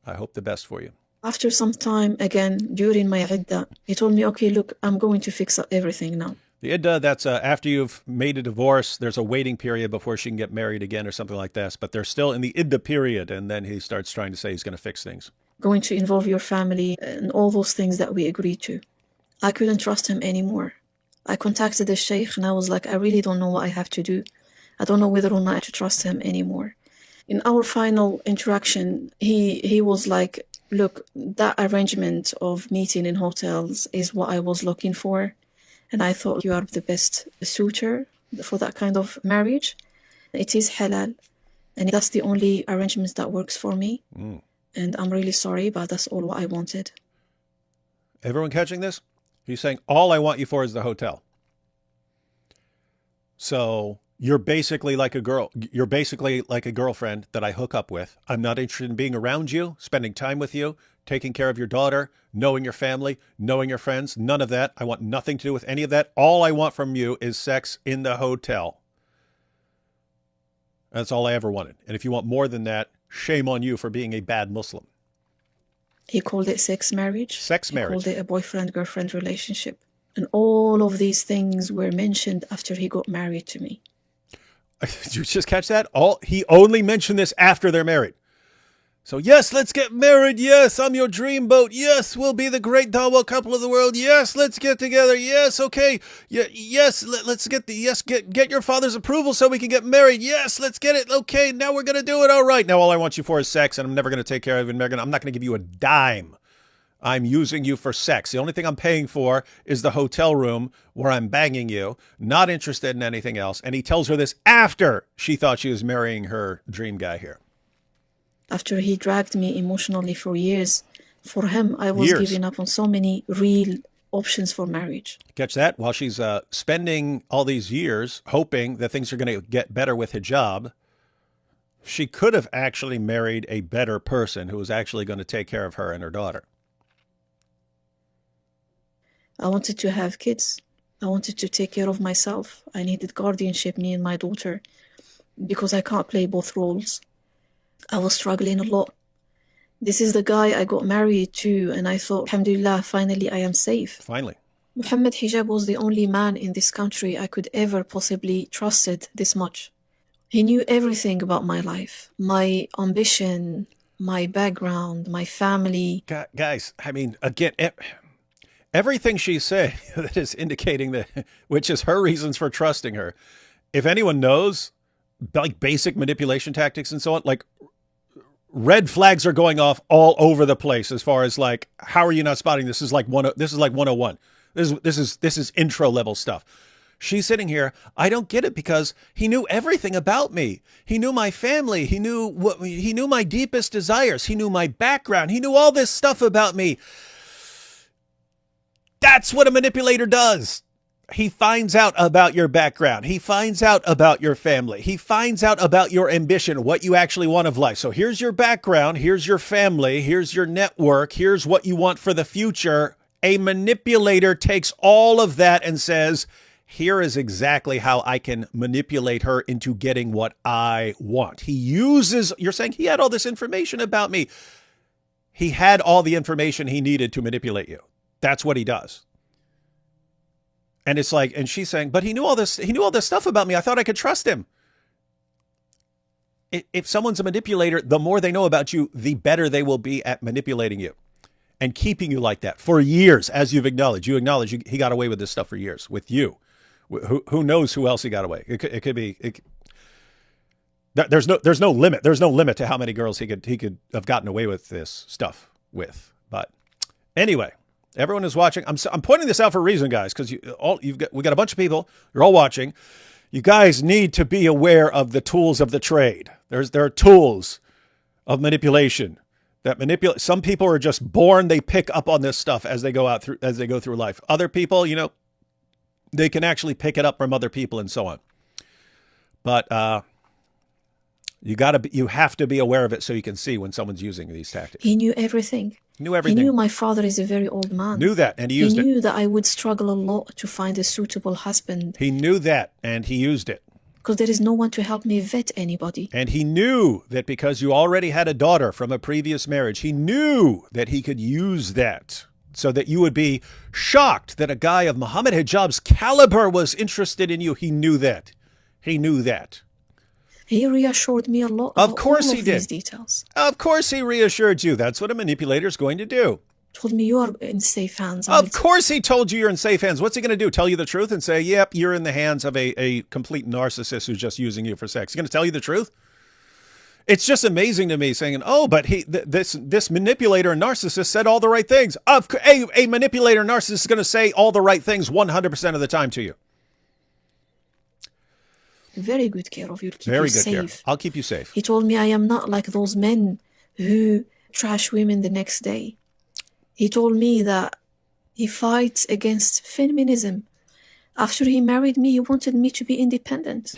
hope the best for you. After some time, again, during my iddah, he told me, okay, look, I'm going to fix up everything now. The iddah, that's after you've made a divorce, there's a waiting period before she can get married again or something like this. But they're still in the iddah period. And then he starts trying to say he's going to fix things. Going to involve your family and all those things that we agreed to. I couldn't trust him anymore. I contacted the sheikh and I was like, I really don't know what I have to do. I don't know whether or not to trust him anymore. In our final interaction, he was like, look, that arrangement of meeting in hotels is what I was looking for. And I thought you are the best suitor for that kind of marriage. It is halal. And that's the only arrangement that works for me. And I'm really sorry, but that's all what I wanted. Everyone catching this? He's saying, all I want you for is the hotel. So You're basically like a girl. You're basically like a girlfriend that I hook up with. I'm not interested in being around you, spending time with you, taking care of your daughter, knowing your family, knowing your friends. None of that. I want nothing to do with any of that. All I want from you is sex in the hotel. That's all I ever wanted. And if you want more than that, shame on you for being a bad Muslim. He called it sex marriage. Sex marriage. He called it a boyfriend-girlfriend relationship. And all of these things were mentioned after he got married to me. Did you just catch that? He only mentioned this after they're married. So yes, let's get married. Yes, I'm your dream boat. Yes, we'll be the great dawah couple of the world. Yes, let's get together. Yes, okay. Yes, let's get get your father's approval so we can get married. Yes, let's get it. Okay, now we're gonna do it. All right. Now all I want you for is sex, and I'm never gonna take care of you. I'm not gonna give you a dime. I'm using you for sex. The only thing I'm paying for is the hotel room where I'm banging you, not interested in anything else. And he tells her this after she thought she was marrying her dream guy here. After he dragged me emotionally for years, for him, I was giving up on so many real options for marriage. Catch that? While she's spending all these years hoping that things are going to get better with hijab, she could have actually married a better person who was actually going to take care of her and her daughter. I wanted to have kids. I wanted to take care of myself. I needed guardianship, me and my daughter, because I can't play both roles. I was struggling a lot. This is the guy I got married to, and I thought, alhamdulillah, finally I am safe. Finally. Mohammed Hijab was the only man in this country I could ever possibly trusted this much. He knew everything about my life, my ambition, my background, my family. Guys, I mean, again, everything she said that is indicating that, which is her reasons for trusting her. If anyone knows, like basic manipulation tactics and so on, like red flags are going off all over the place as far as like, how are you not spotting this? This is like 101. This is intro level stuff. She's sitting here. I don't get it because he knew everything about me. He knew my family. He knew my deepest desires. He knew my background. He knew all this stuff about me. That's what a manipulator does. He finds out about your background. He finds out about your family. He finds out about your ambition, what you actually want of life. So here's your background. Here's your family. Here's your network. Here's what you want for the future. A manipulator takes all of that and says, here is exactly how I can manipulate her into getting what I want. He uses, you're saying he had all this information about me. He had all the information he needed to manipulate you. That's what he does. And it's like, and she's saying, but he knew all this stuff about me. I thought I could trust him. If someone's a manipulator, the more they know about you, the better they will be at manipulating you and keeping you like that for years, as you've acknowledged. You acknowledge he got away with this stuff for years with you. Who knows who else he got away? It could be. There's no limit. There's no limit to how many girls he could have gotten away with this stuff with. But anyway. Everyone is watching. I'm pointing this out for a reason, guys, because we got a bunch of people. You're all watching. You guys need to be aware of the tools of the trade. There are tools of manipulation that manipulate. Some people are just born. They pick up on this stuff as they go through life. Other people, they can actually pick it up from other people and so on. But you have to be aware of it so you can see when someone's using these tactics. He knew everything. Knew everything. He knew my father is a very old man. Knew that, and he used it. He knew that I would struggle a lot to find a suitable husband. He knew that, and he used it. Because there is no one to help me vet anybody. And he knew that because you already had a daughter from a previous marriage, he knew that he could use that so that you would be shocked that a guy of Mohammed Hijab's caliber was interested in you. He knew that. He knew that. He reassured me a lot. Of course he did. These details. Of course he reassured you. That's what a manipulator is going to do. Told me you are in safe hands. Of course he told you you're in safe hands. What's he going to do? Tell you the truth and say, yep, you're in the hands of a complete narcissist who's just using you for sex. He's going to tell you the truth? It's just amazing to me saying, oh, but this manipulator and narcissist said all the right things. A manipulator and narcissist is going to say all the right things 100% of the time to you. Very good care of you. Very good care. I'll keep you safe. He told me I am not like those men who trash women the next day. He told me that he fights against feminism. After he married me, he wanted me to be independent.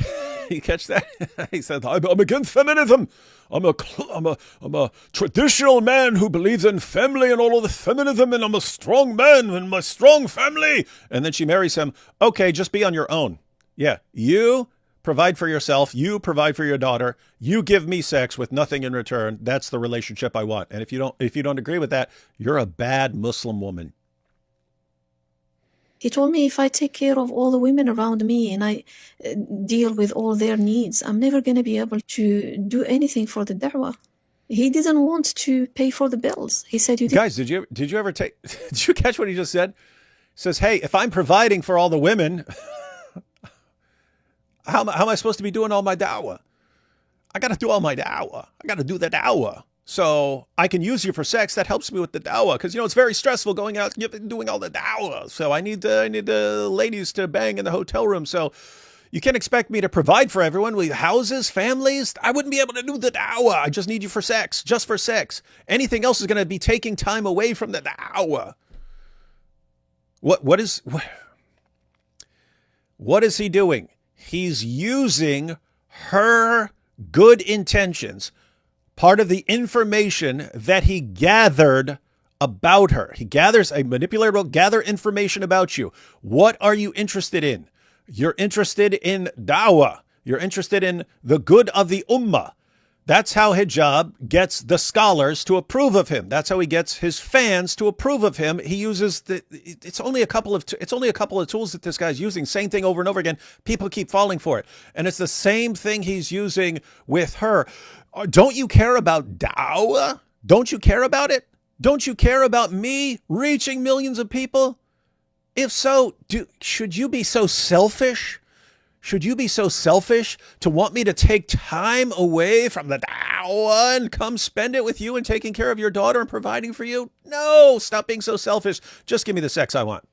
You catch that? He said, I'm against feminism. I'm a traditional man who believes in family and all of the feminism, and I'm a strong man and my strong family. And then she marries him. Okay, just be on your own. Yeah, you provide for yourself. You provide for your daughter. You give me sex with nothing in return. That's the relationship I want. And if you don't agree with that, you're a bad Muslim woman. He told me if I take care of all the women around me and I deal with all their needs, I'm never going to be able to do anything for the da'wah. He didn't want to pay for the bills. He said, Guys, did you ever did you catch what he just said? He says, hey, if I'm providing for all the women, how am I supposed to be doing all my da'wah? I got to do all my da'wah. I got to do the da'wah. So I can use you for sex. That helps me with the da'wah because, it's very stressful going out doing all the da'wah. So I need the ladies to bang in the hotel room. So you can't expect me to provide for everyone with houses, families. I wouldn't be able to do the da'wah. I just need you for sex, just for sex. Anything else is going to be taking time away from the da'wah. What is he doing? He's using her good intentions, part of the information that he gathered about her. A manipulator will gather information about you. What are you interested in? You're interested in da'wah. You're interested in the good of the ummah. That's how Hijab gets the scholars to approve of him. That's how he gets his fans to approve of him. He uses it's only a couple of tools that this guy's using. Same thing over and over again. People keep falling for it. And it's the same thing he's using with her. Don't you care about da'wah? Don't you care about it? Don't you care about me reaching millions of people? If so, should you be so selfish? Should you be so selfish to want me to take time away from the da'wah and come spend it with you and taking care of your daughter and providing for you? No, stop being so selfish. Just give me the sex I want.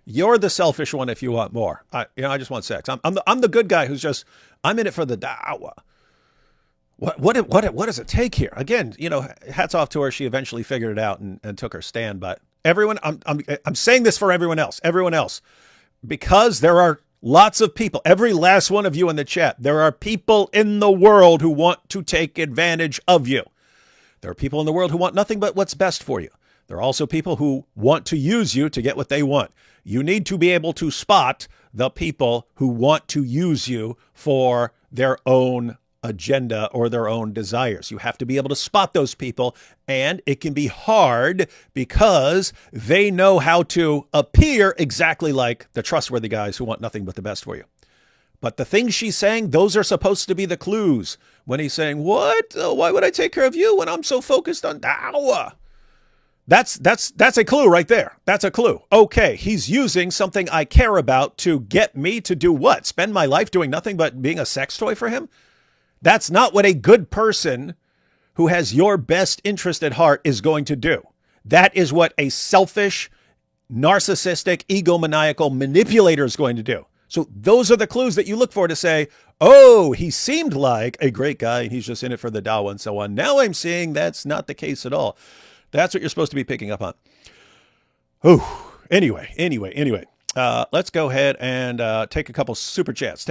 You're the selfish one if you want more. I just want sex. I'm the good guy who's I'm in it for the da'wah. What does it take here? Again, hats off to her. She eventually figured it out and took her stand. But everyone, I'm saying this for everyone else, because there are lots of people, every last one of you in the chat, there are people in the world who want to take advantage of you. There are people in the world who want nothing but what's best for you. There are also people who want to use you to get what they want. You need to be able to spot the people who want to use you for their own agenda or their own desires. You have to be able to spot those people, and it can be hard because they know how to appear exactly like the trustworthy guys who want nothing but the best for you. But the things she's saying, those are supposed to be the clues. When he's saying, what? Why would I take care of you when I'm so focused on da'wah? That's a clue right there. That's a clue. Okay, he's using something I care about to get me to do what? Spend my life doing nothing but being a sex toy for him? That's not what a good person who has your best interest at heart is going to do. That is what a selfish, narcissistic, egomaniacal manipulator is going to do. So those are the clues that you look for to say, oh, he seemed like a great guy and he's just in it for the da'wah and so on. Now I'm seeing that's not the case at all. That's what you're supposed to be picking up on. Oh, anyway. Let's go ahead and take a couple super chats.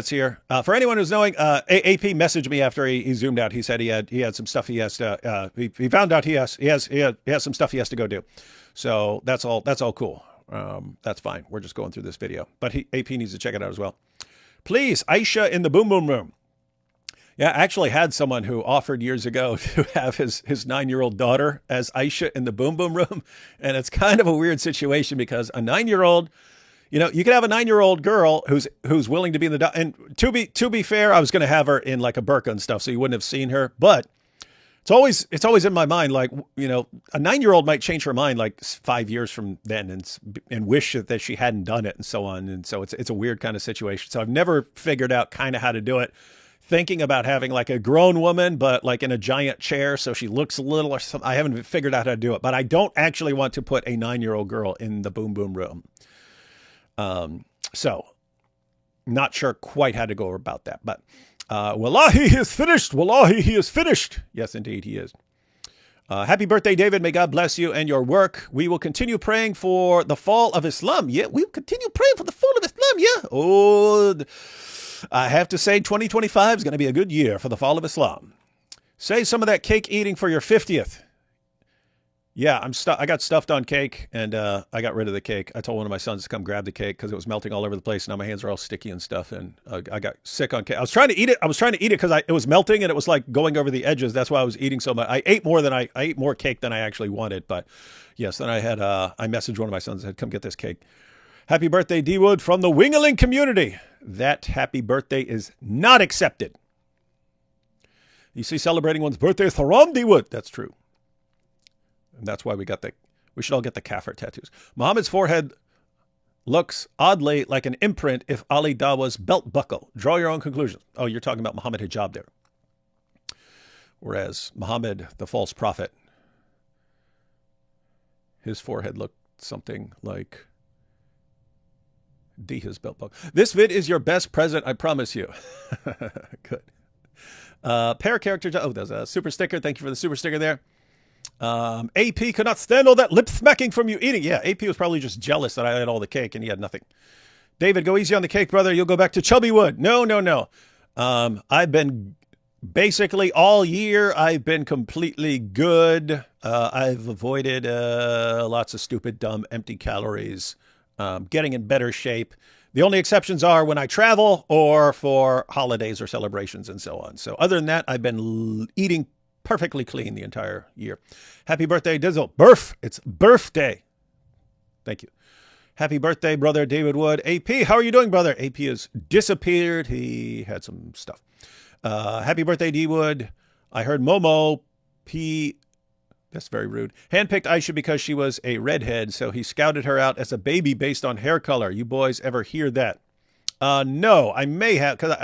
Here. For anyone who's knowing, AP messaged me after he zoomed out. He said he had some stuff he has to. He found out he has some stuff he has to go do. So that's all cool. That's fine. We're just going through this video, but AP needs to check it out as well. Please, Aisha in the boom boom room. Yeah, I actually had someone who offered years ago to have his 9-year-old daughter as Aisha in the boom boom room. And it's kind of a weird situation because a 9-year-old, you could have a 9-year-old girl who's willing to be in the, and to be fair, I was going to have her in like a burqa and stuff, so you wouldn't have seen her. But it's always in my mind, like, a 9-year-old might change her mind like 5 years from then and wish that she hadn't done it and so on. And so it's a weird kind of situation. So I've never figured out kind of how to do it. Thinking about having like a grown woman, but like in a giant chair, so she looks a little or something. I haven't figured out how to do it, but I don't actually want to put a 9-year-old girl in the boom boom room. So not sure quite how to go about that, but wallahi, he is finished. Wallahi, he is finished. Yes, indeed, he is. Happy birthday, David. May God bless you and your work. We will continue praying for the fall of Islam. Yeah, we'll continue praying for the fall of Islam. Yeah. Oh, I have to say 2025 is going to be a good year for the fall of Islam. Save some of that cake eating for your 50th. Yeah, I got stuffed on cake, and I got rid of the cake. I told one of my sons to come grab the cake because it was melting all over the place. Now my hands are all sticky and stuff, and I got sick on cake. I was trying to eat it. Because it was melting, and it was like going over the edges. That's why I was eating so much. I ate more cake than I actually wanted. But yes, then I messaged one of my sons and said, "Come get this cake." Happy birthday, D Wood, from the Wingaling community. That happy birthday is not accepted. You see, celebrating one's birthday is haram, D Wood. That's true. And that's why we should all get the kafir tattoos. Muhammad's forehead looks oddly like an imprint if Ali Dawa's belt buckle. Draw your own conclusions. Oh, you're talking about Muhammad Hijab there. Whereas Muhammad, the false prophet, his forehead looked something like his belt buckle. This vid is your best present, I promise you. Good. Pair character. Oh, there's a super sticker. Thank you for the super sticker there. AP could not stand all that lip smacking from you eating. Yeah, AP was probably just jealous that I had all the cake and he had nothing. David, go easy on the cake, brother. You'll go back to Chubbywood. No. I've been basically all year, I've been completely good. I've avoided lots of stupid, dumb, empty calories, getting in better shape. The only exceptions are when I travel or for holidays or celebrations and so on. So other than that, I've been eating perfectly clean the entire year. Happy birthday, Dizzle. It's birthday. Thank you. Happy birthday, brother David Wood. AP, how are you doing, brother? AP has disappeared. He had some stuff. Happy birthday, D Wood. I heard Momo P. That's very rude. Handpicked Aisha because she was a redhead, so he scouted her out as a baby based on hair color. You boys ever hear that? No, I may have, because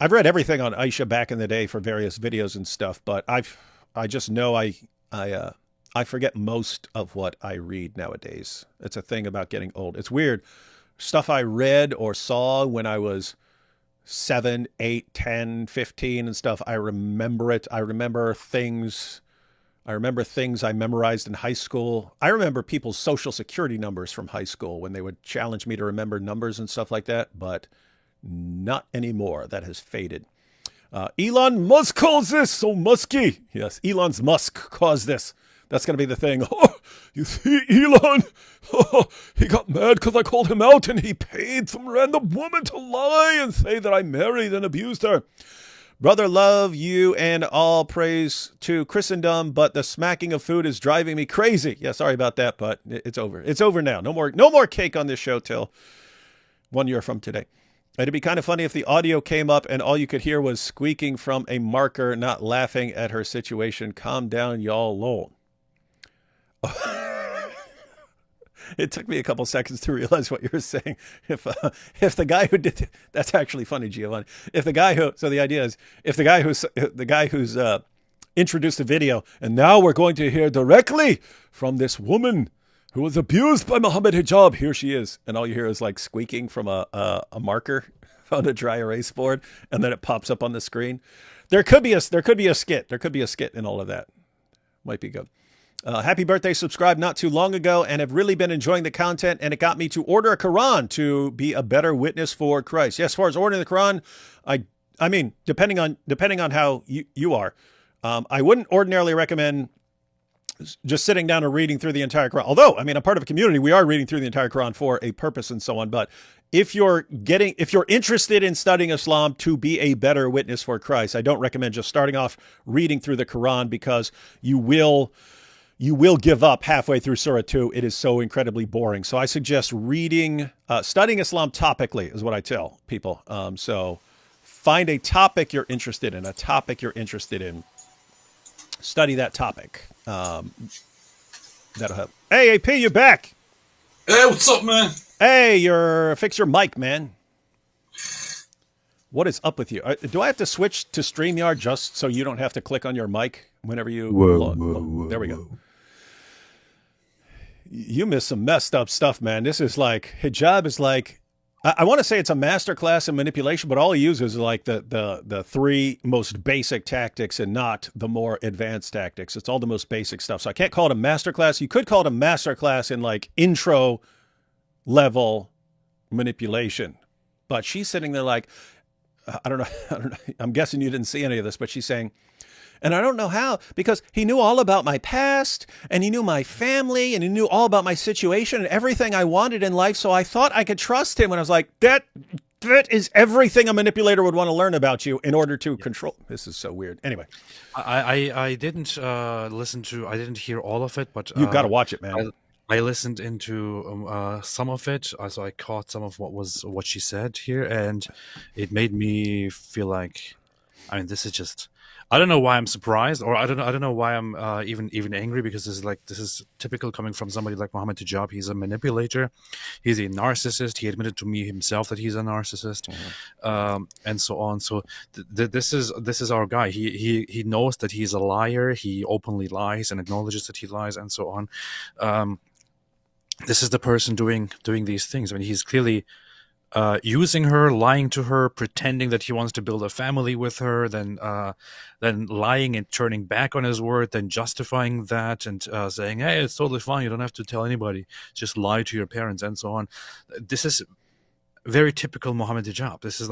I've read everything on Aisha back in the day for various videos and stuff, but I just know I forget most of what I read nowadays. It's a thing about getting old. It's weird. Stuff I read or saw when I was 7, 8, 10, 15 and stuff. I remember it. I remember things I memorized in high school. I remember people's social security numbers from high school when they would challenge me to remember numbers and stuff like that, but not anymore. That has faded. Elon Musk calls this so musky. Yes, Elon's Musk caused this. That's going to be the thing. Oh, you see, Elon, he got mad because I called him out and he paid some random woman to lie and say that I married and abused her. Brother, love you and all praise to Christendom, but the smacking of food is driving me crazy. Yeah, sorry about that, but it's over. It's over now. No more cake on this show till 1 year from today. It'd be kind of funny if the audio came up and all you could hear was squeaking from a marker, not laughing at her situation. Calm down, y'all, lol. It took me a couple seconds to realize what you were saying. If the guy who did that's actually funny, Giovanni. If the guy who's introduced the video, and now we're going to hear directly from this woman who was abused by Mohammed Hijab. Here she is, and all you hear is like squeaking from a marker on a dry erase board, and then it pops up on the screen. There could be a skit. There could be a skit in all of that. Might be good. Happy birthday, subscribed not too long ago and have really been enjoying the content, and it got me to order a Quran to be a better witness for Christ. Yes, as far as ordering the Quran, I mean, depending on how you are, I wouldn't ordinarily recommend just sitting down and reading through the entire Quran. Although, I mean, I'm part of a community, we are reading through the entire Quran for a purpose and so on. But if you're interested in studying Islam to be a better witness for Christ, I don't recommend just starting off reading through the Quran, because you will give up halfway through Surah 2. It is so incredibly boring. So I suggest studying Islam topically is what I tell people. So find a topic you're interested in, Study that topic. That'll help. Hey, AP, you back? Hey, what's up, man? Hey, fix your mic, man. What is up with you? Do I have to switch to StreamYard just so you don't have to click on your mic whenever you log? There we go. You missed some messed up stuff, man. This is like, hijab is like I want to say it's a masterclass in manipulation, but all he uses is like the three most basic tactics and not the more advanced tactics. It's all the most basic stuff. So I can't call it a masterclass. You could call it a masterclass in like intro level manipulation. But she's sitting there like, I don't know. I'm guessing you didn't see any of this, but she's saying, and I don't know how, because he knew all about my past and he knew my family and he knew all about my situation and everything I wanted in life. So I thought I could trust him. And I was like, that is everything a manipulator would want to learn about you in order to control. This is so weird. Anyway, I didn't I didn't hear all of it, but you've got to watch it, man. I listened into some of it, so I caught some of what she said here, and it made me feel like, I mean, this is just, I don't know why I'm surprised, or I don't know why I'm even angry, because this is typical coming from somebody like Mohammed Hijab. He's a manipulator, he's a narcissist. He admitted to me himself that he's a narcissist, and so on. So this is our guy. He knows that he's a liar. He openly lies and acknowledges that he lies, and so on. This is the person doing these things. I mean, he's clearly using her, lying to her, pretending that he wants to build a family with her, then lying and turning back on his word, then justifying that and saying, hey, it's totally fine, you don't have to tell anybody, just lie to your parents, and so on. This is very typical Mohammed Hijab. This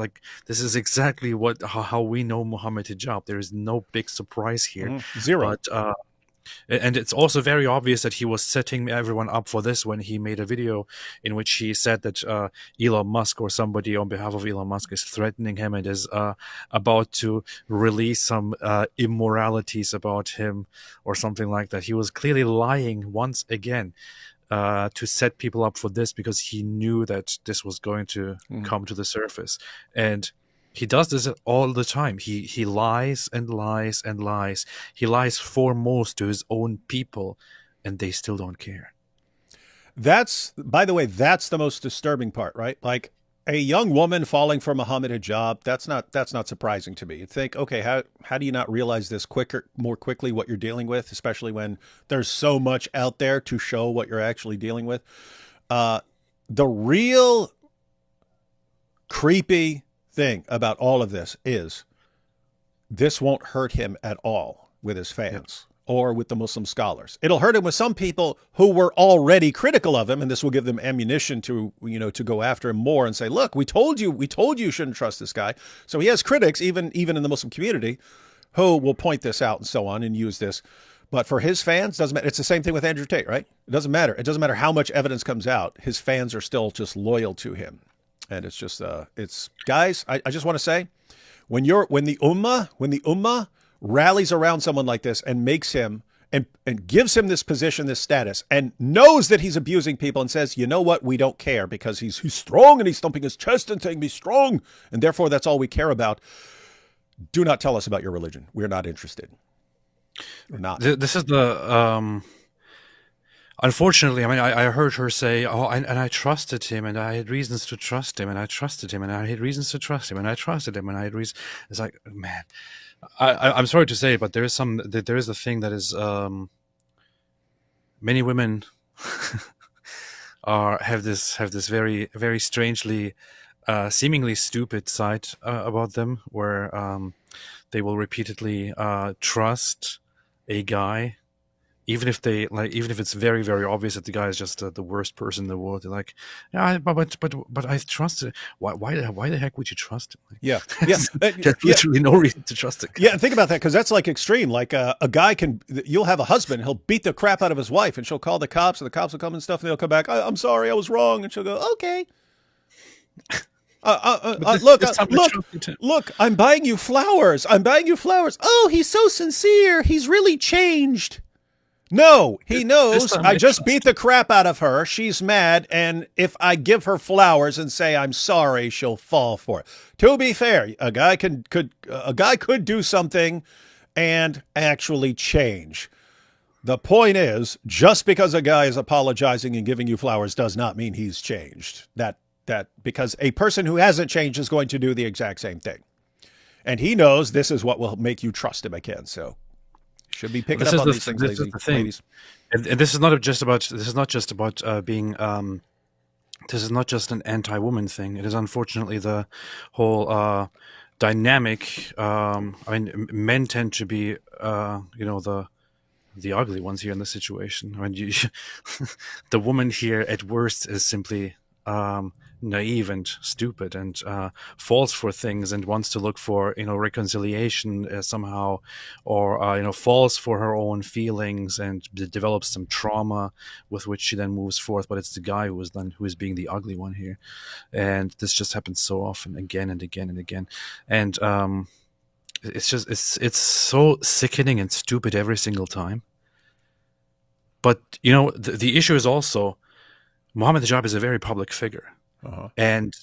is exactly how we know Mohammed Hijab. There is no big surprise here. Zero. But and it's also very obvious that he was setting everyone up for this when he made a video in which he said that Elon Musk or somebody on behalf of Elon Musk is threatening him and is about to release some immoralities about him or something like that. He was clearly lying once again to set people up for this, because he knew that this was going to come to the surface. And he does this all the time. He lies and lies and lies. He lies foremost to his own people, and they still don't care. That's, by the way, that's the most disturbing part, right? Like a young woman falling for Mohammed Hijab. That's not surprising to me. You'd think, okay, how do you not realize this more quickly what you're dealing with, especially when there's so much out there to show what you're actually dealing with. The real creepy thing about all of this is this won't hurt him at all with his fans or with the Muslim scholars. It'll hurt him with some people who were already critical of him, and this will give them ammunition to go after him more and say, look, we told you shouldn't trust this guy. So he has critics even in the Muslim community who will point this out and so on and use this. But for his fans, doesn't matter. It's the same thing with Andrew Tate, right? It doesn't matter. It doesn't matter how much evidence comes out. His fans are still just loyal to him. And it's just, guys, I just want to say, when the ummah rallies around someone like this and makes him and gives him this position, this status, and knows that he's abusing people and says, you know what, we don't care because he's strong and he's thumping his chest and saying, be strong, and therefore that's all we care about. Do not tell us about your religion. We're not interested. We're not. This is the... Unfortunately, I mean, I heard her say, "Oh, and I trusted him, and I had reasons to trust him, and I trusted him, and I had reasons to trust him, and I trusted him, and I had reasons." It's like, man, I'm sorry to say, but there is a thing that is many women have this very very strangely, seemingly stupid side about them, where they will repeatedly trust a guy. Even if it's very, very obvious that the guy is just the worst person in the world, they're like, yeah, but I trust it. Why the heck would you trust him? Yeah. There's literally no reason to trust it. Yeah, think about that, because that's like extreme. Like a guy you'll have a husband, he'll beat the crap out of his wife, and she'll call the cops, and the cops will come and stuff, and they'll come back. I'm sorry, I was wrong, and she'll go, okay. Look, I'm buying you flowers. Oh, he's so sincere. He's really changed. No, he knows I just beat the crap out of her. She's mad, and if I give her flowers and say I'm sorry, she'll fall for it. To be fair, a guy could do something and actually change. The point is, just because a guy is apologizing and giving you flowers does not mean he's changed. That because a person who hasn't changed is going to do the exact same thing. And he knows this is what will make you trust him again. So should be picking up on these things, ladies. And this is not just about being this is not just an anti-woman thing. It is unfortunately the whole dynamic. I mean, men tend to be, the ugly ones here in this situation. I mean, the woman here at worst is simply naive and stupid and falls for things and wants to look for reconciliation somehow, or falls for her own feelings and develops some trauma with which she then moves forth. But it's the guy who is being the ugly one here, and this just happens so often, again and again and again, and it's so sickening and stupid every single time. But the issue is also Mohammed Hijab is a very public figure. And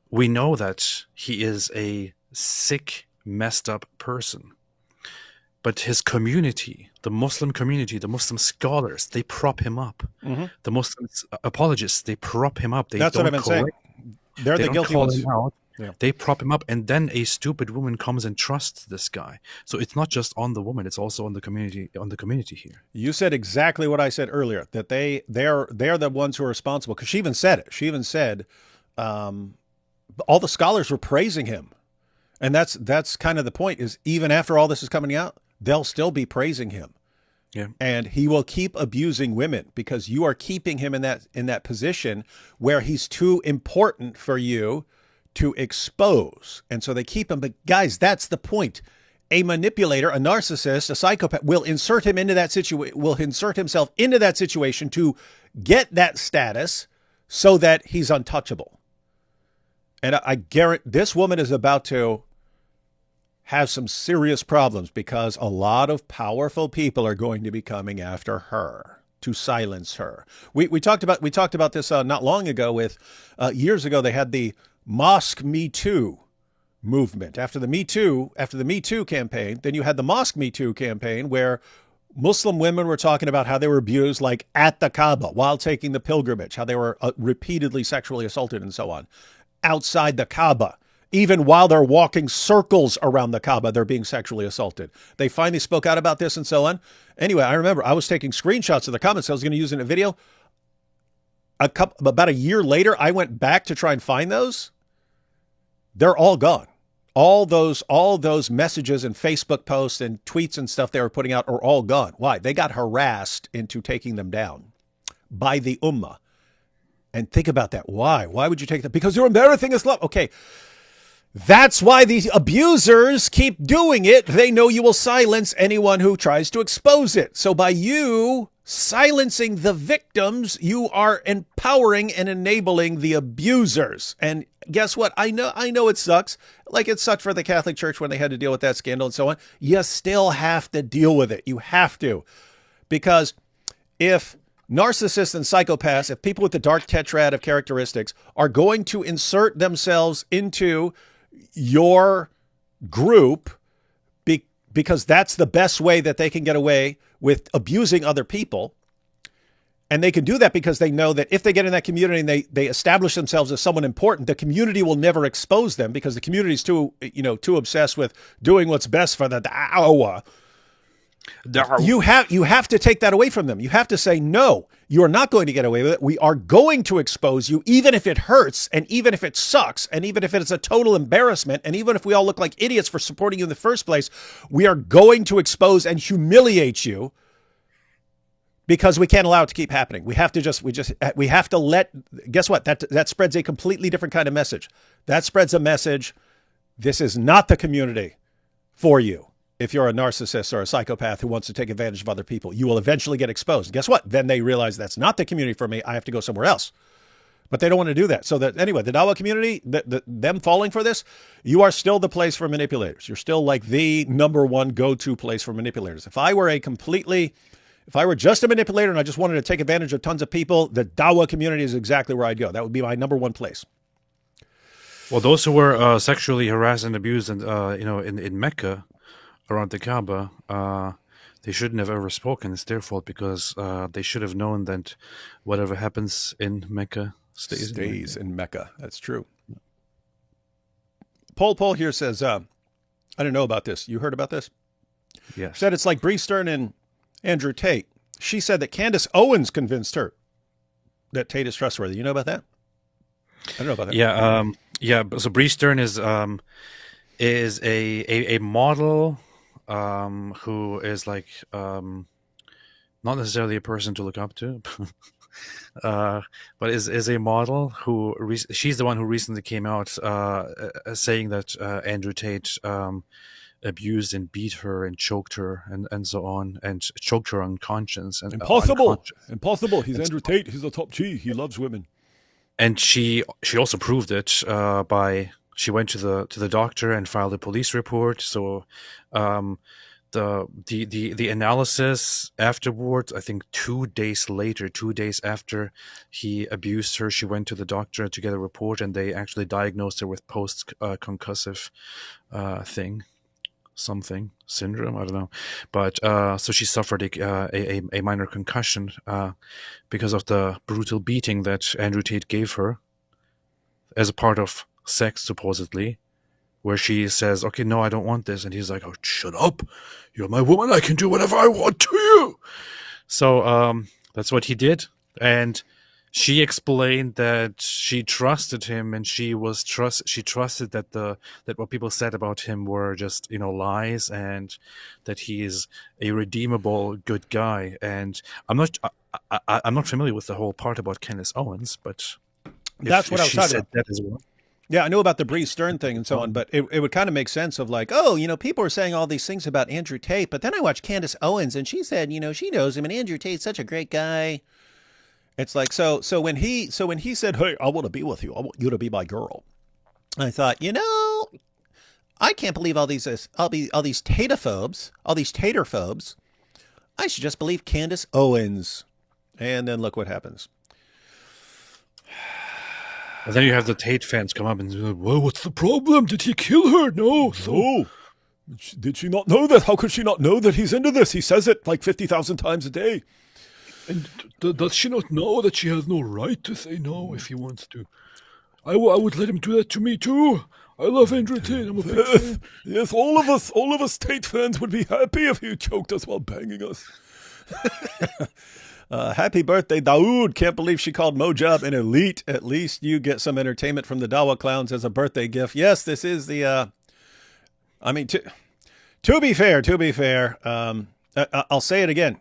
we know that he is a sick, messed up person. But his community, the Muslim community, the Muslim scholars, they prop him up. Mm-hmm. The Muslim apologists, they prop him up. That's what I've been saying. They're the guilty ones. Yeah. They prop him up, and then a stupid woman comes and trusts this guy. So it's not just on the woman; it's also on the community. On the community here. You said exactly what I said earlier. That they're the ones who are responsible. Because she even said it. She even said, all the scholars were praising him, and that's kind of the point. Is even after all this is coming out, they'll still be praising him. Yeah. And he will keep abusing women because you are keeping him in that position where he's too important for you to expose. And so they keep him. But guys, that's the point. A manipulator, a narcissist, a psychopath will insert him into that will insert himself into that situation to get that status so that he's untouchable. And I guarantee this woman is about to have some serious problems because a lot of powerful people are going to be coming after her to silence her. We talked about this not long ago with years ago. They had the Mosque Me Too movement. After the Me Too campaign, then you had the Mosque Me Too campaign where Muslim women were talking about how they were abused, like at the Kaaba while taking the pilgrimage, how they were repeatedly sexually assaulted and so on. Outside the Kaaba, even while they're walking circles around the Kaaba, they're being sexually assaulted. They finally spoke out about this and so on. Anyway, I remember I was taking screenshots of the comments I was going to use in a video. About a year later, I went back to try and find those. They're all gone. All those messages and Facebook posts and tweets and stuff they were putting out are all gone. Why? They got harassed into taking them down by the Ummah. And think about that. Why? Why would you take that? Because you're embarrassing Islam. Okay. That's why the abusers keep doing it. They know you will silence anyone who tries to expose it. So by you silencing the victims, you are empowering and enabling the abusers. And guess what? I know it sucks. Like it sucked for the Catholic Church when they had to deal with that scandal and so on. You still have to deal with it. You have to. Because if narcissists and psychopaths, if people with the dark tetrad of characteristics are going to insert themselves into your group because that's the best way that they can get away with abusing other people. And they can do that because they know that if they get in that community and they establish themselves as someone important, the community will never expose them because the community is too obsessed with doing what's best for the da'wah. You have to take that away from them. You have to say, no, you are not going to get away with it. We are going to expose you, even if it hurts, and even if it sucks, and even if it's a total embarrassment, and even if we all look like idiots for supporting you in the first place, we are going to expose and humiliate you because we can't allow it to keep happening. We have to let, guess what? That spreads a completely different kind of message. That spreads a message. This is not the community for you. If you're a narcissist or a psychopath who wants to take advantage of other people, you will eventually get exposed. Guess what? Then they realize that's not the community for me. I have to go somewhere else. But they don't want to do that. So that anyway, the Dawa community, them falling for this, you are still the place for manipulators. You're still like the number one go-to place for manipulators. If I were just a manipulator and I just wanted to take advantage of tons of people, the Dawa community is exactly where I'd go. That would be my number one place. Well, those who were sexually harassed and abused, and in Mecca, around the Kaaba, they shouldn't have ever spoken. It's their fault because they should have known that whatever happens in Mecca stays in Mecca. That's true. Paul here says, I didn't know about this. You heard about this? Yes. Said it's like Bree Stern and Andrew Tate. She said that Candace Owens convinced her that Tate is trustworthy. You know about that? I don't know about that. Yeah. So Bree Stern is a model who is like not necessarily a person to look up to, but is a model who she's the one who recently came out saying that Andrew Tate abused and beat her and choked her and so on, and choked her unconscious. And Impossible. He's Andrew Tate. He's a top G. He loves women. And she also proved it by she went to the doctor and filed a police report. So the analysis afterwards, I think 2 days later, 2 days after he abused her, she went to the doctor to get a report, and they actually diagnosed her with post concussive syndrome. I don't know, but so she suffered a minor concussion because of the brutal beating that Andrew Tate gave her as a part of sex, supposedly, where she says, "Okay, no, I don't want this," and he's like, "Oh, shut up! You're my woman. I can do whatever I want to you." So that's what he did, and she explained that she trusted him, and she trusted that what people said about him were just lies, and that he is a redeemable good guy. And I'm not familiar with the whole part about Candace Owens, but that's what I was talking about. That as well. Yeah, I know about the Bree Stern thing and so on, but it would kind of make sense of like, people are saying all these things about Andrew Tate, but then I watched Candace Owens and she said, she knows him, and Andrew Tate's such a great guy. It's like, so when he said, "Hey, I want to be with you. I want you to be my girl," I thought, I can't believe all these tatophobes, all these taterphobes. I should just believe Candace Owens. And then look what happens. And then you have the Tate fans come up and say, "Well, what's the problem? Did he kill her?" No. Did she not know that? How could she not know that he's into this? He says it like 50,000 times a day. And does she not know that she has no right to say no if he wants to? I would let him do that to me too. I love Andrew Tate. I'm a big fan. Yes, all of us Tate fans would be happy if you choked us while banging us. Happy birthday, Daoud. Can't believe she called Mojab an elite. At least you get some entertainment from the Dawa clowns as a birthday gift. Yes, this is the, to be fair, I'll say it again.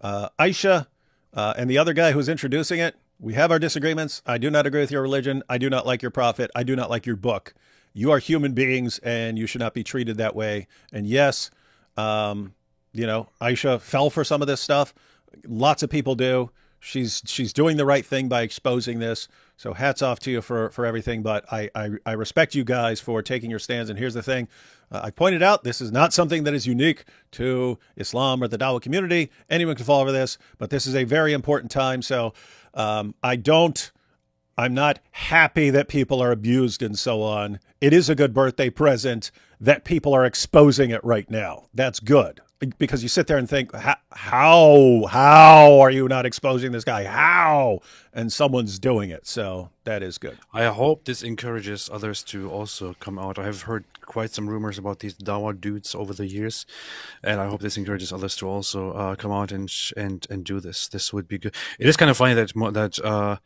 Aisha and the other guy who's introducing it, we have our disagreements. I do not agree with your religion. I do not like your prophet. I do not like your book. You are human beings, and you should not be treated that way. And yes, Aisha fell for some of this stuff. Lots of people do. She's doing the right thing by exposing this. So hats off to you for everything. But I respect you guys for taking your stands. And here's the thing. I pointed out this is not something that is unique to Islam or the Dawa community. Anyone can fall over this, but this is a very important time. So I'm not happy that people are abused and so on. It is a good birthday present that people are exposing it right now. That's good. Because you sit there and think, how are you not exposing this guy? How? And someone's doing it. So that is good. I hope this encourages others to also come out. I have heard quite some rumors about these Dawa dudes over the years, and I hope this encourages others to also come out and do this. This would be good. It is kind of funny that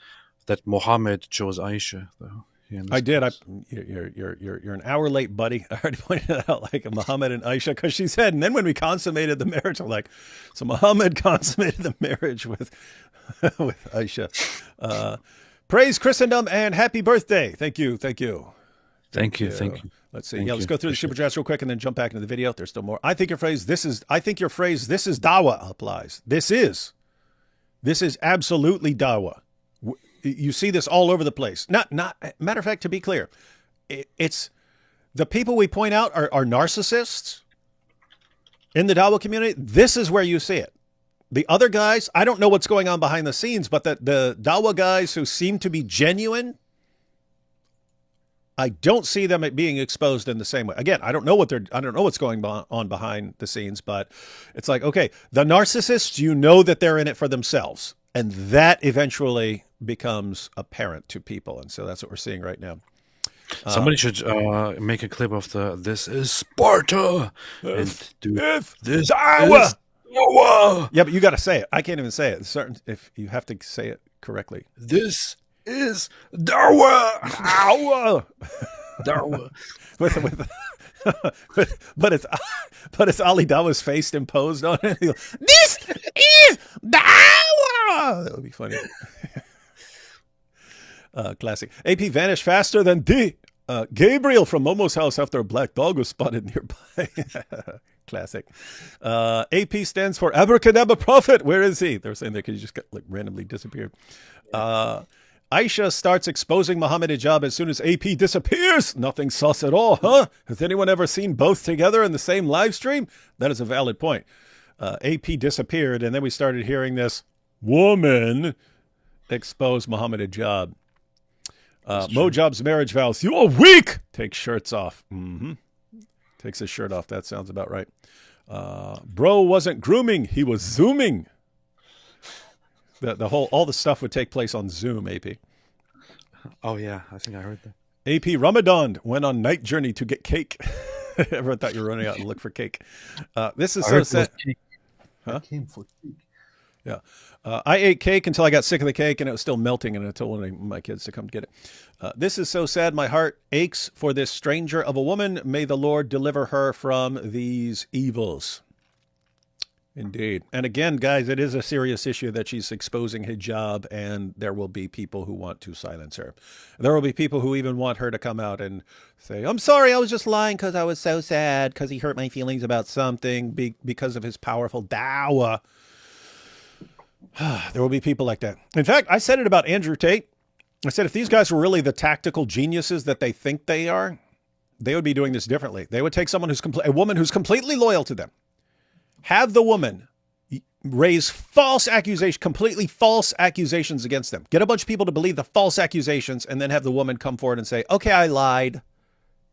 Mohammed chose Aisha, though. I did. You're an hour late, buddy. I already pointed it out, like Muhammad and Aisha, because she said, and then when we consummated the marriage, I'm like, so Muhammad consummated the marriage with Aisha. Praise Christendom and happy birthday. Thank you. Thank you. Let's see. Let's go through the super chats real quick and then jump back into the video. There's still more. I think your phrase, this is Dawa applies. This is absolutely Dawa. You see this all over the place. Not matter of fact, to be clear, it's the people we point out are narcissists in the Dawa community. This is where you see it. The other guys, I don't know what's going on behind the scenes, but the Dawa guys who seem to be genuine, I don't see them being exposed in the same way. Again, I don't know what's going on behind the scenes, but it's like, okay, the narcissists, that they're in it for themselves. And that eventually becomes apparent to people. And so that's what we're seing right now. Somebody should make a clip of "This is Sparta" and do this. Dawa. Yeah, but you got to say it. I can't even say it. If you have to say it correctly. This is dawah. Ow! Dawah. but it's Ali Dawa's face imposed on it. This is Dawa. That would be funny. Classic. AP vanished faster than D. Gabriel from Momo's house after a black dog was spotted nearby. Classic. AP stands for Abracadabra Prophet. Where is he? They're saying that he just got like randomly disappeared. Aisha starts exposing Mohammed Hijab as soon as AP disappears. Nothing sus at all, huh? Has anyone ever seen both together in the same live stream? That is a valid point. AP disappeared, and then we started hearing this woman expose Mohammed Hijab. Mojab's marriage vows. You are weak. Takes shirts off. Takes his shirt off. That sounds about right. Bro wasn't grooming. He was zooming. All the stuff would take place on Zoom, AP. Oh, yeah. I think I heard that. AP Ramadan went on night journey to get cake. Everyone thought you were running out and look for cake. This is so sad. Huh? I came for cake. Yeah. I ate cake until I got sick of the cake and it was still melting, and I told one of my kids to come get it. This is so sad. My heart aches for this stranger of a woman. May the Lord deliver her from these evils. Indeed. And again, guys, it is a serious issue that she's exposing hijab, and there will be people who want to silence her. There will be people who even want her to come out and say, I'm sorry, I was just lying because I was so sad because he hurt my feelings about something because of his powerful dawah. There will be people like that. In fact, I said it about Andrew Tate. I said if these guys were really the tactical geniuses that they think they are, they would be doing this differently. They would take someone a woman who's completely loyal to them, have the woman raise completely false accusations against them. Get a bunch of people to believe the false accusations, and then have the woman come forward and say, okay, I lied,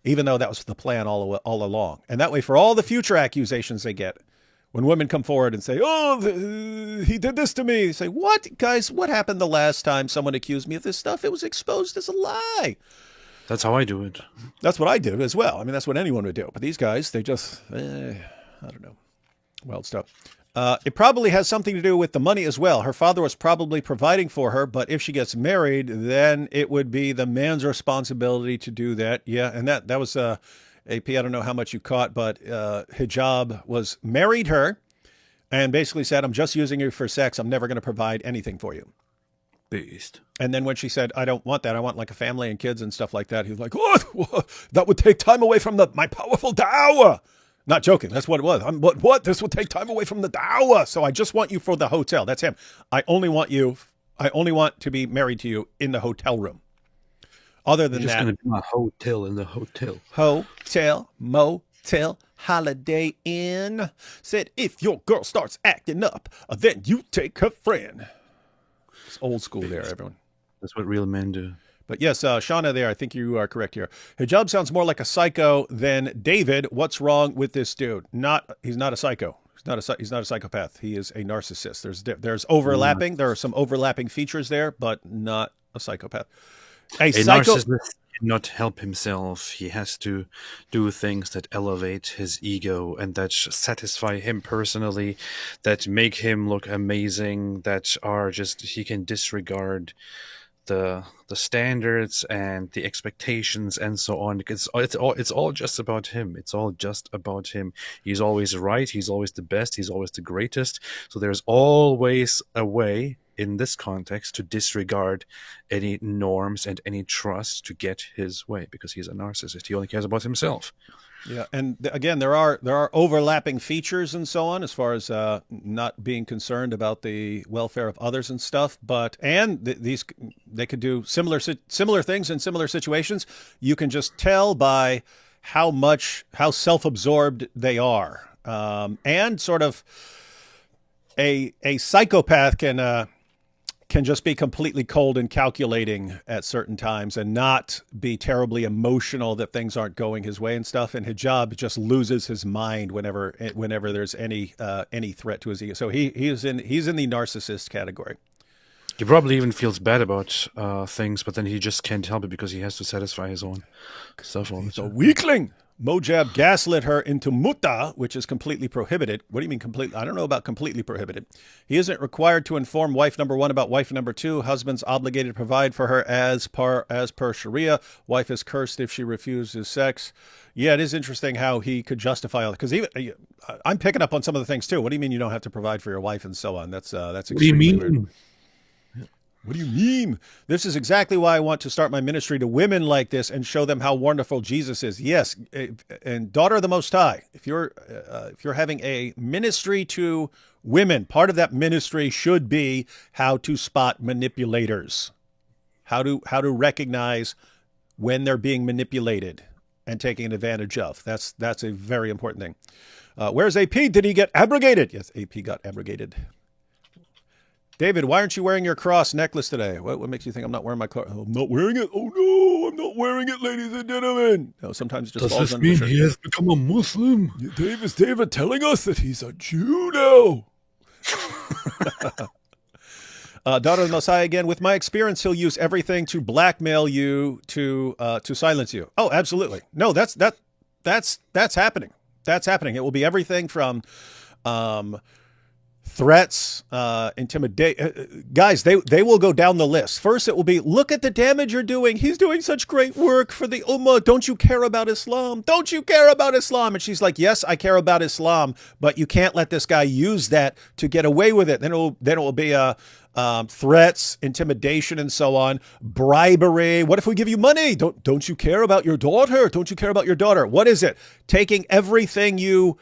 even though that was the plan all along. And that way, for all the future accusations they get, when women come forward and say, oh, he did this to me, they say, what? Guys, what happened the last time someone accused me of this stuff? It was exposed as a lie. That's how I do it. That's what I do as well. I mean, that's what anyone would do. But these guys, they just, I don't know. Wild stuff. It probably has something to do with the money as well. Her father was probably providing for her, but if she gets married, then it would be the man's responsibility to do that. Yeah, and that was AP. I don't know how much you caught, but Hijab married her and basically said, I'm just using you for sex. I'm never going to provide anything for you. Beast. And then when she said, I don't want that, I want like a family and kids and stuff like that, he was like, what? That would take time away from my powerful dawah. Not joking. That's what it was. What? This would take time away from the dawah. So I just want you for the hotel. That's him. I only want to be married to you in the hotel room. Other than You're just that, going to be a hotel in the hotel. Hotel, motel, Holiday Inn. Said if your girl starts acting up, then you take her friend. It's old school there, everyone. That's what real men do. But yes, Shauna there, I think you are correct here. Hijab sounds more like a psycho than David. What's wrong with this dude? He's not a psycho. He's not a psychopath. He is a narcissist. There's overlapping. There are some overlapping features there, but not a psychopath. A narcissist cannot help himself. He has to do things that elevate his ego and that satisfy him personally, that make him look amazing, that are just, he can disregard the standards and the expectations and so on. It's all just about him. It's all just about him. He's always right. He's always the best. He's always the greatest. So there's always a way in this context to disregard any norms and any trust to get his way, because he's a narcissist. He only cares about himself. Yeah, and again, there are overlapping features and so on as far as not being concerned about the welfare of others and stuff. But they could do similar things in similar situations. You can just tell by how self-absorbed they are, and sort of a psychopath can just be completely cold and calculating at certain times and not be terribly emotional that things aren't going his way and stuff. And Hijab just loses his mind whenever there's any threat to his ego. So he's in the narcissist category. He probably even feels bad about things, but then he just can't help it because he has to satisfy his own stuff all the time. He's a weakling. Mojab gaslit her into muta, which is completely prohibited. What do you mean completely? I don't know about completely prohibited. He isn't required to inform wife number one about wife number two. Husband's obligated to provide for her as per Sharia. Wife is cursed if she refuses sex. Yeah, it is interesting how he could justify all that. Because even I'm picking up on some of the things too. What do you mean you don't have to provide for your wife and so on? That's extremely weird. What do you mean? This is exactly why I want to start my ministry to women like this and show them how wonderful Jesus is. Yes, and daughter of the Most High, if you're having a ministry to women, part of that ministry should be how to spot manipulators, how to recognize when they're being manipulated and taken advantage of. That's a very important thing. Where's AP? Did he get abrogated? Yes, AP got abrogated. David, why aren't you wearing your cross necklace today? What makes you think I'm not wearing my cross? I'm not wearing it. Oh no, I'm not wearing it, ladies and gentlemen. No, sometimes it just Does falls this under the mean shirt. he has become a Muslim? Is David telling us that he's a Jew now? Daughter of the Messiah again. With my experience, he'll use everything to blackmail you to silence you. Oh, absolutely. No, that's happening. That's happening. It will be everything from threats, intimidation. Guys, they will go down the list. First, it will be, look at the damage you're doing. He's doing such great work for the Ummah. Don't you care about Islam? Don't you care about Islam? And she's like, yes, I care about Islam, but you can't let this guy use that to get away with it. Then it will be threats, intimidation, and so on. Bribery. What if we give you money? Don't you care about your daughter? Don't you care about your daughter? What is it? Taking everything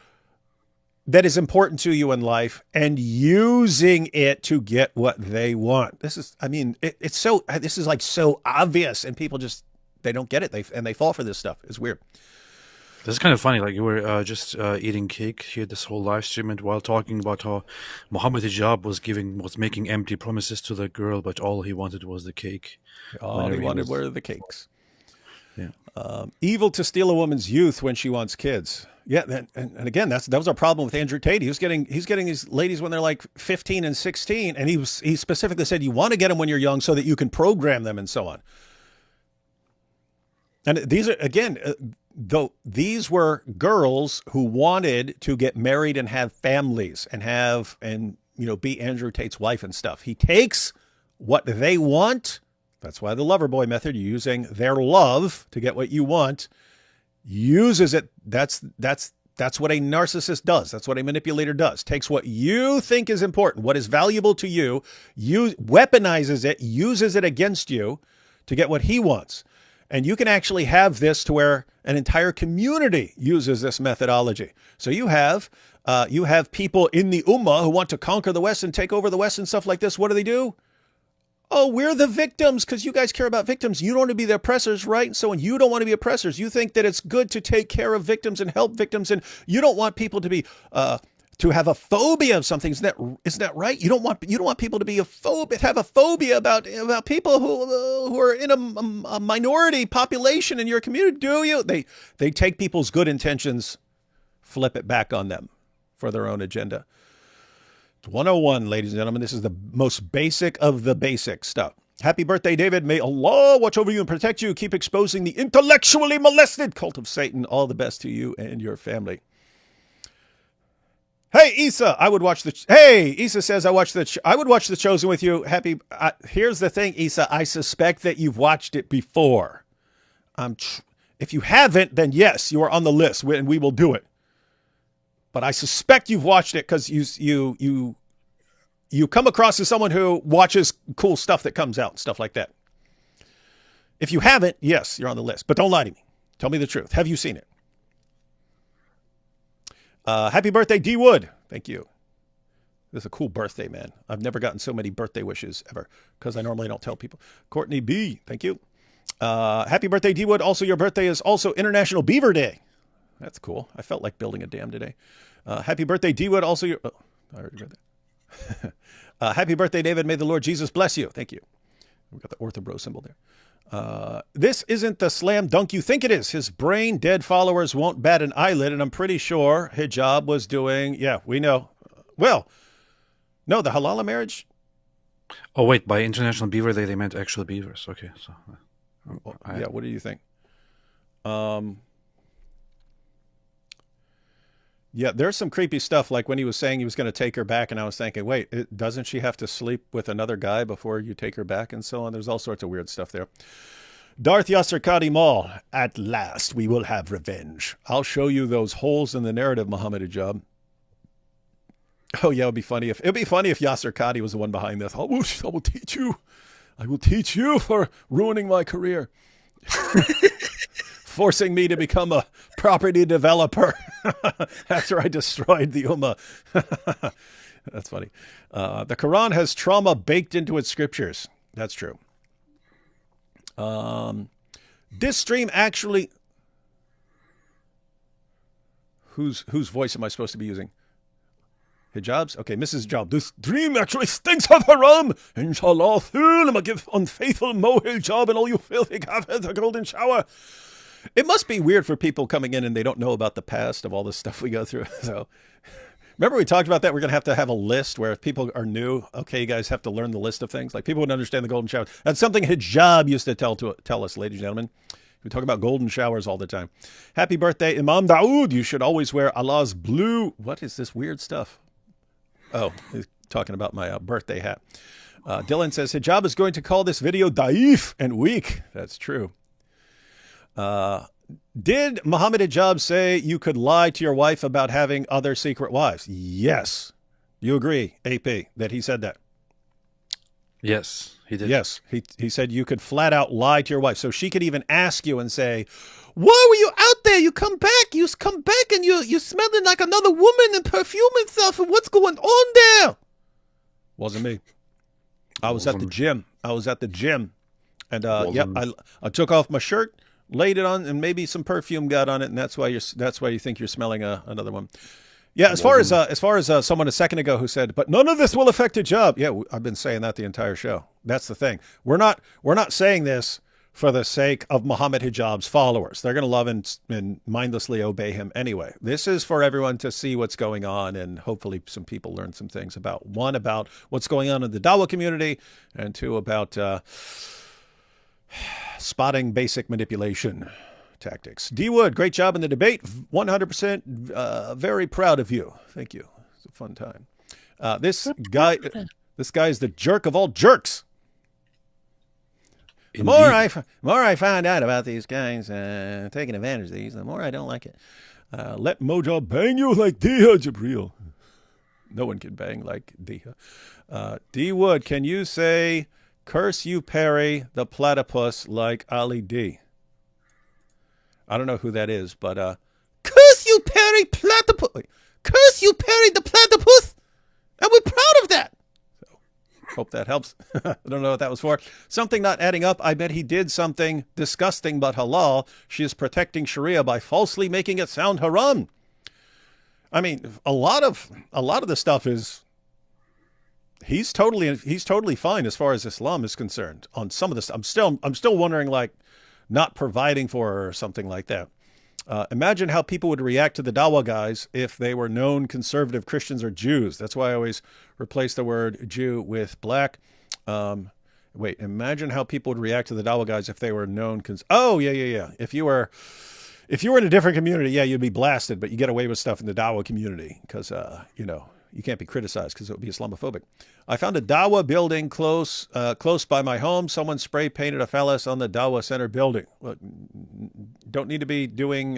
that is important to you in life and using it to get what they want. This is like so obvious, and people just, they don't get it. They fall for this stuff. It's weird. This is kind of funny. Like, you were just eating cake here this whole live stream, and while talking about how Mohammed Hijab was making empty promises to the girl, but all he wanted was the cake. All he wanted were the cakes. Yeah. Evil to steal a woman's youth when she wants kids. Yeah, and again, that was our problem with Andrew Tate. He's getting these ladies when they're like 15 and 16, and he specifically said you want to get them when you're young so that you can program them and so on. And these are, again, though these were girls who wanted to get married and have families and be Andrew Tate's wife and stuff. He takes what they want. That's why the lover boy method, you're using their love to get what you want, uses it. That's what a narcissist does. That's what a manipulator does. Takes what you think is important, what is valuable to you, weaponizes it, uses it against you to get what he wants. And you can actually have this to where an entire community uses this methodology. So you have people in the Ummah who want to conquer the West and take over the West and stuff like this. What do? Oh, we're the victims because you guys care about victims. You don't want to be the oppressors, right? And so when you don't want to be oppressors, you think that it's good to take care of victims and help victims, and you don't want people to be to have a phobia of something. Isn't that right? You don't want people to be have a phobia about people who are in a minority population in your community, do you? They take people's good intentions, flip it back on them for their own agenda. 101, ladies and gentlemen. This is the most basic of the basic stuff. Happy birthday, David. May Allah watch over you and protect you. Keep exposing the intellectually molested cult of Satan. All the best to you and your family. Hey, Issa, Issa says, I would watch The Chosen with you. Here's the thing, Issa. I suspect that you've watched it before. If you haven't, then yes, you are on the list, and we will do it. But I suspect you've watched it because you come across as someone who watches cool stuff that comes out, stuff like that. If you haven't, yes, you're on the list. But don't lie to me. Tell me the truth. Have you seen it? Happy birthday, D. Wood. Thank you. This is a cool birthday, man. I've never gotten so many birthday wishes ever because I normally don't tell people. Courtney B. Thank you. Happy birthday, D. Wood. Also, your birthday is also International Beaver Day. That's cool. I felt like building a dam today. Happy birthday, D-Wood. Also, I already read that. Happy birthday, David. May the Lord Jesus bless you. Thank you. We've got the orthobro symbol there. This isn't the slam dunk you think it is. His brain dead followers won't bat an eyelid, and I'm pretty sure Hijab was doing, we know. Well, no, the halal marriage. Oh, wait, by International Beaver Day, they meant actual beavers. Okay. So, what do you think? Yeah, there's some creepy stuff, like when he was saying he was going to take her back, and I was thinking, wait, doesn't she have to sleep with another guy before you take her back and so on? There's all sorts of weird stuff there. Darth Yasser Qadi Mall, at last we will have revenge. I'll show you those holes in the narrative, Mohammed Hijab. Oh yeah, it'd be funny if Yasser Qadi was the one behind this. I will teach you. I will teach you for ruining my career. Forcing me to become a property developer after I destroyed the Ummah. That's funny. The Quran has trauma baked into its scriptures. That's true. This stream actually... Whose voice am I supposed to be using? Hijabs? Okay, Mrs. Hijab. This dream actually stinks of haram. Inshallah, I'm going to give unfaithful Mo Hijab and all you filthy kafirs a golden shower. It must be weird for people coming in and they don't know about the past of all this stuff we go through. So, remember we talked about that? We're going to have a list where if people are new, okay, you guys have to learn the list of things. Like people wouldn't understand the golden shower. That's something Hijab used to tell us, ladies and gentlemen. We talk about golden showers all the time. Happy birthday, Imam Dawood. You should always wear Allah's blue. What is this weird stuff? Oh, he's talking about my birthday hat. Dylan says, Hijab is going to call this video daif and weak. That's true. Did Mohammed Hijab say you could lie to your wife about having other secret wives? Yes. You agree, AP, that he said that? Yes, he did. Yes, he said you could flat out lie to your wife. So she could even ask you and say, why were you out there? You come back and you're smelling like another woman and perfume and stuff. And what's going on there? Wasn't me. I was at the gym. And I took off my shirt, laid it on, and maybe some perfume got on it, and that's why you think you're smelling another one. Yeah, as far as someone a second ago who said, but none of this will affect Hijab. Yeah, I've been saying that the entire show. That's the thing. We're not saying this for the sake of Mohammed Hijab's followers. They're going to love and mindlessly obey him anyway. This is for everyone to see what's going on, and hopefully some people learn some things about what's going on in the Dawah community, and two, about spotting basic manipulation tactics. D. Wood, great job in the debate. 100% very proud of you. Thank you. It's a fun time. This guy is the jerk of all jerks. The more I find out about these guys taking advantage of these, the more I don't like it. Let Mojo bang you like Diha, Jabril. No one can bang like Diha. D. Wood, can you say, curse you, Perry, the platypus, like Ali D? I don't know who that is, but curse you, Perry, platypus. Curse you, Perry, the platypus. And we're proud of that. So, hope that helps. I don't know what that was for. Something not adding up. I bet he did something disgusting but halal. She is protecting Sharia by falsely making it sound haram. I mean, a lot of the stuff is he's totally fine as far as Islam is concerned. On some of this, I'm still wondering, like, not providing for her or something like that. Imagine how people would react to the Dawah guys if they were known conservative Christians or Jews. That's why I always replace the word Jew with black. Imagine how people would react to the Dawah guys if they were known. Yeah. If you were in a different community, yeah, you'd be blasted, but you get away with stuff in the Dawah community because, you can't be criticized because it would be Islamophobic. I found a Dawah building close by my home. Someone spray painted a phallus on the Dawah Center building. Look, don't need to be doing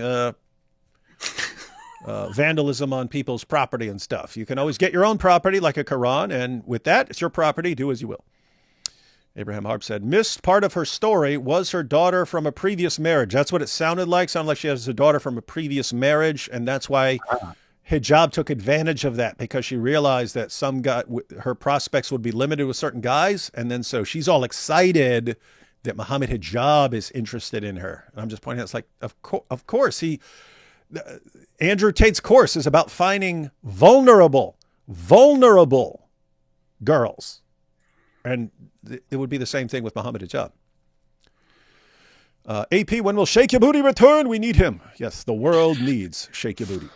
vandalism on people's property and stuff. You can always get your own property like a Quran, and with that, it's your property. Do as you will. Abraham Harp said, missed part of her story was her daughter from a previous marriage. That's what it sounded like. Sounded like she has a daughter from a previous marriage, and that's why Hijab took advantage of that, because she realized that her prospects would be limited with certain guys. And then so she's all excited that Mohammed Hijab is interested in her. And I'm just pointing out, it's like, of course, Andrew Tate's course is about finding vulnerable girls. And it would be the same thing with Mohammed Hijab. AP, when will Shake Your Booty return? We need him. Yes, the world needs Shake Your Booty.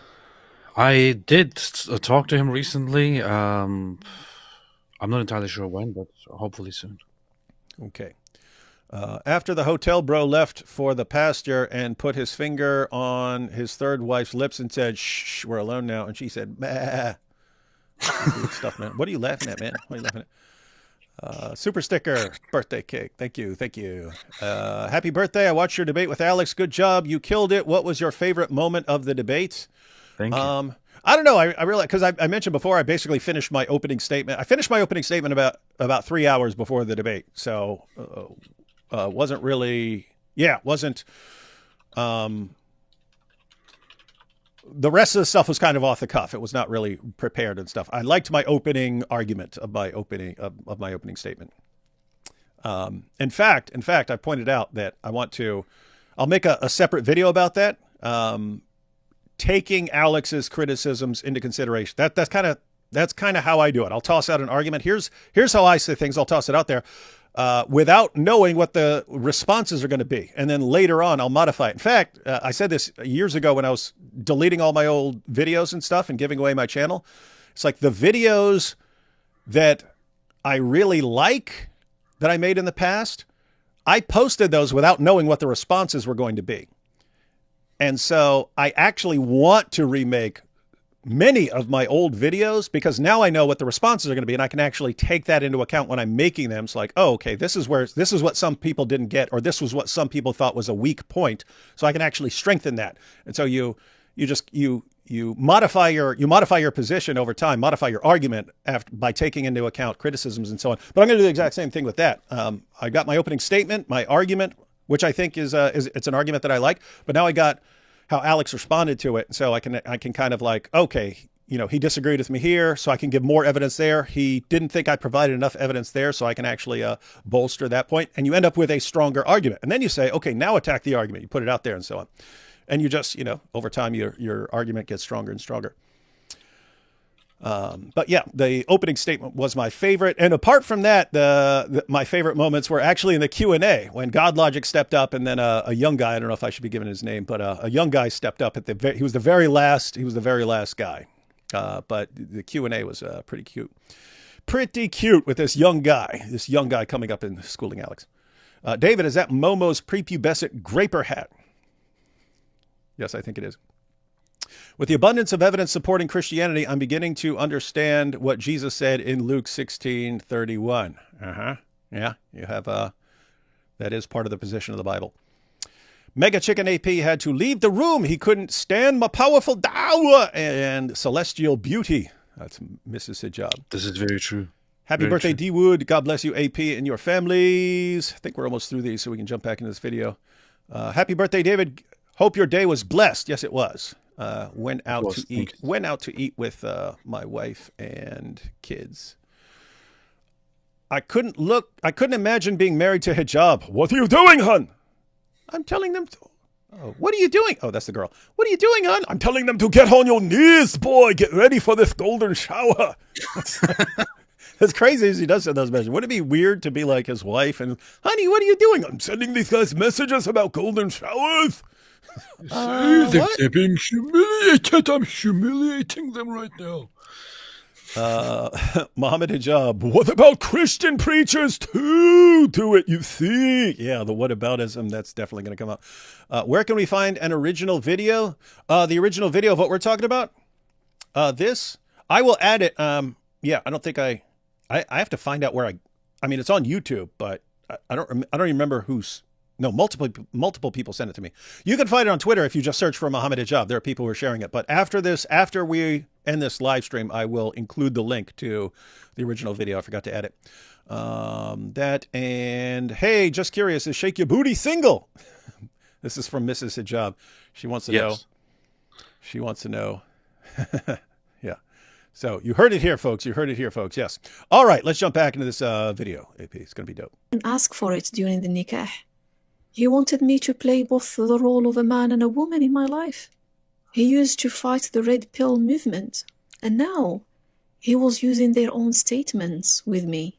I did talk to him recently. I'm not entirely sure when, but hopefully soon. Okay. After the hotel bro left for the pasture and put his finger on his third wife's lips and said, "Shh, we're alone now," and she said, "Bah." Good stuff, man. What are you laughing at, man? What are you laughing at? Super sticker, birthday cake. Thank you. Thank you. Happy birthday. I watched your debate with Alex. Good job. You killed it. What was your favorite moment of the debate? Thank you. I don't know. I realized, because I mentioned before, I basically finished my opening statement. I finished my opening statement about 3 hours before the debate. So, wasn't really, wasn't, the rest of the stuff was kind of off the cuff. It was not really prepared and stuff. I liked my opening argument of my opening statement. In fact, I pointed out that I'll make a separate video about that. Taking Alex's criticisms into consideration. That's kind of how I do it. I'll toss out an argument. Here's how I say things. I'll toss it out there without knowing what the responses are going to be, and then later on I'll modify it. In fact, I said this years ago when I was deleting all my old videos and stuff and giving away my channel. It's like the videos that I really like that I made in the past, I posted those without knowing what the responses were going to be. And so I actually want to remake many of my old videos because now I know what the responses are going to be, and I can actually take that into account when I'm making them. It's like, oh, okay, this is what some people didn't get, or this was what some people thought was a weak point. So I can actually strengthen that. And so you modify your position over time, modify your argument by taking into account criticisms and so on. But I'm going to do the exact same thing with that. I got my opening statement, my argument, which I think is it's an argument that I like, but now I got how Alex responded to it. So I can kind of like, okay, he disagreed with me here, so I can give more evidence there. He didn't think I provided enough evidence there, so I can actually bolster that point. And you end up with a stronger argument. And then you say, okay, now attack the argument. You put it out there and so on. And you just, over time, your argument gets stronger and stronger. But yeah, the opening statement was my favorite. And apart from that, my favorite moments were actually in the Q&A when God Logic stepped up, and then a young guy, I don't know if I should be giving his name, but a young guy stepped up he was the very last guy. But the Q&A was pretty cute with this young guy coming up and schooling Alex. David, is that Momo's prepubescent graper hat? Yes, I think it is. With the abundance of evidence supporting Christianity, I'm beginning to understand what Jesus said in Luke 16:31. Yeah, you have that is part of the position of the Bible. Mega Chicken AP had to leave the room. He couldn't stand my powerful dawah and celestial beauty. That's Mrs. Hijab. This is very true. Happy birthday, D Wood. God bless you, AP, and your families. I think we're almost through these, so we can jump back into this video. Happy birthday, David. Hope your day was blessed. Yes, it was. Went out to eat with my wife and kids. I couldn't imagine being married to Hijab. What are you doing, hun? I'm telling them to. Oh, what are you doing? Oh, that's the girl. What are you doing, hun? I'm telling them to get on your knees, boy. Get ready for this golden shower. As crazy as he does send those messages. Wouldn't it be weird to be like his wife and, honey, what are you doing? I'm sending these guys messages about golden showers. They're being humiliated. I'm humiliating them right now. Mohammed Hijab. What about Christian preachers too? Do it, you see. Yeah, the whataboutism, that's definitely going to come out. Where can we find an original video? The original video of what we're talking about? This? I will add it. Yeah, I don't think I have to find out where I mean, it's on YouTube, but I don't remember who's. No, multiple people sent it to me. You can find it on Twitter if you just search for Mohammed Hijab. There are people who are sharing it. But after we end this live stream, I will include the link to the original video. I forgot to add it. That and hey, just curious, is Shake Your Booty single? This is from Mrs. Hijab. She wants to know. She wants to know. Yeah. So you heard it here, folks. You heard it here, folks. Yes. All right, let's jump back into this video. AP, it's going to be dope. And ask for it during the nikah. He wanted me to play both the role of a man and a woman in my life. He used to fight the red pill movement, and now he was using their own statements with me.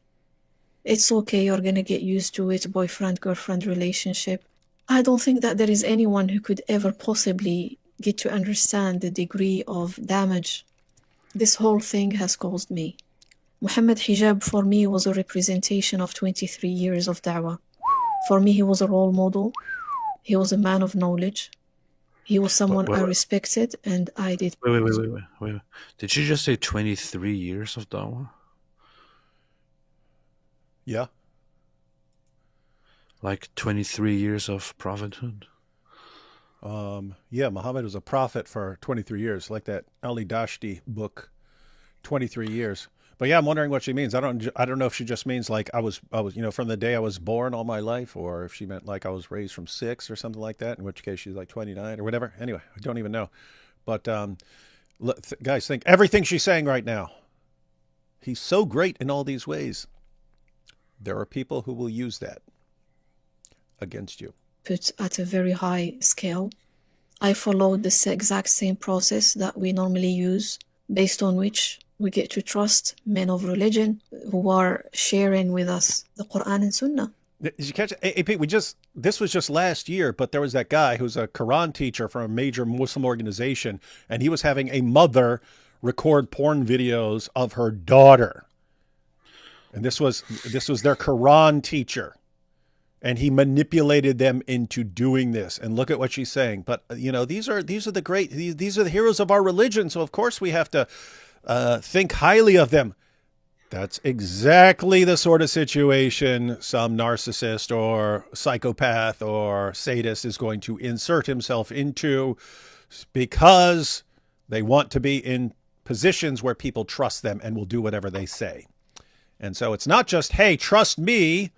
It's okay, you're gonna get used to it, boyfriend-girlfriend relationship. I don't think that there is anyone who could ever possibly get to understand the degree of damage this whole thing has caused me. Muhammad Hijab for me was a representation of 23 years of da'wah. For me, he was a role model. He was a man of knowledge. He was someone I respected, and I did. Wait. Did you just say 23 years of dawah? Yeah. Like 23 years of prophethood? Yeah, Muhammad was a prophet for 23 years, like that Ali Dashti book, 23 years. But yeah, I'm wondering what she means. I don't know if she just means like I was, from the day I was born all my life, or if she meant like I was raised from 6 or something like that, in which case she's like 29 or whatever. Anyway, I don't even know. But guys, think everything she's saying right now. He's so great in all these ways. There are people who will use that against you. Put at a very high scale. I followed this exact same process that we normally use, based on which we get to trust men of religion who are sharing with us the Quran and Sunnah. Did you catch it? AP, this was just last year, but there was that guy who's a Quran teacher from a major Muslim organization, and he was having a mother record porn videos of her daughter. And this was their Quran teacher. And he manipulated them into doing this. And look at what she's saying. But these are the heroes of our religion. So of course we have to think highly of them. That's exactly the sort of situation some narcissist or psychopath or sadist is going to insert himself into, because they want to be in positions where people trust them and will do whatever they say. And so it's not just, hey, trust me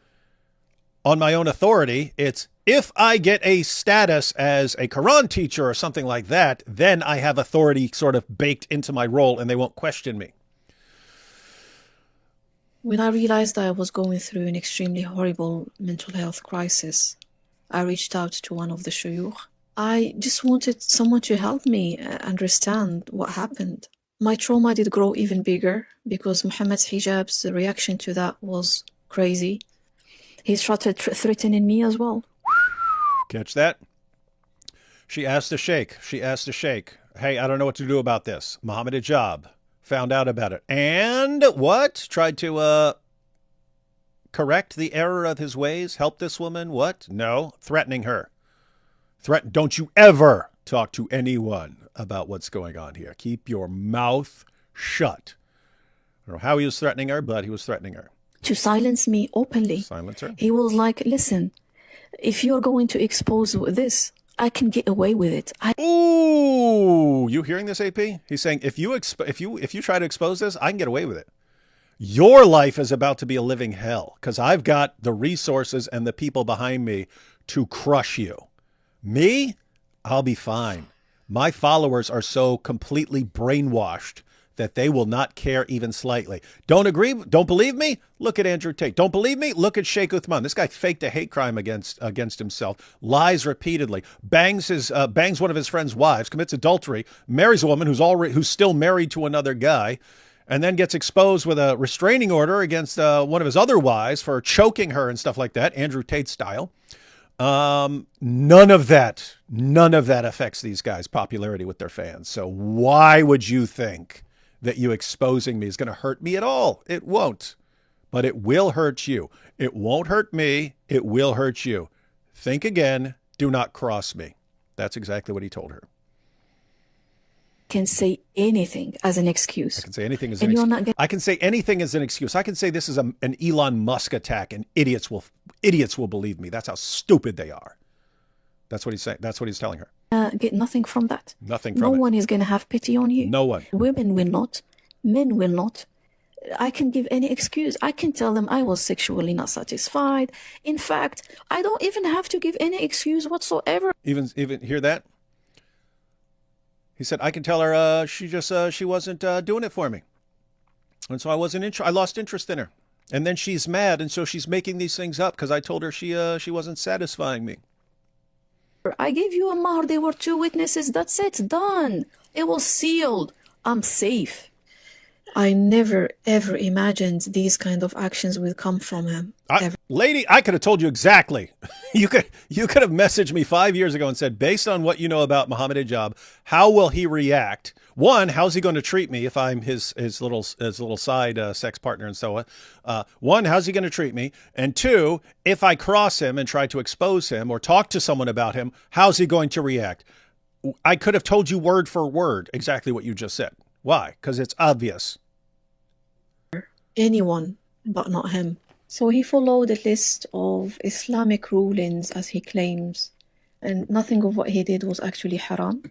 on my own authority. It's, if I get a status as a Quran teacher or something like that, then I have authority sort of baked into my role and they won't question me. When I realized I was going through an extremely horrible mental health crisis, I reached out to one of the shuyukh. I just wanted someone to help me understand what happened. My trauma did grow even bigger because Mohammed's hijab's reaction to that was crazy. He started threatening me as well. Catch that? She asked the sheikh. Hey, I don't know what to do about this. Mohammed Hijab found out about it. And what? Tried to correct the error of his ways? Help this woman? What? No. Threatening her. Don't you ever talk to anyone about what's going on here. Keep your mouth shut. I don't know how he was threatening her, but he was threatening her. To silence me openly. Silence her. He was like, listen, if you're going to expose this, I can get away with it. Ooh, you hearing this, AP? He's saying, if you try to expose this, I can get away with it. Your life is about to be a living hell because I've got the resources and the people behind me to crush you. Me? I'll be fine. My followers are so completely brainwashed that they will not care even slightly. Don't agree? Don't believe me? Look at Andrew Tate. Don't believe me? Look at Sheikh Uthman. This guy faked a hate crime against himself, lies repeatedly, bangs one of his friend's wives, commits adultery, marries a woman who's still married to another guy, and then gets exposed with a restraining order against one of his other wives for choking her and stuff like that, Andrew Tate style. None of that affects these guys' popularity with their fans. So why would you think that you exposing me is going to hurt me at all? It won't, but it will hurt you. It won't hurt me. It will hurt you. Think again. Do not cross me. That's exactly what he told her. Can say anything as an excuse. I can say anything as an excuse. I can say anything as an excuse. I can say this is an Elon Musk attack, and idiots will believe me. That's how stupid they are. That's what he's saying. That's what he's telling her. Get nothing from that. Nothing from it. No one is going to have pity on you. No one. Women will not. Men will not. I can give any excuse. I can tell them I was sexually not satisfied. In fact, I don't even have to give any excuse whatsoever. Even hear that? He said, I can tell her she wasn't doing it for me. And so I lost interest in her. And then she's mad, and so she's making these things up because I told her she wasn't satisfying me. I gave you a mahr. There were 2 witnesses. That's it. Done. It was sealed. I'm safe. I never, ever imagined these kind of actions would come from him. Lady, I could have told you exactly. You could have messaged me 5 years ago and said, based on what you know about Mohammed Hijab, how will he react? One, how's he going to treat me if I'm his little side sex partner and so on? One, how's he going to treat me? And two, if I cross him and try to expose him or talk to someone about him, how's he going to react? I could have told you word for word exactly what you just said. Why? Because it's obvious. Anyone, but not him. So he followed a list of Islamic rulings, as he claims, and nothing of what he did was actually haram.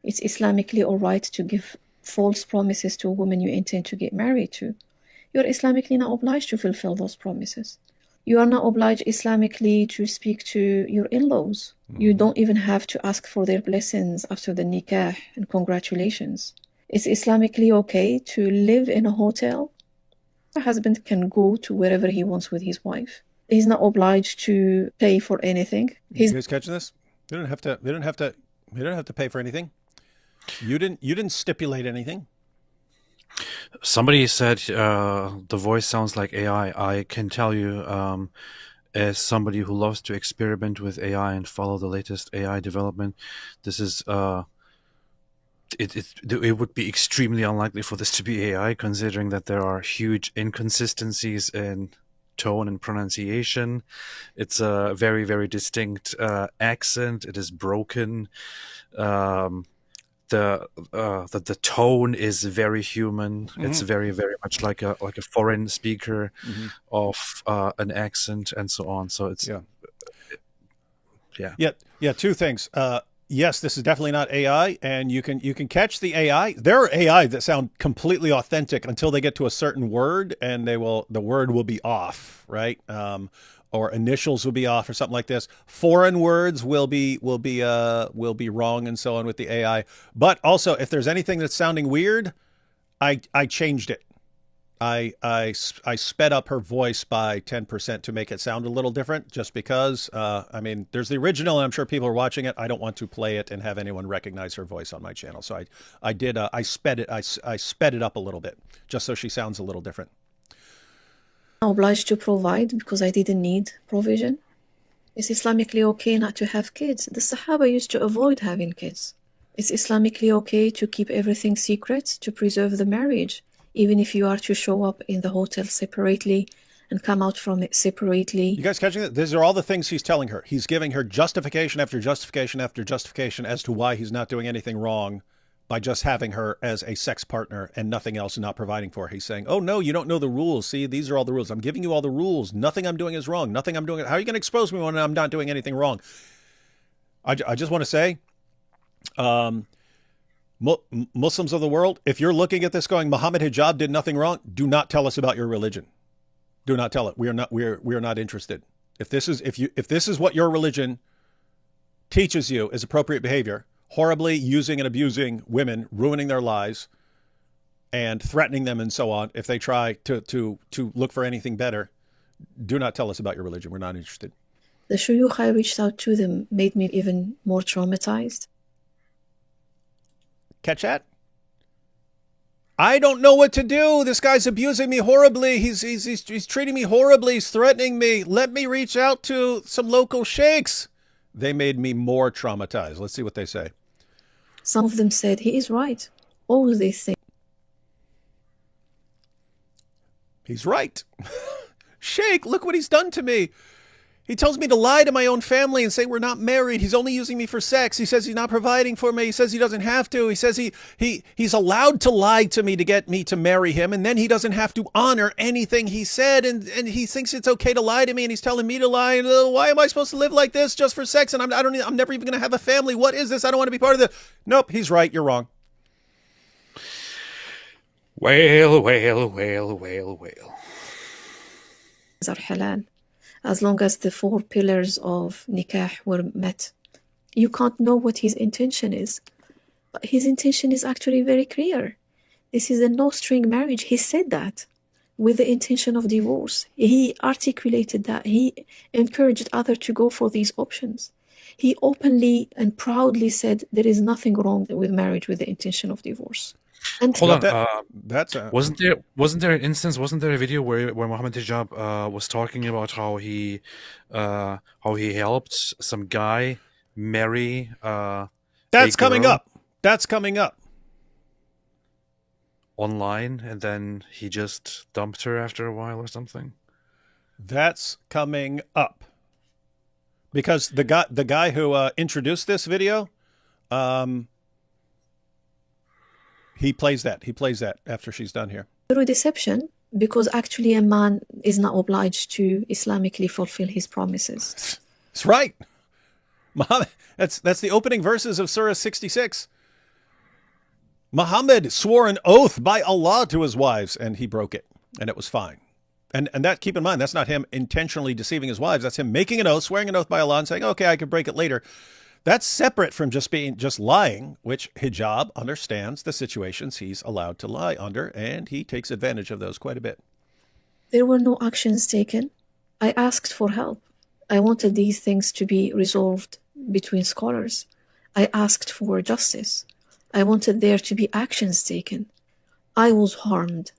It's Islamically all right to give false promises to a woman you intend to get married to. You're Islamically not obliged to fulfill those promises. You are not obliged Islamically to speak to your in-laws. You don't even have to ask for their blessings after the nikah and congratulations. It's Islamically okay to live in a hotel. A husband can go to wherever he wants with his wife. He's not obliged to pay for anything. You guys catching this? They don't have to pay for anything. You didn't stipulate anything. Somebody said the voice sounds like AI. I can tell you, as somebody who loves to experiment with AI and follow the latest AI development, this is it would be extremely unlikely for this to be AI, considering that there are huge inconsistencies in tone and pronunciation. It's a very, very distinct accent. It is broken. The tone is very human. It's very, very much like a foreign speaker of an accent and so on. So it's yeah. Two things. Yes, this is definitely not AI, and you can catch the AI. There are AI that sound completely authentic until they get to a certain word, and the word will be off, right? Or initials will be off, or something like this. Foreign words will be wrong, and so on with the AI. But also, if there's anything that's sounding weird, I changed it. I sped up her voice by 10% to make it sound a little different, just because, I mean, there's the original and I'm sure people are watching it. I don't want to play it and have anyone recognize her voice on my channel. So I sped it up a little bit just so she sounds a little different. I'm obliged to provide because I didn't need provision. It's Islamically okay not to have kids. The Sahaba used to avoid having kids. It's Islamically okay to keep everything secret to preserve the marriage, even if you are to show up in the hotel separately and come out from it separately. You guys catching that? These are all the things he's telling her. He's giving her justification after justification after justification as to why he's not doing anything wrong by just having her as a sex partner and nothing else and not providing for her. He's saying, oh, no, you don't know the rules. See, these are all the rules. I'm giving you all the rules. Nothing I'm doing is wrong. Nothing I'm doing. How are you going to expose me when I'm not doing anything wrong? I just want to say, Muslims of the world, if you're looking at this going, Mohammed Hijab did nothing wrong, do not tell us about your religion. Do not tell it. We are not interested. If this is what your religion teaches you is appropriate behavior, horribly using and abusing women, ruining their lives, and threatening them and so on, if they try to look for anything better, do not tell us about your religion. We're not interested. The shuyukh I reached out to them made me even more traumatized. Catch that? I don't know what to do. This guy's abusing me horribly. He's treating me horribly. He's threatening me. Let me reach out to some local sheikhs. They made me more traumatized. Let's see what they say. Some of them said, he is right. All these things. He's right. Sheikh, look what he's done to me. He tells me to lie to my own family and say we're not married. He's only using me for sex. He says he's not providing for me. He says he doesn't have to. He says he's allowed to lie to me to get me to marry him, and then he doesn't have to honor anything he said, and he thinks it's okay to lie to me, and he's telling me to lie. And why am I supposed to live like this just for sex? And I'm never even going to have a family. What is this? I don't want to be part of this. Nope, he's right. You're wrong. Whale. Are halal, as long as the 4 pillars of nikah were met. You can't know what his intention is, but his intention is actually very clear. This is a no-string marriage. He said that with the intention of divorce. He articulated that. He encouraged others to go for these options. He openly and proudly said there is nothing wrong with marriage with the intention of divorce. And Hold on. That's a, Wasn't there an instance? Wasn't there a video where Mohammed Hijab was talking about how he helped some guy marry? that's a coming girl up. That's coming up. online, and then he just dumped her after a while or something. That's coming up. Because the guy who introduced this video, he plays that after she's done here. through deception, because actually a man is not obliged to Islamically fulfill his promises. That's right. Muhammad, that's the opening verses of Surah 66. Muhammad swore an oath by Allah to his wives, and he broke it, and it was fine. And that, keep in mind, that's not him intentionally deceiving his wives. That's him making an oath, swearing an oath by Allah, and saying, okay, I can break it later. That's separate from just lying, which Hijab understands the situations he's allowed to lie under, and he takes advantage of those quite a bit. There were no actions taken. I asked for help. I wanted these things to be resolved between scholars. I asked for justice. I wanted there to be actions taken. I was harmed.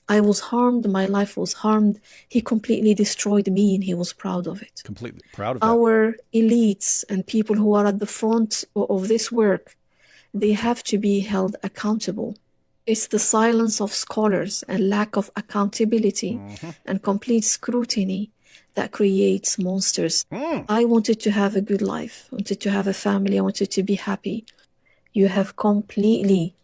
My life was harmed. He completely destroyed me, and he was proud of it. Completely proud of that. Our elites and people who are at the front of this work, they have to be held accountable. It's the silence of scholars and lack of accountability and complete scrutiny that creates monsters. I wanted to have a good life. I wanted to have a family. I wanted to be happy. You have completely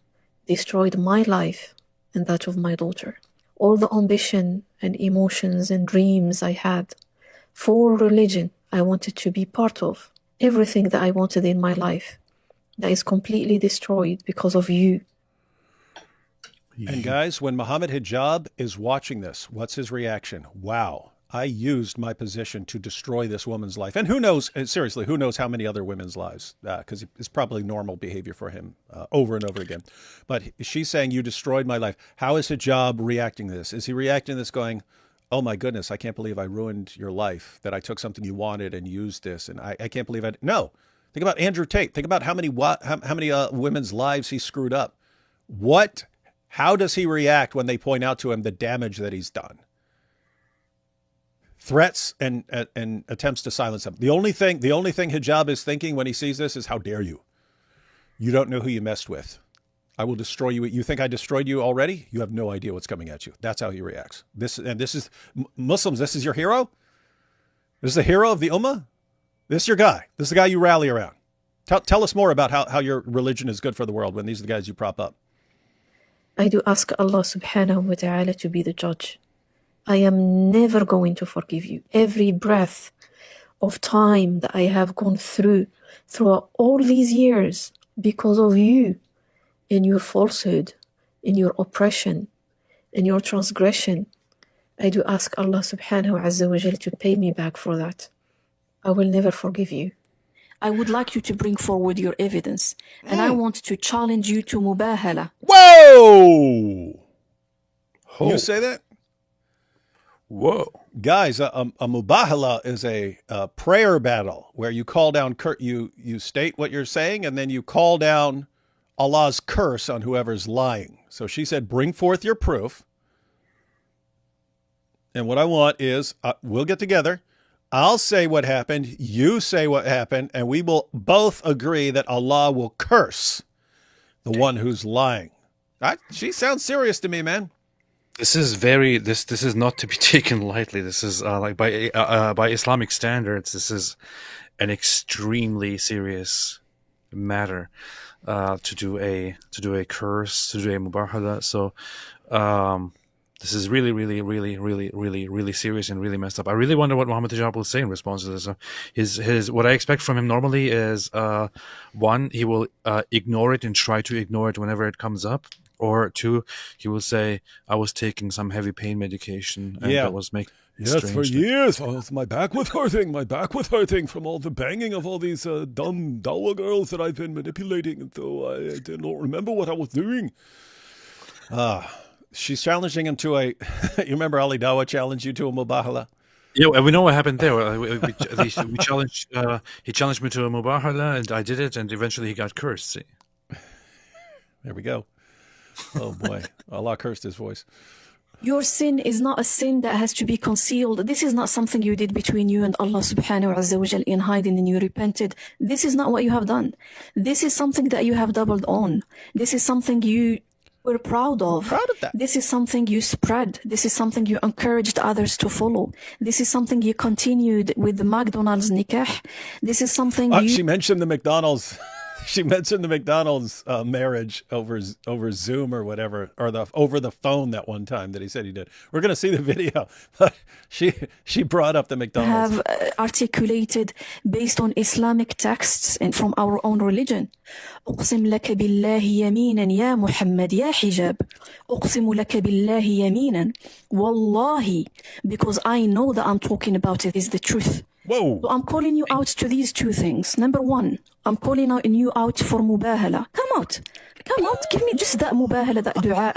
destroyed my life and that of my daughter. All the ambition and emotions and dreams I had for religion, I wanted to be part of. Everything that I wanted in my life, that is completely destroyed because of you. And guys, when Mohammed Hijab is watching this, what's his reaction? Wow, I used my position to destroy this woman's life. And who knows, seriously, who knows how many other women's lives, because it's probably normal behavior for him over and over again. But she's saying, you destroyed my life. How is Hijab reacting to this? Is he reacting to this going, oh my goodness, I can't believe I ruined your life, that I took something you wanted and used this, and I can't believe I... No. Think about Andrew Tate. Think about how many women's lives he screwed up. How does he react when they point out to him the damage that he's done? Threats and attempts to silence him. The only thing Hijab is thinking when he sees this is, how dare you? You don't know who you messed with. I will destroy you. You think I destroyed you already? You have no idea what's coming at you. That's how he reacts. This is Muslims. This is your hero. This is the hero of the Ummah. This is your guy. This is the guy you rally around. Tell us more about how your religion is good for the world when these are the guys you prop up. I do ask Allah subhanahu wa ta'ala to be the judge. I am never going to forgive you. Every breath of time that I have gone through all these years because of you, in your falsehood, in your oppression, in your transgression, I do ask Allah subhanahu wa ta'ala to pay me back for that. I will never forgive you. I would like you to bring forward your evidence, and I want to challenge you to mubahala. Whoa! You say that? Whoa. Guys, a mubahala is a prayer battle where you call down, you state what you're saying, and then you call down Allah's curse on whoever's lying. So she said, bring forth your proof. And what I want is, we'll get together. I'll say what happened. You say what happened. And we will both agree that Allah will curse the one who's lying. She sounds serious to me, man. This is this is not to be taken lightly. This is like by Islamic standards, this is an extremely serious matter to do a curse, to do a mubahala. So this is really, really, really, really, really, really serious and really messed up. I really wonder what Mohammed Hijab will say in response to this. His what I expect from him normally is one, he will ignore it and try to ignore it whenever it comes up. Or two, he will say, I was taking some heavy pain medication and that was making it Yes, strange. for years. My back was hurting from all the banging of all these dumb dawah girls that I've been manipulating. And so I did not remember what I was doing. She's challenging him to you remember Ali Dawah challenged you to a mubahala? Yeah, and we know what happened there. We challenged. He challenged me to a mubahala, and I did it, and eventually he got cursed. See? There we go. Oh boy, Allah cursed his voice. Your sin is not a sin that has to be concealed. This is not something you did between you and Allah subhanahu wa ta'ala in hiding and you repented. This is not what you have done. This is something that you have doubled on. This is something you were proud of. Proud of that. This is something you spread. This is something you encouraged others to follow. This is something you continued with the McDonald's nikah. This is something She mentioned the McDonald's. She mentioned the McDonald's marriage over Zoom or whatever, or over the phone that one time that he said he did. We're going to see the video, but she brought up the McDonald's. Have articulated based on Islamic texts and from our own religion. أقسم لك بالله يمينا يا محمد يا حجاب. أقسم لك بالله يمينا. Wallahi, because I know that I'm talking about it is the truth. Whoa. So I'm calling you out to these two things. Number one, I'm calling you out for mubahala. Come out. Give me just that mubahala, that dua.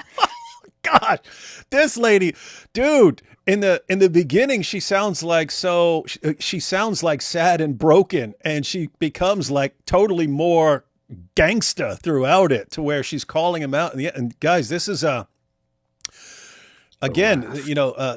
God, this lady, dude, in the beginning, she sounds like sad and broken, and she becomes like totally more gangsta throughout it, to where she's calling him out. And guys, this is again,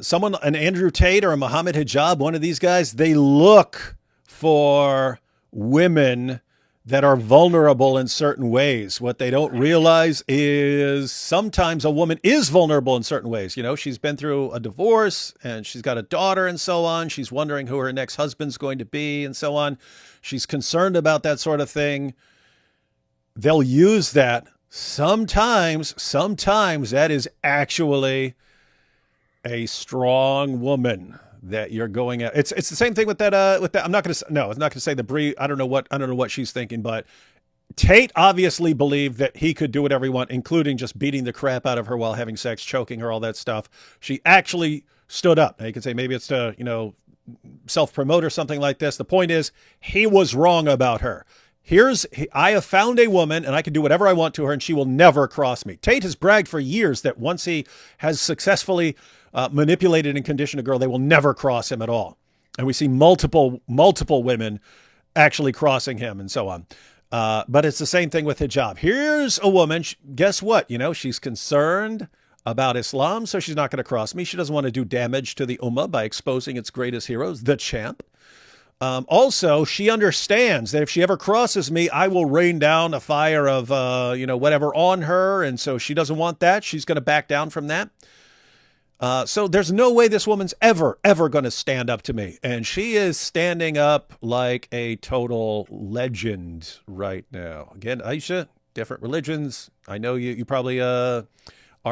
someone, an Andrew Tate or a Mohammed Hijab, one of these guys, they look for women that are vulnerable in certain ways. What they don't realize is sometimes a woman is vulnerable in certain ways. She's been through a divorce and she's got a daughter and so on. She's wondering who her next husband's going to be and so on. She's concerned about that sort of thing. They'll use that. Sometimes that is actually a strong woman that you're going at. It's the same thing with that. I'm not going to say the Bree. I don't know what she's thinking, but Tate obviously believed that he could do whatever he wanted, including just beating the crap out of her while having sex, choking her, all that stuff. She actually stood up. Now you can say maybe it's to, self-promote or something like this. The point is, he was wrong about her. I have found a woman and I can do whatever I want to her and she will never cross me. Tate has bragged for years that once he has successfully manipulated and conditioned a girl, they will never cross him at all. And we see multiple women actually crossing him and so on. But it's the same thing with hijab. Here's a woman, guess what? She's concerned about Islam, so she's not going to cross me. She doesn't want to do damage to the ummah by exposing its greatest heroes, the champ. Also, she understands that if she ever crosses me, I will rain down a fire of, whatever on her. And so she doesn't want that. She's going to back down from that. So there's no way this woman's ever going to stand up to me. And she is standing up like a total legend right now. Again, Aisha, different religions. I know you probably are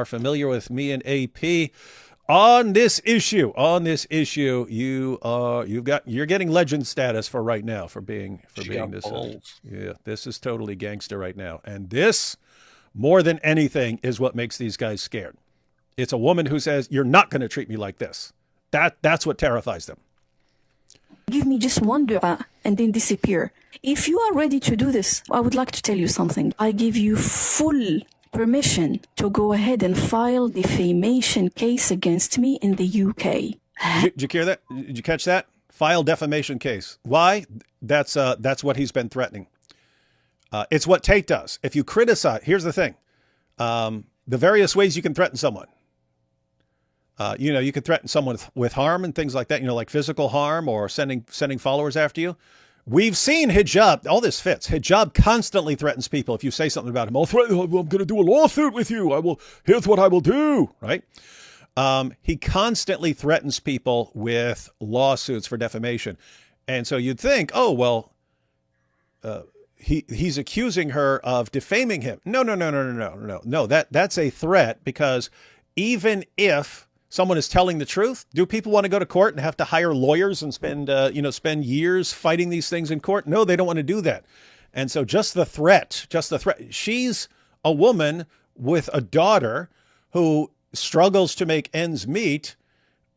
familiar with me and AP. On this issue, you're getting legend status for right now for being this. Yeah, this is totally gangster right now, and this, more than anything, is what makes these guys scared. It's a woman who says, "You're not going to treat me like this." That's what terrifies them. Give me just one dua and then disappear. If you are ready to do this, I would like to tell you something. I give you full permission to go ahead and file defamation case against me in the UK. Did you hear that? Did you catch that? File defamation case. Why? That's what he's been threatening. It's what Tate does. If you criticize, here's the thing. The various ways you can threaten someone. You can threaten someone with harm and things like that, like physical harm or sending followers after you. We've seen Hijab. All this fits. Hijab constantly threatens people. If you say something about him, I'm going to do a lawsuit with you. Here's what I will do. Right? He constantly threatens people with lawsuits for defamation. And so you'd think, oh, well, he's accusing her of defaming him. No. That's a threat, because even if someone is telling the truth, do people want to go to court and have to hire lawyers and spend years fighting these things in court? No, they don't want to do that. And so just the threat. She's a woman with a daughter who struggles to make ends meet,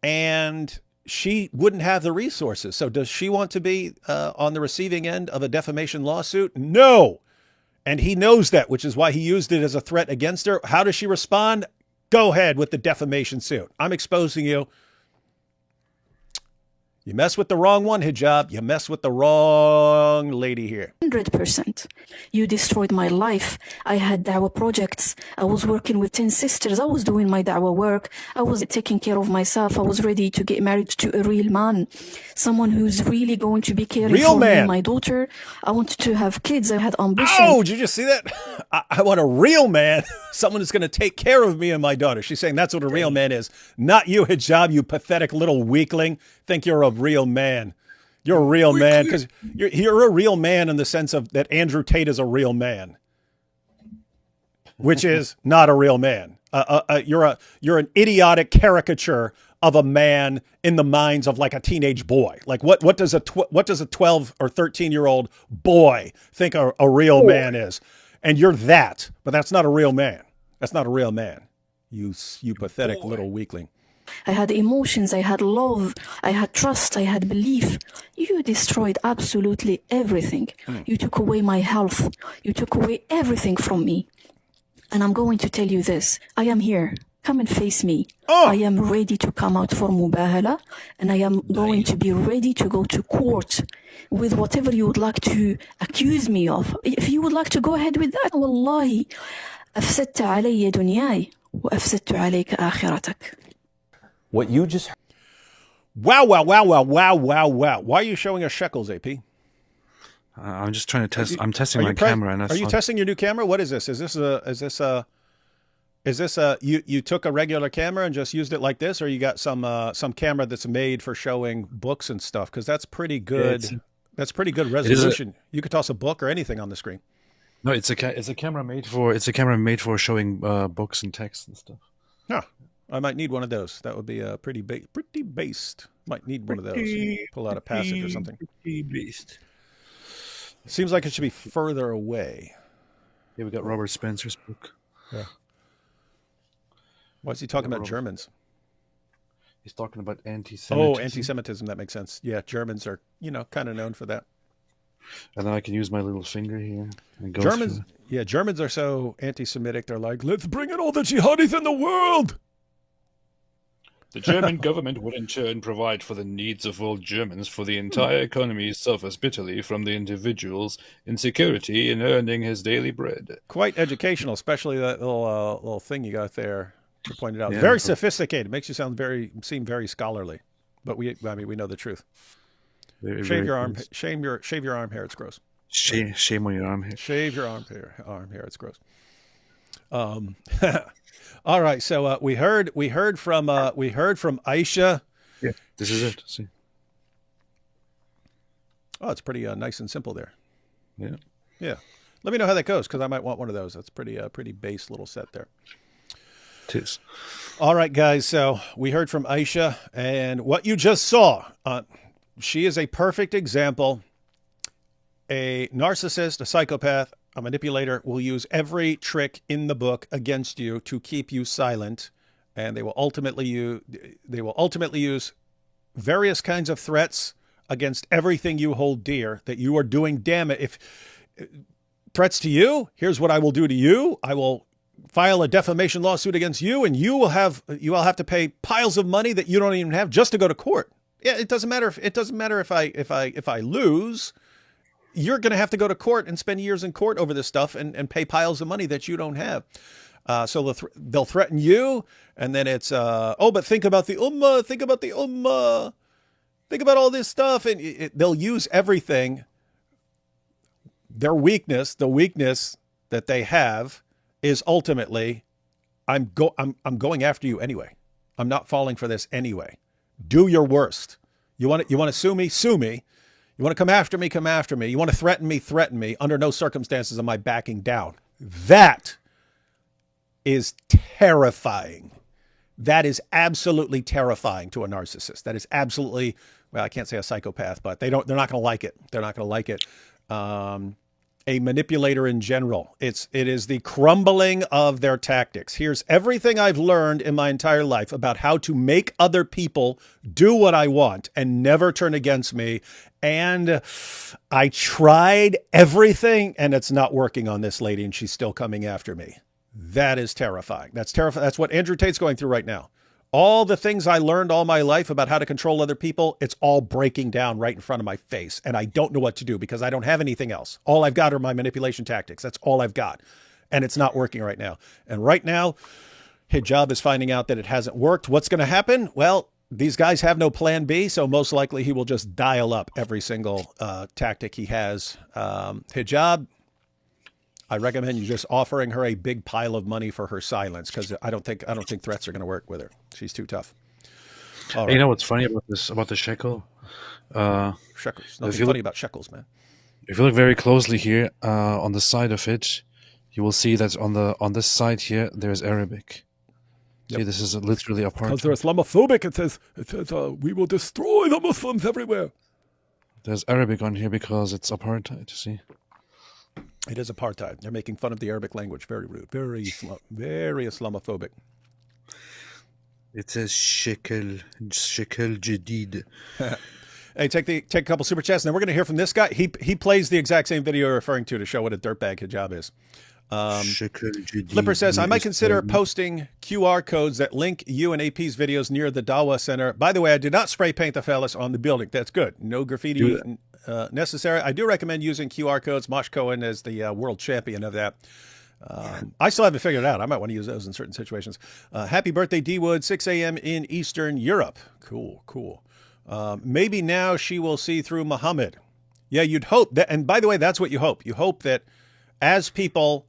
and she wouldn't have the resources. So does she want to be on the receiving end of a defamation lawsuit? No. And he knows that, which is why he used it as a threat against her. How does she respond? Go ahead with the defamation suit. I'm exposing you. You mess with the wrong one, Hijab. You mess with the wrong lady here. 100%. You destroyed my life. I had da'wah projects. I was working with 10 sisters. I was doing my da'wah work. I was taking care of myself. I was ready to get married to a real man. Someone who's really going to be caring Real for me man. and my daughter. I wanted to have kids. I had ambition. Oh, did you just see that? I want a real man. Someone who's going to take care of me and my daughter. She's saying that's what a real man is. Not you, Hijab, you pathetic little weakling. Think you're a real man. You're a real man because you're a real man in the sense of that Andrew Tate is a real man, which is not a real man. You're an idiotic caricature of a man in the minds of like a teenage boy. Like what does a 12 or 13-year-old boy think a real man is? And you're that, but that's not a real man. That's not a real man. You pathetic little weakling. I had emotions, I had love, I had trust, I had belief. You destroyed absolutely everything. You took away my health. You took away everything from me. And I'm going to tell you this. I am here. Come and face me. I am ready to come out for mubahala, and I am going to be ready to go to court with whatever you would like to accuse me of. If you would like to go ahead with that, wallahi, أفسدت علي دنياي وأفسدت عليك آخرتك. What you just heard. Wow. Why are you showing us shekels, AP? I'm just trying to test. I'm testing my camera. And are you testing your new camera? What is this? Is this you took a regular camera and just used it like this, or you got some camera that's made for showing books and stuff? Because that's pretty good. Yeah, that's pretty good resolution. You could toss a book or anything on the screen. No, it's a camera made for showing books and text and stuff. Huh. I might need one of those. That would be pretty based. Might need one of those. Pull out a passage or something. Pretty based. Seems like it should be further away. Yeah, we got Robert Spencer's book. Yeah. Why is he talking about Germans? He's talking about anti-Semitism. Oh, anti-Semitism. That makes sense. Yeah, Germans are, kind of known for that. And then I can use my little finger here and go Germans, yeah, Germans are so anti-Semitic. They're like, let's bring in all the jihadis in the world. The German government would in turn provide for the needs of all Germans, for the entire economy suffers bitterly from the individual's insecurity in earning his daily bread. Quite educational, especially that little thing you got there to point it out. Yeah, very sophisticated. Makes you seem very scholarly. But we know the truth. Shave your arm hair. It's gross. Shame on your arm hair. Shave your arm hair. It's gross. All right, so we heard from Aisha. Yeah, this is it. See. Oh, it's pretty nice and simple there. Yeah. Yeah. Let me know how that goes, because I might want one of those. That's pretty base little set there. It is. All right, guys. So we heard from Aisha, and what you just saw, she is a perfect example. A narcissist, a psychopath, a manipulator will use every trick in the book against you to keep you silent, and they will ultimately use various kinds of threats against everything you hold dear that you are doing damage. If threats to you, here's what I will do to you. I will file a defamation lawsuit against you, and you will have to pay piles of money that you don't even have just to go to court. Yeah, it doesn't matter if I lose. You're going to have to go to court and spend years in court over this stuff and pay piles of money that you don't have. So they'll threaten you, and then it's, but think about the ummah, think about all this stuff, and they'll use everything. The weakness that they have is ultimately, I'm going after you anyway. I'm not falling for this anyway. Do your worst. You want to sue me? Sue me. You want to come after me? Come after me. You want to threaten me? Threaten me. Under no circumstances am I backing down. That is terrifying. That is absolutely terrifying to a narcissist. That is absolutely, well, I can't say a psychopath, but they're not going to like it. They're not going to like it. A manipulator in general. It is the crumbling of their tactics. Here's everything I've learned in my entire life about how to make other people do what I want and never turn against me. And I tried everything, and it's not working on this lady, and she's still coming after me. That is terrifying. That's terrifying. That's what Andrew Tate's going through right now. All the things I learned all my life about how to control other people, it's all breaking down right in front of my face. And I don't know what to do because I don't have anything else. All I've got are my manipulation tactics. That's all I've got. And it's not working right now. And right now, Hijab is finding out that it hasn't worked. What's going to happen? Well, these guys have no plan B, so most likely he will just dial up every single tactic he has. Hijab, I recommend you just offering her a big pile of money for her silence, because I don't think threats are going to work with her. She's too tough. All right. You know what's funny about the shekel? Shekels. Nothing funny about shekels, man. If you look very closely here on the side of it, you will see that on this side here there's Arabic. Yep. See, this is literally a part. Because they're Islamophobic, it says we will destroy the Muslims everywhere. There's Arabic on here because it's apartheid. See, it is apartheid. They're making fun of the Arabic language. Very rude. Very Islamophobic. It says shekel jadid. Hey, take a couple super chats, and then we're going to hear from this guy. He plays the exact same video you're referring to show what a dirtbag Hijab is. Flipper says, I might consider posting QR codes that link you and AP's videos near the Dawa Center. By the way, I did not spray paint the fellas on the building. That's good. No graffiti necessary. I do recommend using QR codes. Mosh Cohen is the world champion of that. I still haven't figured it out. I might want to use those in certain situations. Happy birthday, D Wood, 6 a.m. in Eastern Europe. Cool. Maybe now she will see through Mohammed. Yeah, you'd hope that. And by the way, that's what you hope. You hope that as people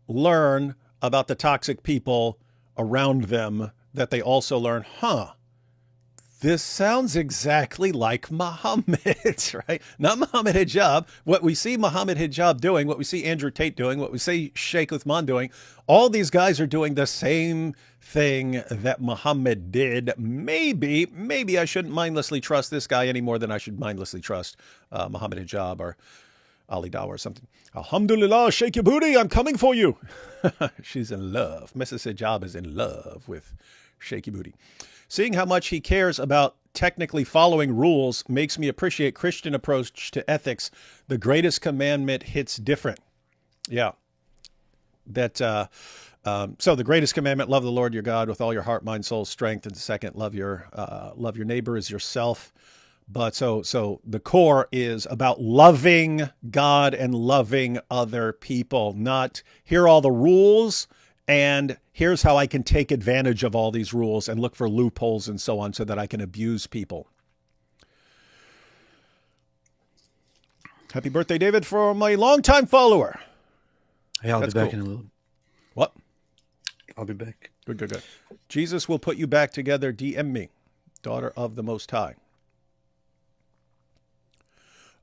learn about the toxic people around them, that they also learn, this sounds exactly like Mohammed, right? Not Mohammed Hijab. What we see Mohammed Hijab doing, what we see Andrew Tate doing, what we see Sheikh Uthman doing, all these guys are doing the same thing that Mohammed did. Maybe I shouldn't mindlessly trust this guy any more than I should mindlessly trust Mohammed Hijab or Ali Dawa or something. Alhamdulillah, shake your booty, I'm coming for you. She's in love. Mrs. Hijab is in love with shaky booty. Seeing how much he cares about technically following rules makes me appreciate Christian approach to ethics. The greatest commandment hits different. Yeah. So the greatest commandment, love the Lord your God with all your heart, mind, soul, strength. And the second, love your neighbor as yourself. But so the core is about loving God and loving other people, not here are all the rules and here's how I can take advantage of all these rules and look for loopholes and so on so that I can abuse people. Happy birthday, David, for my longtime follower. Hey, I'll be back in a little. What? I'll be back. Good. Jesus will put you back together. DM me, daughter of the Most High.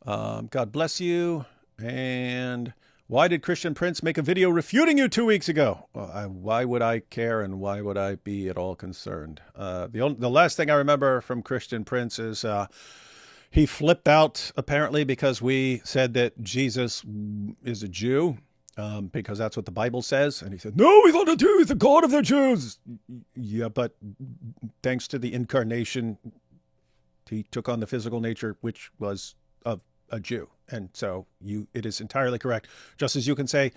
God bless you. And why did Christian Prince make a video refuting you 2 weeks ago? Well, why would I care and why would I be at all concerned? The last thing I remember from Christian Prince is he flipped out, apparently, because we said that Jesus is a Jew, because that's what the Bible says. And he said, no, he's not a Jew. He's the God of the Jews. Yeah, but thanks to the incarnation, he took on the physical nature, which was of a Jew. And so it is entirely correct. Just as you can say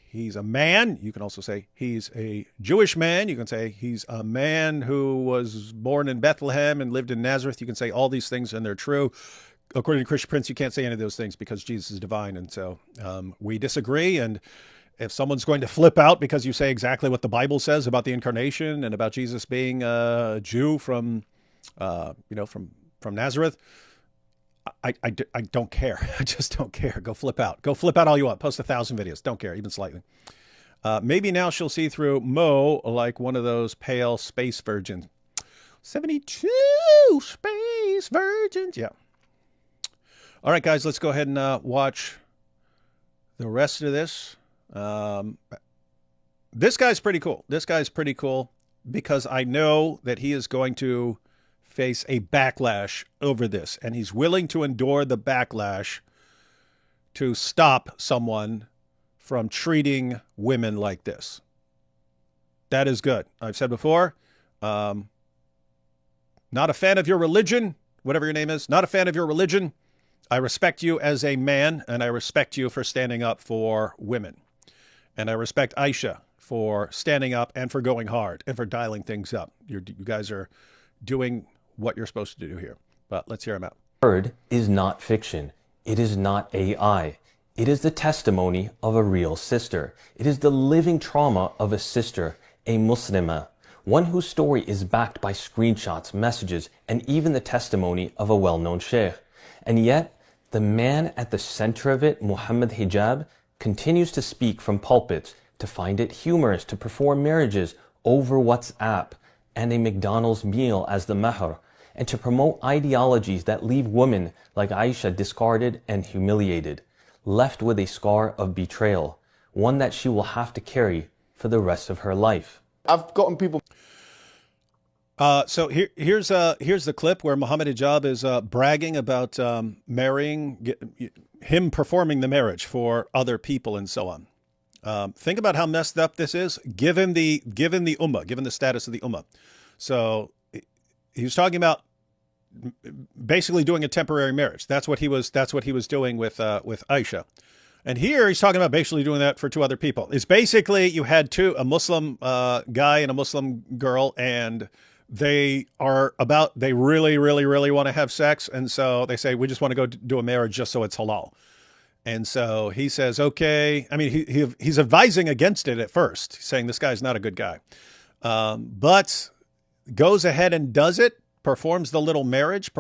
he's a man, you can also say he's a Jewish man. You can say he's a man who was born in Bethlehem and lived in Nazareth. You can say all these things and they're true. According to Christian Prince, you can't say any of those things because Jesus is divine. And so we disagree. And if someone's going to flip out because you say exactly what the Bible says about the incarnation and about Jesus being a Jew from Nazareth, I don't care. I just don't care. Go flip out. Go flip out all you want. Post 1,000 videos. Don't care, even slightly. Maybe now she'll see through Mo like one of those pale space virgins. 72 space virgins. Yeah. All right, guys, let's go ahead and watch the rest of this. This guy's pretty cool. This guy's pretty cool because I know that he is going to face a backlash over this, and he's willing to endure the backlash to stop someone from treating women like this. That is good. I've said before, not a fan of your religion, whatever your name is, not a fan of your religion. I respect you as a man, and I respect you for standing up for women. And I respect Aisha for standing up and for going hard and for dialing things up. You guys are doing what you're supposed to do here. But let's hear him out. Word is not fiction. It is not AI. It is the testimony of a real sister. It is the living trauma of a sister, a Muslimah, one whose story is backed by screenshots, messages, and even the testimony of a well-known sheikh. And yet, the man at the center of it, Mohammed Hijab, continues to speak from pulpits, to find it humorous to perform marriages over WhatsApp and a McDonald's meal as the mahr, and to promote ideologies that leave women like Aisha discarded and humiliated, left with a scar of betrayal, one that she will have to carry for the rest of her life. I've gotten people. So here's the clip where Mohammed Hijab is bragging about marrying, him performing the marriage for other people and so on. Think about how messed up this is, given the ummah, given the status of the ummah. So he was talking about basically doing a temporary marriage. That's what he was doing with Aisha. And here he's talking about basically doing that for two other people. It's basically you had a Muslim guy and a Muslim girl, and they really, really, really want to have sex. And so they say, we just want to go do a marriage just so it's halal. And so he says, okay. I mean, he's advising against it at first, saying this guy's not a good guy. But goes ahead and does it, performs the little marriage,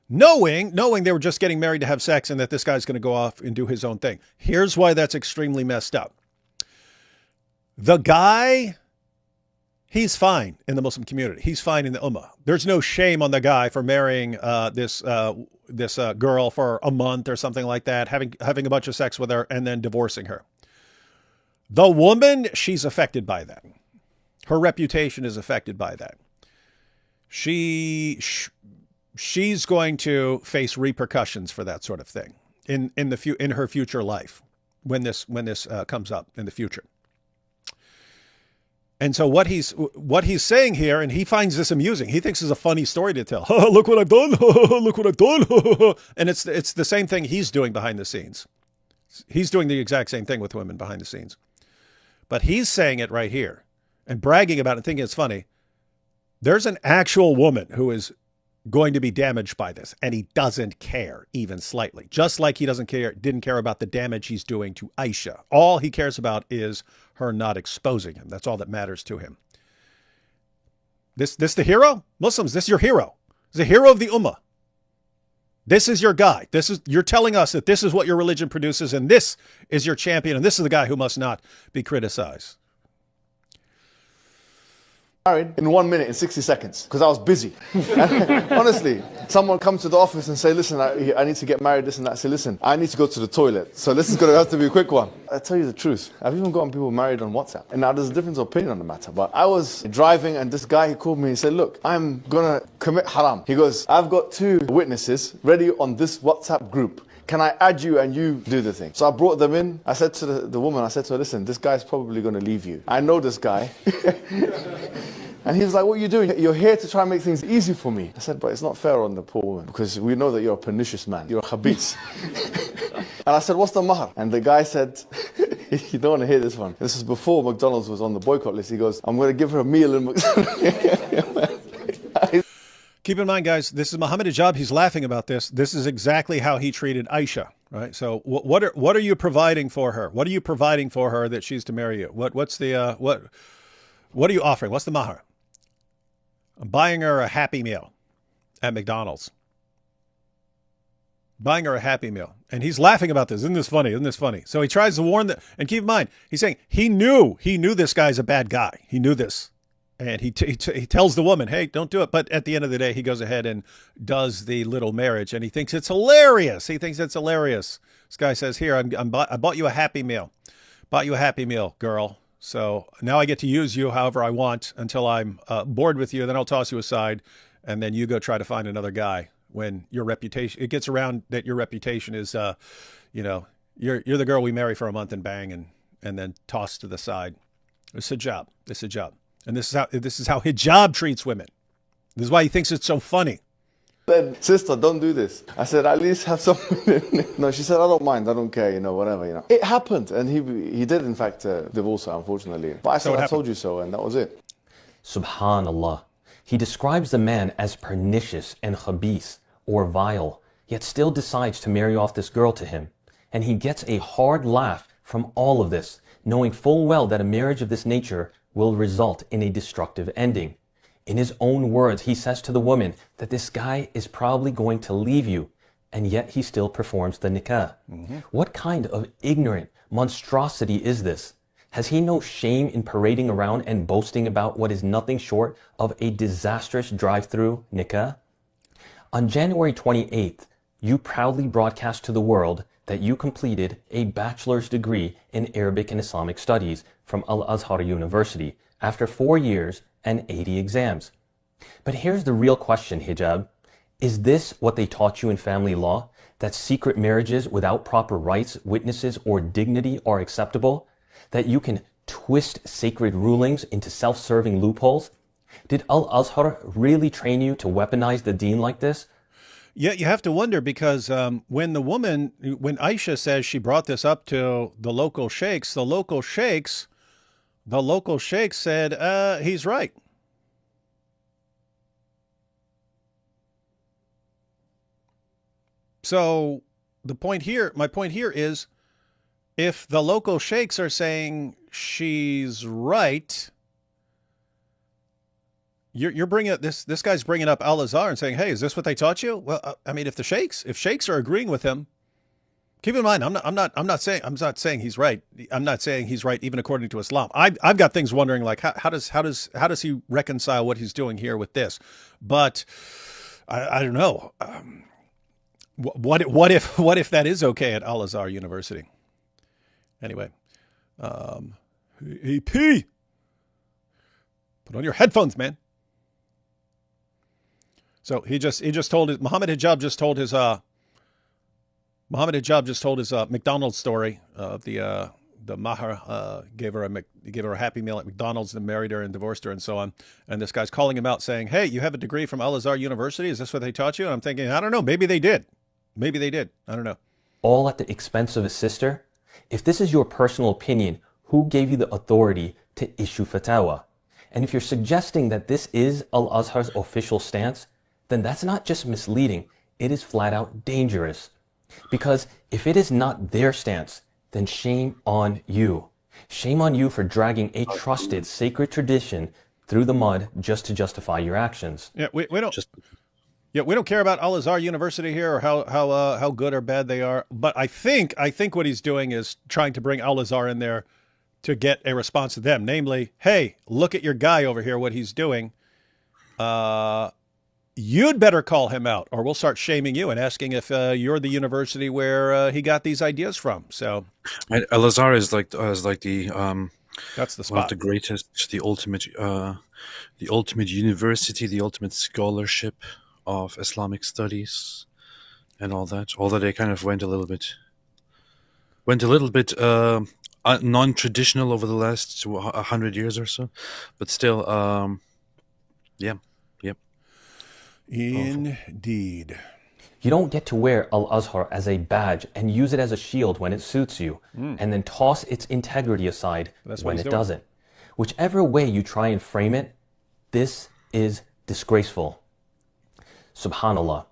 knowing they were just getting married to have sex and that this guy's going to go off and do his own thing. Here's why that's extremely messed up. The guy, he's fine in the Muslim community. He's fine in the ummah. There's no shame on the guy for marrying this girl for a month or something like that, having a bunch of sex with her and then divorcing her. The woman, she's affected by that. Her reputation is affected by that. She's going to face repercussions for that sort of thing in her future life when this comes up in the future. And so what he's saying here, and he finds this amusing. He thinks it's a funny story to tell. Oh, look what I've done. Look what I've done. And it's the same thing he's doing behind the scenes. He's doing the exact same thing with women behind the scenes. But he's saying it right here and bragging about it and thinking it's funny. There's an actual woman who is going to be damaged by this, and he doesn't care even slightly. Just like he didn't care about the damage he's doing to Aisha. All he cares about is her not exposing him. That's all that matters to him. This the hero? Muslims, this is your hero. This is the hero of the ummah. This is your guy. You're telling us that this is what your religion produces, and this is your champion, and this is the guy who must not be criticized. Married in 1 minute, in 60 seconds, because I was busy. Honestly, someone comes to the office and say, listen, I need to get married, this and that. I say, listen, I need to go to the toilet. So this is going to have to be a quick one. I tell you the truth. I've even gotten people married on WhatsApp. And now there's a difference of opinion on the matter. But I was driving and this guy, he called me and said, look, I'm going to commit haram. He goes, I've got 2 witnesses ready on this WhatsApp group. Can I add you and you do the thing? So I brought them in. I said to the woman, I said to her, listen, this guy's probably going to leave you. I know this guy. And he was like, what are you doing? You're here to try and make things easy for me. I said, but it's not fair on the poor woman because we know that you're a pernicious man. You're a khabith. And I said, what's the mahr? And the guy said, you don't want to hear this one. This is before McDonald's was on the boycott list. He goes, I'm going to give her a meal in McDonald's. Keep in mind, guys, this is Mohammed Hijab. He's laughing about this. This is exactly how he treated Aisha, right? So what are you providing for her? What are you providing for her that she's to marry you? What are you offering? What's the mahr? I'm buying her a Happy Meal at McDonald's. Buying her a Happy Meal. And he's laughing about this. Isn't this funny? Isn't this funny? So he tries to warn them. And keep in mind, he's saying he knew this guy's a bad guy. He knew this. And he tells the woman, hey, don't do it. But at the end of the day, he goes ahead and does the little marriage. And he thinks it's hilarious. This guy says, here, I bought you a Happy Meal. Bought you a Happy Meal, girl. So now I get to use you however I want until I'm bored with you. Then I'll toss you aside. And then you go try to find another guy when your reputation, it gets around that your reputation is, you're the girl we marry for a month and bang and then toss to the side. It's hijab. It's hijab. And this is how hijab treats women. This is why he thinks it's so funny. Then, sister, don't do this. I said, at least have something. No, she said, I don't mind. I don't care, you know, whatever, you know. It happened, and he did, in fact, divorce her, unfortunately. But I said, I told you so, and that was it. Subhanallah. He describes the man as pernicious and khabith, or vile, yet still decides to marry off this girl to him. And he gets a hard laugh from all of this, knowing full well that a marriage of this nature will result in a destructive ending. In his own words, he says to the woman that this guy is probably going to leave you, and yet he still performs the nikah. What kind of ignorant monstrosity is this? Has he no shame in parading around and boasting about what is nothing short of a disastrous drive-through nikah? On January 28th, you proudly broadcast to the world that you completed a bachelor's degree in Arabic and Islamic Studies from Al-Azhar University after 4 years and 80 exams. But here's the real question, Hijab. Is this what they taught you in family law? That secret marriages without proper rights, witnesses, or dignity are acceptable? That you can twist sacred rulings into self-serving loopholes? Did Al-Azhar really train you to weaponize the deen like this? Yeah, you have to wonder because when Aisha says she brought this up to the local sheikhs, the local sheikhs said, he's right. So my point here is, if the local sheikhs are saying she's right, you're bringing up this guy's bringing up Al-Azhar and saying, hey, is this what they taught you? Well, I mean, if sheikhs are agreeing with him, keep in mind, I'm not saying he's right. I'm not saying he's right even according to Islam. I've got things wondering like how does he reconcile what he's doing here with this? But I don't know. What if that is okay at Al-Azhar University? Anyway, hey P, put on your headphones, man. So he just told his Mohammed Hijab just told his McDonald's story of the Maher gave her a happy meal at McDonald's and married her and divorced her and so on. And this guy's calling him out saying, hey, you have a degree from Al-Azhar University. Is this what they taught you? And I'm thinking, I don't know. Maybe they did. I don't know. All at the expense of his sister? If this is your personal opinion, who gave you the authority to issue fatwa? And if you're suggesting that this is Al-Azhar's official stance, then that's not just misleading, it is flat out dangerous. Because if it is not their stance, then shame on you. Shame on you for dragging a trusted, sacred tradition through the mud just to justify your actions. Yeah, we don't care about Al-Azhar University here or how good or bad they are. But I think what he's doing is trying to bring Al-Azhar in there to get a response to them. Namely, hey, look at your guy over here, what he's doing. You'd better call him out or we'll start shaming you and asking if you're the university where he got these ideas from. So Al-Azhar is like the that's the spot. one of the greatest, the ultimate university, the ultimate scholarship of Islamic studies and all that. Although they kind of went a little bit non-traditional over the last 100 years or so, but still, Yep. Indeed. You don't get to wear Al-Azhar as a badge and use it as a shield when it suits you, and then toss its integrity aside when it doesn't. Whichever way you try and frame it, this is disgraceful. Subhanallah.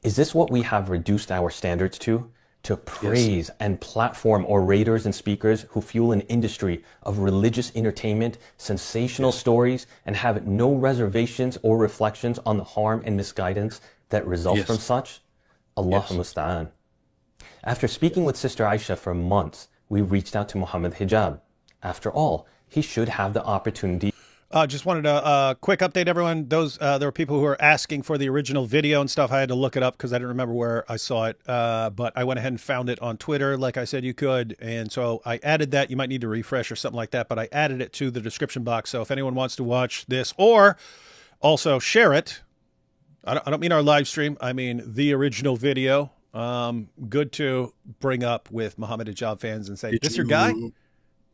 Is this what we have reduced our standards to? To praise and platform orators and speakers who fuel an industry of religious entertainment, sensational stories, and have no reservations or reflections on the harm and misguidance that results from such? Allahu musta'an. After speaking with Sister Aisha for months, we reached out to Mohammed Hijab. After all, he should have the opportunity. Just wanted a quick update, everyone. There were people who were asking for the original video and stuff. I had to look it up because I didn't remember where I saw it. But I went ahead and found it on Twitter, like I said you could. And so I added that. You might need to refresh or something like that. But I added it to the description box. So if anyone wants to watch this or also share it, I don't mean our live stream. I mean the original video. Good to bring up with Mohammed Hijab fans and say, this your guy?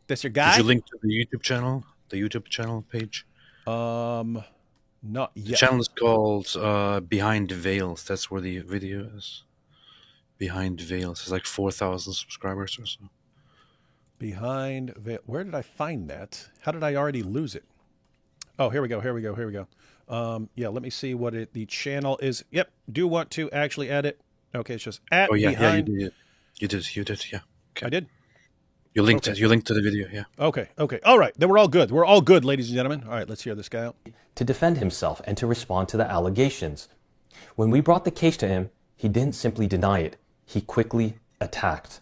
This your guy? Did you link to the YouTube channel? The YouTube channel page? Not The yet. channel is called Behind Veils. That's where the video is. Behind Veils. It's like 4,000 subscribers or so. Behind Veil. Where did I find that? How did I already lose it? Oh, here we go. Yeah, let me see what the channel is. Yep, do want to actually add it. Okay, it's just at behind. Yeah, you did, yeah. Okay. I did? You linked it. You linked to the video, yeah. Okay. All right, then we're all good. We're all good, ladies and gentlemen. All right, let's hear this guy out. To defend himself and to respond to the allegations. When we brought the case to him, he didn't simply deny it. He quickly attacked.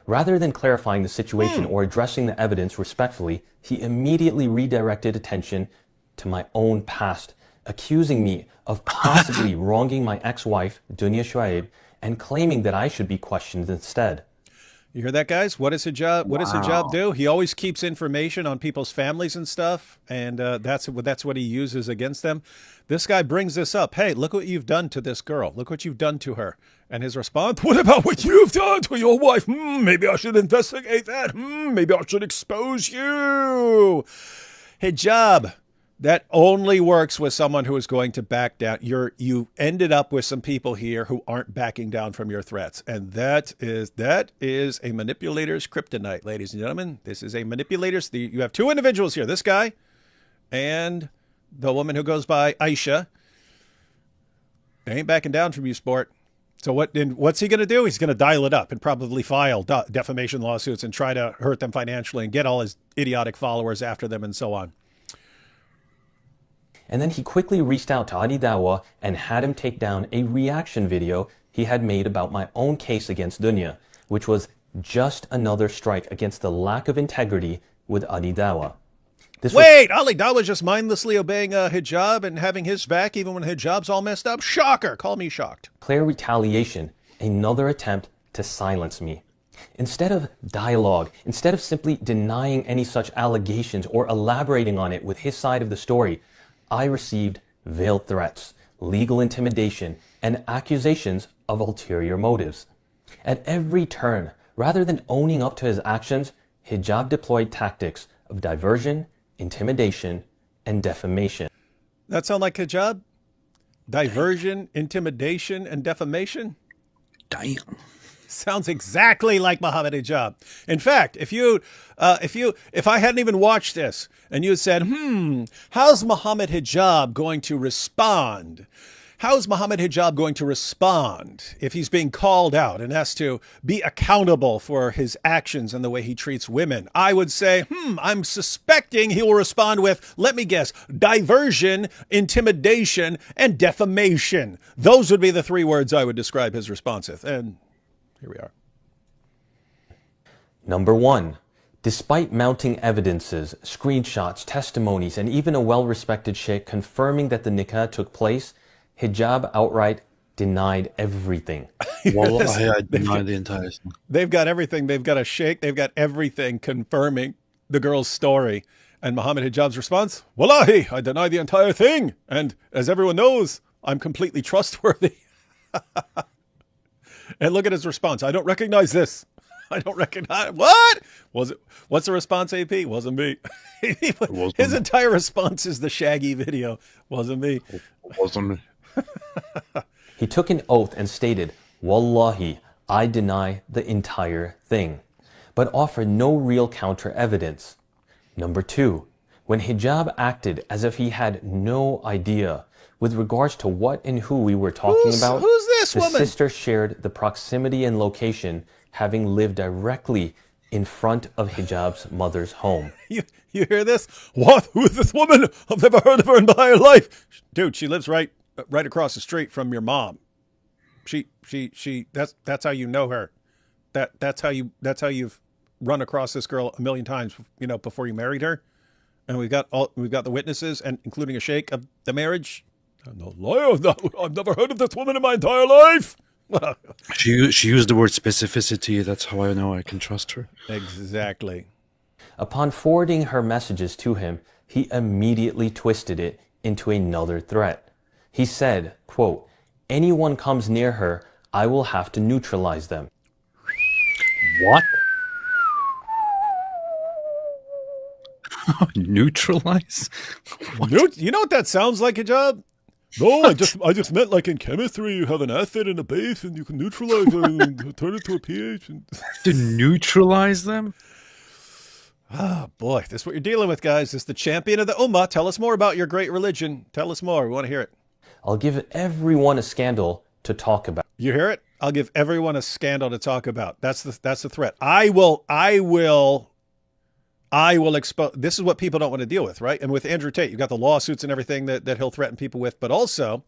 Rather than clarifying the situation or addressing the evidence respectfully, he immediately redirected attention to my own past, accusing me of possibly wronging my ex-wife, Dunya Shuaib, and claiming that I should be questioned instead. You hear that, guys? What does Hijab do? He always keeps information on people's families and stuff, and that's what he uses against them. This guy brings this up. Hey, look what you've done to this girl. Look what you've done to her. And his response, what about what you've done to your wife? Maybe I should investigate that. Maybe I should expose you. Hijab. That only works with someone who is going to back down. You ended up with some people here who aren't backing down from your threats. And that is a manipulator's kryptonite, ladies and gentlemen. This is a manipulator's. You have two individuals here, this guy and the woman who goes by Aisha. They ain't backing down from you, sport. So what's he going to do? He's going to dial it up and probably file defamation lawsuits and try to hurt them financially and get all his idiotic followers after them and so on. And then he quickly reached out to Adi Dawa and had him take down a reaction video he had made about my own case against Dunya, which was just another strike against the lack of integrity with Adi Dawa. Ali Dawa just mindlessly obeying Hijab and having his back even when Hijab's all messed up? Shocker! Call me shocked. Clear retaliation, another attempt to silence me. Instead of dialogue, instead of simply denying any such allegations or elaborating on it with his side of the story, I received veiled threats, legal intimidation, and accusations of ulterior motives. At every turn, rather than owning up to his actions, Hijab deployed tactics of diversion, intimidation, and defamation. That sound like Hijab? Diversion, intimidation, and defamation? Damn. Sounds exactly like Mohammed Hijab. In fact, if I hadn't even watched this and you had said, how's Mohammed Hijab going to respond? How's Mohammed Hijab going to respond if he's being called out and has to be accountable for his actions and the way he treats women? I would say, I'm suspecting he will respond with, let me guess, diversion, intimidation, and defamation. Those would be the three words I would describe his response with. And here we are. Number 1. Despite mounting evidences, screenshots, testimonies, and even a well-respected sheikh confirming that the nikah took place, Hijab outright denied everything. Wallahi, I denied the entire thing. They've got everything. They've got a sheikh. They've got everything confirming the girl's story. And Mohammed Hijab's response, Wallahi, I deny the entire thing. And as everyone knows, I'm completely trustworthy. And look at his response. I don't recognize this. I don't recognize. What? What's the response, AP? Wasn't me. His entire response is the Shaggy video. Wasn't me. Wasn't me. He took an oath and stated, Wallahi, I deny the entire thing, but offered no real counter evidence. Number 2, when Hijab acted as if he had no idea with regards to what and who we were talking about, who's this the woman? sister shared the proximity and location, having lived directly in front of Hijab's mother's home. You hear this? What? Who is this woman? I've never heard of her in my entire life. Dude, she lives right across the street from your mom. That's how you know her. That's how you've run across this girl a million times, before you married her. And we've got the witnesses, and including a sheikh of the marriage. I'm no liar. I've never heard of this woman in my entire life. She used the word specificity. That's how I know I can trust her. Exactly. Upon forwarding her messages to him, he immediately twisted it into another threat. He said, quote, anyone comes near her, I will have to neutralize them. What? Neutralize? You know what that sounds like, Hijab? No, I just meant like in chemistry, you have an acid and a base, and you can neutralize it and turn it to a pH. To neutralize them? Oh, boy. This is what you're dealing with, guys. This is the champion of the Ummah. Tell us more about your great religion. Tell us more. We want to hear it. I'll give everyone a scandal to talk about. You hear it? I'll give everyone a scandal to talk about. That's the threat. I will expose. This is what people don't want to deal with, right? And with Andrew Tate, you've got the lawsuits and everything that he'll threaten people with. But also,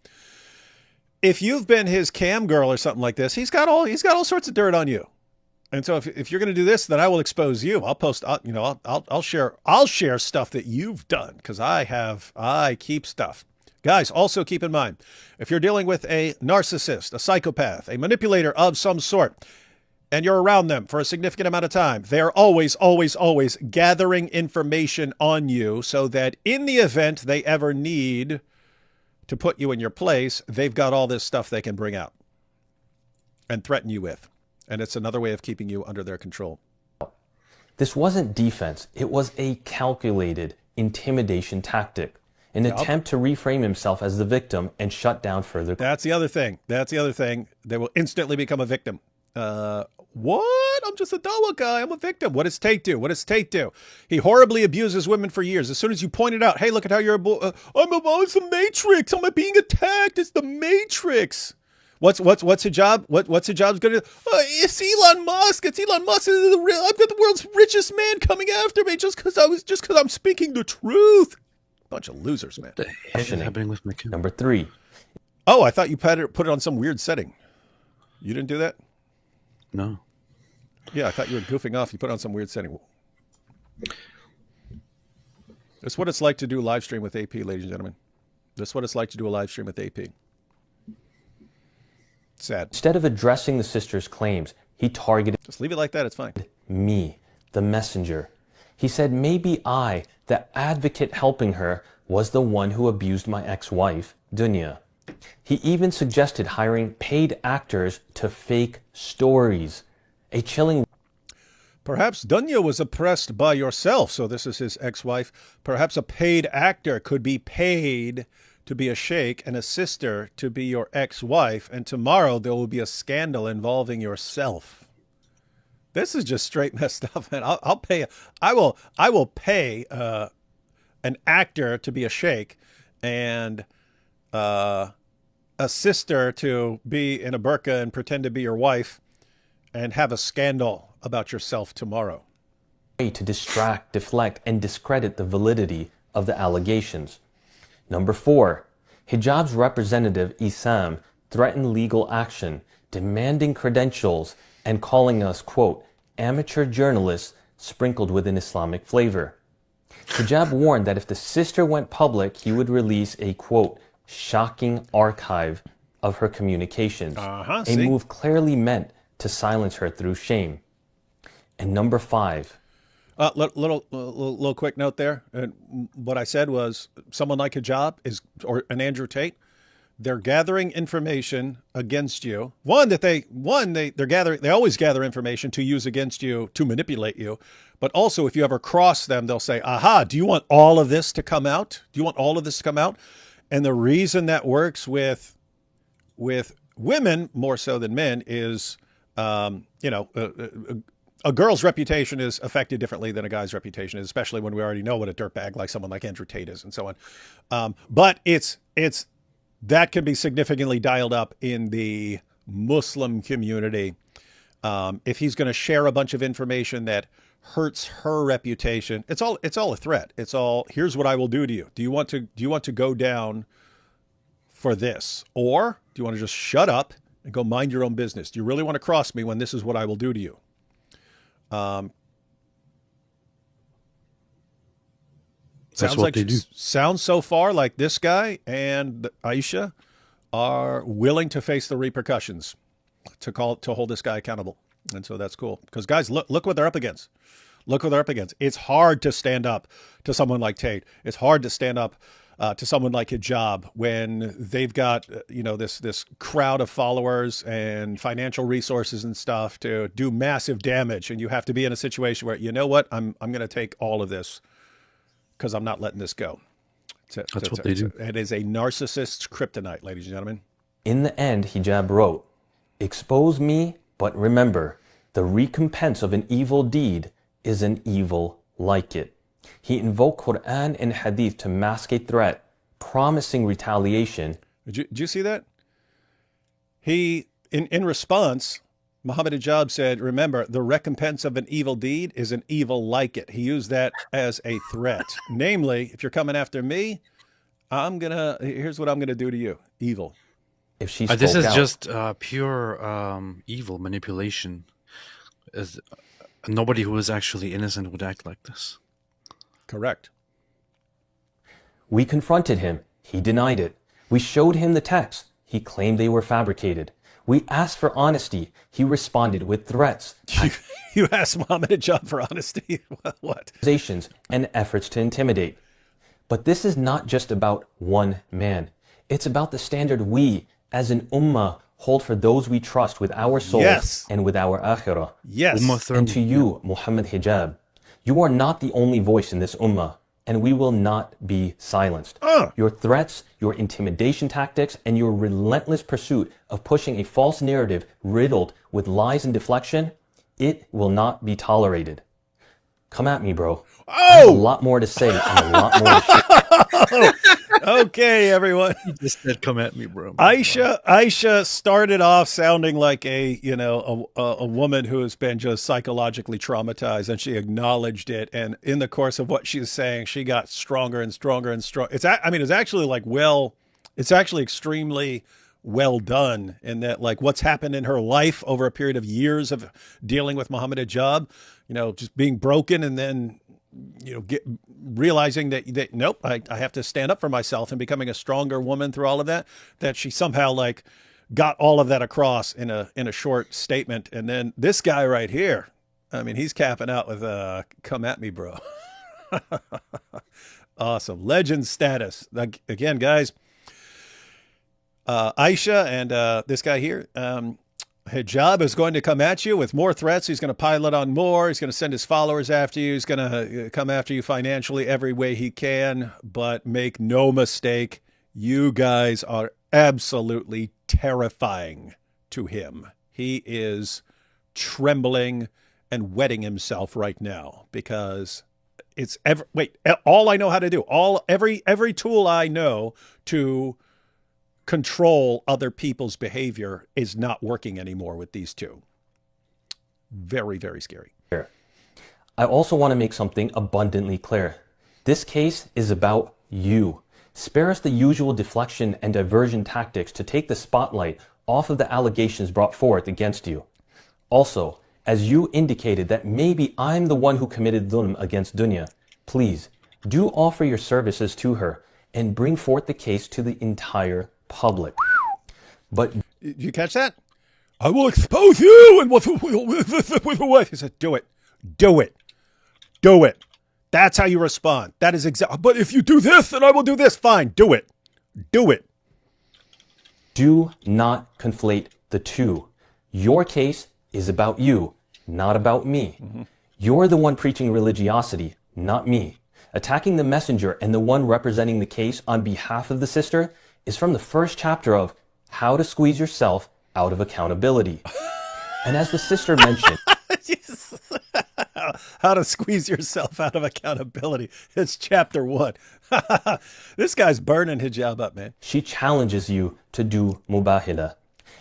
if you've been his cam girl or something like this, he's got all sorts of dirt on you. And so if you're going to do this, then I will expose you. I'll post, I'll share stuff that you've done, because I keep stuff. Guys, also keep in mind, if you're dealing with a narcissist, a psychopath, a manipulator of some sort, and you're around them for a significant amount of time, they are always, always, always gathering information on you so that in the event they ever need to put you in your place, they've got all this stuff they can bring out and threaten you with. And it's another way of keeping you under their control. This wasn't defense. It was a calculated intimidation tactic, an attempt to reframe himself as the victim and shut down further. That's the other thing. They will instantly become a victim. What? I'm just a Dawa guy. I'm a victim. What does Tate do? He horribly abuses women for years. As soon as you point it out, hey, look at how you're it's the Matrix. I'm being attacked. It's the Matrix. What's Hijab? What's Hijab's gonna do? It's Elon Musk. I've got the world's richest man coming after me just because I'm speaking the truth. Bunch of losers, man. What the heck is happening with my camera? Number 3. Oh, I thought you put it on some weird setting. You didn't do that? No. Yeah, I thought you were goofing off. You put it on some weird setting. That's what it's like to do a live stream with AP, ladies and gentlemen. That's what it's like to do a live stream with AP. Sad. Instead of addressing the sister's claims, he targeted Just leave it like that. It's fine. me, the messenger. He said maybe I, the advocate helping her, was the one who abused my ex-wife, Dunya. He even suggested hiring paid actors to fake stories. A chilling... Perhaps Dunya was oppressed by yourself, so this is his ex-wife. Perhaps a paid actor could be paid to be a sheikh and a sister to be your ex-wife, and tomorrow there will be a scandal involving yourself. This is just straight messed up, man. I will pay an actor to be a sheikh and a sister to be in a burqa and pretend to be your wife and have a scandal about yourself tomorrow. To distract, deflect, and discredit the validity of the allegations. Number 4, Hijab's representative, Isam, threatened legal action, demanding credentials, and calling us, quote, amateur journalists sprinkled with an Islamic flavor. Hijab warned that if the sister went public, he would release a, quote, shocking archive of her communications, a move clearly meant to silence her through shame. And number 5. Little quick note there. What I said was someone like Hijab or an Andrew Tate, they're gathering information against you. They always gather information to use against you to manipulate you. But also, if you ever cross them, they'll say, aha, do you want all of this to come out? Do you want all of this to come out? And the reason that works with women more so than men is, a girl's reputation is affected differently than a guy's reputation is, especially when we already know what a dirtbag like someone like Andrew Tate is and so on. But that can be significantly dialed up in the Muslim community. If he's going to share a bunch of information that hurts her reputation, it's all a threat. It's all, here's what I will do to you. Do you want to go down for this? Or do you want to just shut up and go mind your own business? Do you really want to cross me when this is what I will do to you? Sounds so far like this guy and Aisha are willing to face the repercussions to hold this guy accountable. And so that's cool. Because guys, look what they're up against. Look what they're up against. It's hard to stand up to someone like Tate. It's hard to stand up to someone like Hijab when they've got this crowd of followers and financial resources and stuff to do massive damage, and you have to be in a situation where, you know what, I'm going to take all of this because I'm not letting this go. That's what they do. It is a narcissist's kryptonite, ladies and gentlemen. In the end, Hijab wrote, "Expose me, but remember, the recompense of an evil deed is an evil like it." He invoked Quran and Hadith to mask a threat, promising retaliation. Did you see that? He, in response, Mohammed Hijab said, remember, the recompense of an evil deed is an evil like it. He used that as a threat. Namely, if you're coming after me, here's what I'm going to do to you. Evil. If she this is out, just pure evil manipulation. Nobody who is actually innocent would act like this. Correct. We confronted him. He denied it. We showed him the text. He claimed they were fabricated. We asked for honesty. He responded with threats. You asked Mohammed Hijab for honesty? What? Accusations and efforts to intimidate. But this is not just about one man. It's about the standard we, as an ummah, hold for those we trust with our souls and with our akhirah. Yes. And to you, Mohammed Hijab, you are not the only voice in this ummah, and we will not be silenced. Your threats, your intimidation tactics, and your relentless pursuit of pushing a false narrative riddled with lies and deflection, it will not be tolerated. Come at me, bro. I have a lot more to say and a lot more to share. Okay, everyone. You just said, "Come at me, bro." Aisha started off sounding like a woman who has been just psychologically traumatized, and she acknowledged it. And in the course of what she was saying, she got stronger and stronger and stronger. It's actually extremely well done in that, like, what's happened in her life over a period of years of dealing with Mohammed Hijab, just being broken, and then realizing that nope, I have to stand up for myself, and becoming a stronger woman through all of that, that she somehow like got all of that across in a short statement. And then this guy right here, I mean, he's capping out with "Come at me, bro." Awesome. Legend status. Again, guys, Aisha and this guy here, Hijab is going to come at you with more threats. He's going to pile it on more. He's going to send his followers after you. He's going to come after you financially every way he can. But make no mistake, you guys are absolutely terrifying to him. He is trembling and wetting himself right now because it's all I know how to do. Every tool I know to control other people's behavior is not working anymore with these two. Very, very scary. I also want to make something abundantly clear. This case is about you. Spare us the usual deflection and diversion tactics to take the spotlight off of the allegations brought forth against you. Also, as you indicated that maybe I'm the one who committed dhulm against Dunya, please do offer your services to her and bring forth the case to the entire public. But you catch that? I will expose you and with what? He said, do it. That's how you respond. That is exactly. But if you do this, then I will do this. Fine, do it. Do not conflate the two. Your case is about you, not about me. Mm-hmm. You're the one preaching religiosity, not me. Attacking the messenger and the one representing the case on behalf of the sister is from the first chapter of How to Squeeze Yourself Out of Accountability. And as the sister mentioned, How to Squeeze Yourself Out of Accountability. It's chapter 1. This guy's burning Hijab up, man. She challenges you to do mubahila.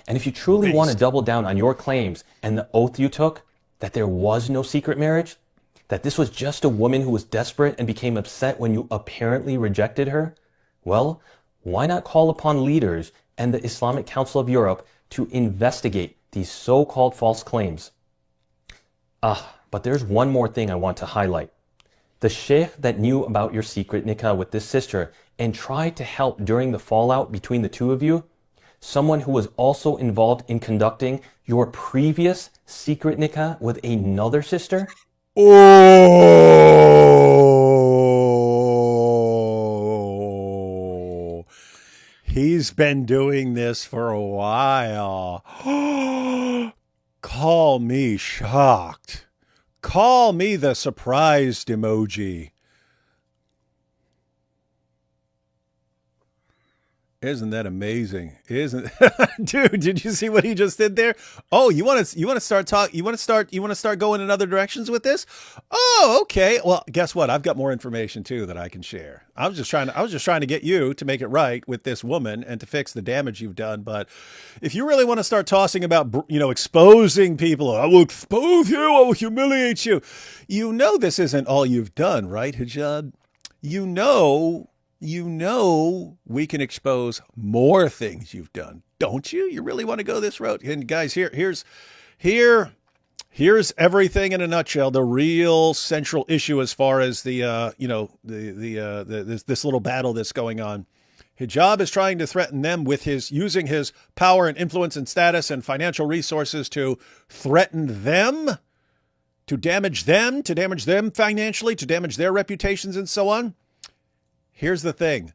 And if you truly want to double down on your claims and the oath you took, that there was no secret marriage, that this was just a woman who was desperate and became upset when you apparently rejected her, well, why not call upon leaders and the Islamic Council of Europe to investigate these so-called false claims? But there's one more thing I want to highlight. The sheikh that knew about your secret nikah with this sister and tried to help during the fallout between the two of you, someone who was also involved in conducting your previous secret nikah with another sister? Oh, he's been doing this for a while. Call me shocked. Call me the surprised emoji. Isn't that amazing? Isn't dude? Did you see what he just did there? Oh, you want to start going in other directions with this? Oh, okay. Well, guess what? I've got more information too that I can share. I was just trying to get you to make it right with this woman and to fix the damage you've done. But if you really want to start tossing about, exposing people, I will expose you. I will humiliate you. You know this isn't all you've done, right, Hijab? You know we can expose more things you've done, don't you? You really want to go this road? And guys, here's everything in a nutshell. The real central issue as far as this little battle that's going on. Hijab is trying to threaten them with using his power and influence and status and financial resources to threaten them, to damage them financially, to damage their reputations and so on. Here's the thing.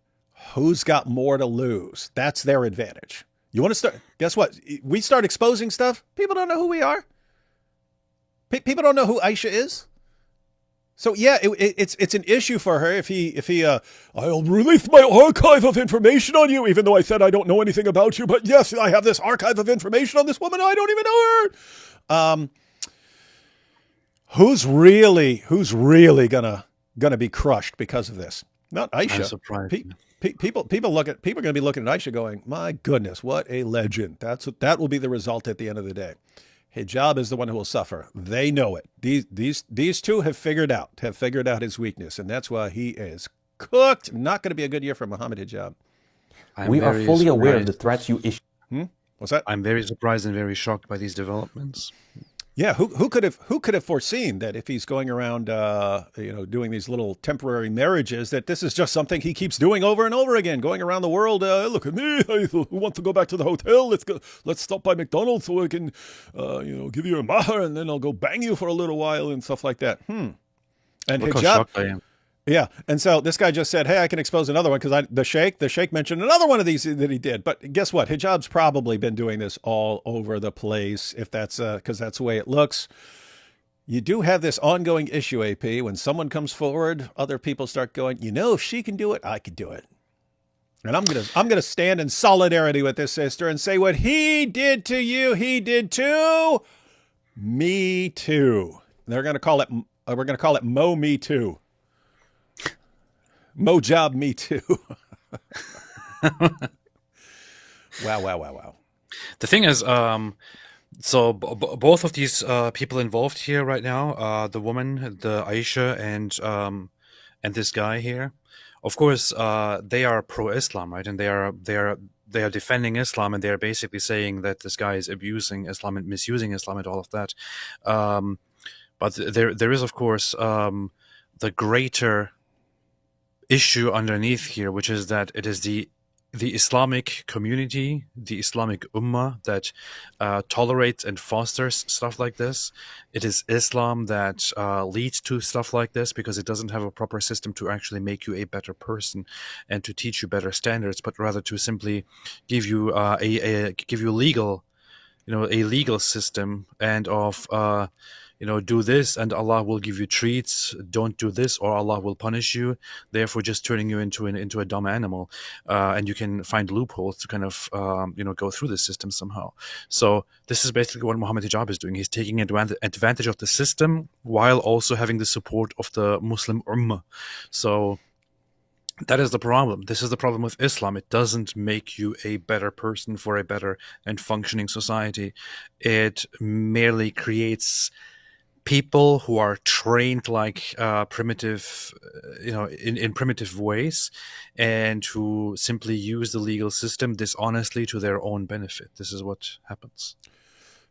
Who's got more to lose? That's their advantage. You want to start? Guess what? We start exposing stuff. People don't know who we are. People don't know who Aisha is. So yeah, it's an issue for her if he I'll release my archive of information on you, even though I said I don't know anything about you. But yes, I have this archive of information on this woman. I don't even know her. Who's really gonna be crushed because of this? Not Aisha. I'm surprised. People are going to be looking at Aisha going, my goodness, what a legend. That will be the result at the end of the day. Hijab is the one who will suffer. They know it. These two have figured out his weakness, and that's why he is cooked. Not going to be a good year for Mohammed Hijab. We are fully aware of the threats you issue. What's that? I'm very surprised and very shocked by these developments. Yeah, who could have foreseen that if he's going around, doing these little temporary marriages, that this is just something he keeps doing over and over again, going around the world. Look at me, who wants to go back to the hotel? Let's stop by McDonald's so I can, give you a mahar, and then I'll go bang you for a little while and stuff like that. And Look how Hijab, shocked I am. yeah, and so this guy just said, hey, I can expose another one because the Sheikh mentioned another one of these that he did. But guess what? Hijab's probably been doing this all over the place, if that's because that's the way it looks. You do have this ongoing issue, AP. When someone comes forward, other people start going, if she can do it, I could do it. And I'm gonna stand in solidarity with this sister and say what he did to you, he did to me too. We're gonna call it Mo Me Too. Mojab Me Too. Wow. The thing is, so both of these people involved here right now, the woman, the Aisha, and this guy here, of course, they are pro-Islam, right? And they are defending Islam, and they are basically saying that this guy is abusing Islam and misusing Islam and all of that. But there is, of course, the greater issue underneath here, which is that it is the Islamic community, the Islamic Ummah that tolerates and fosters stuff like this. It is Islam that leads to stuff like this because it doesn't have a proper system to actually make you a better person and to teach you better standards, but rather to simply give you a legal system and of do this and Allah will give you treats. Don't do this or Allah will punish you. Therefore, just turning you into a dumb animal. And you can find loopholes to kind of, go through the system somehow. So this is basically what Mohammed Hijab is doing. He's taking advantage of the system while also having the support of the Muslim Ummah. So that is the problem. This is the problem with Islam. It doesn't make you a better person for a better and functioning society. It merely creates people who are trained like primitive, in primitive ways, and who simply use the legal system dishonestly to their own benefit. This is what happens.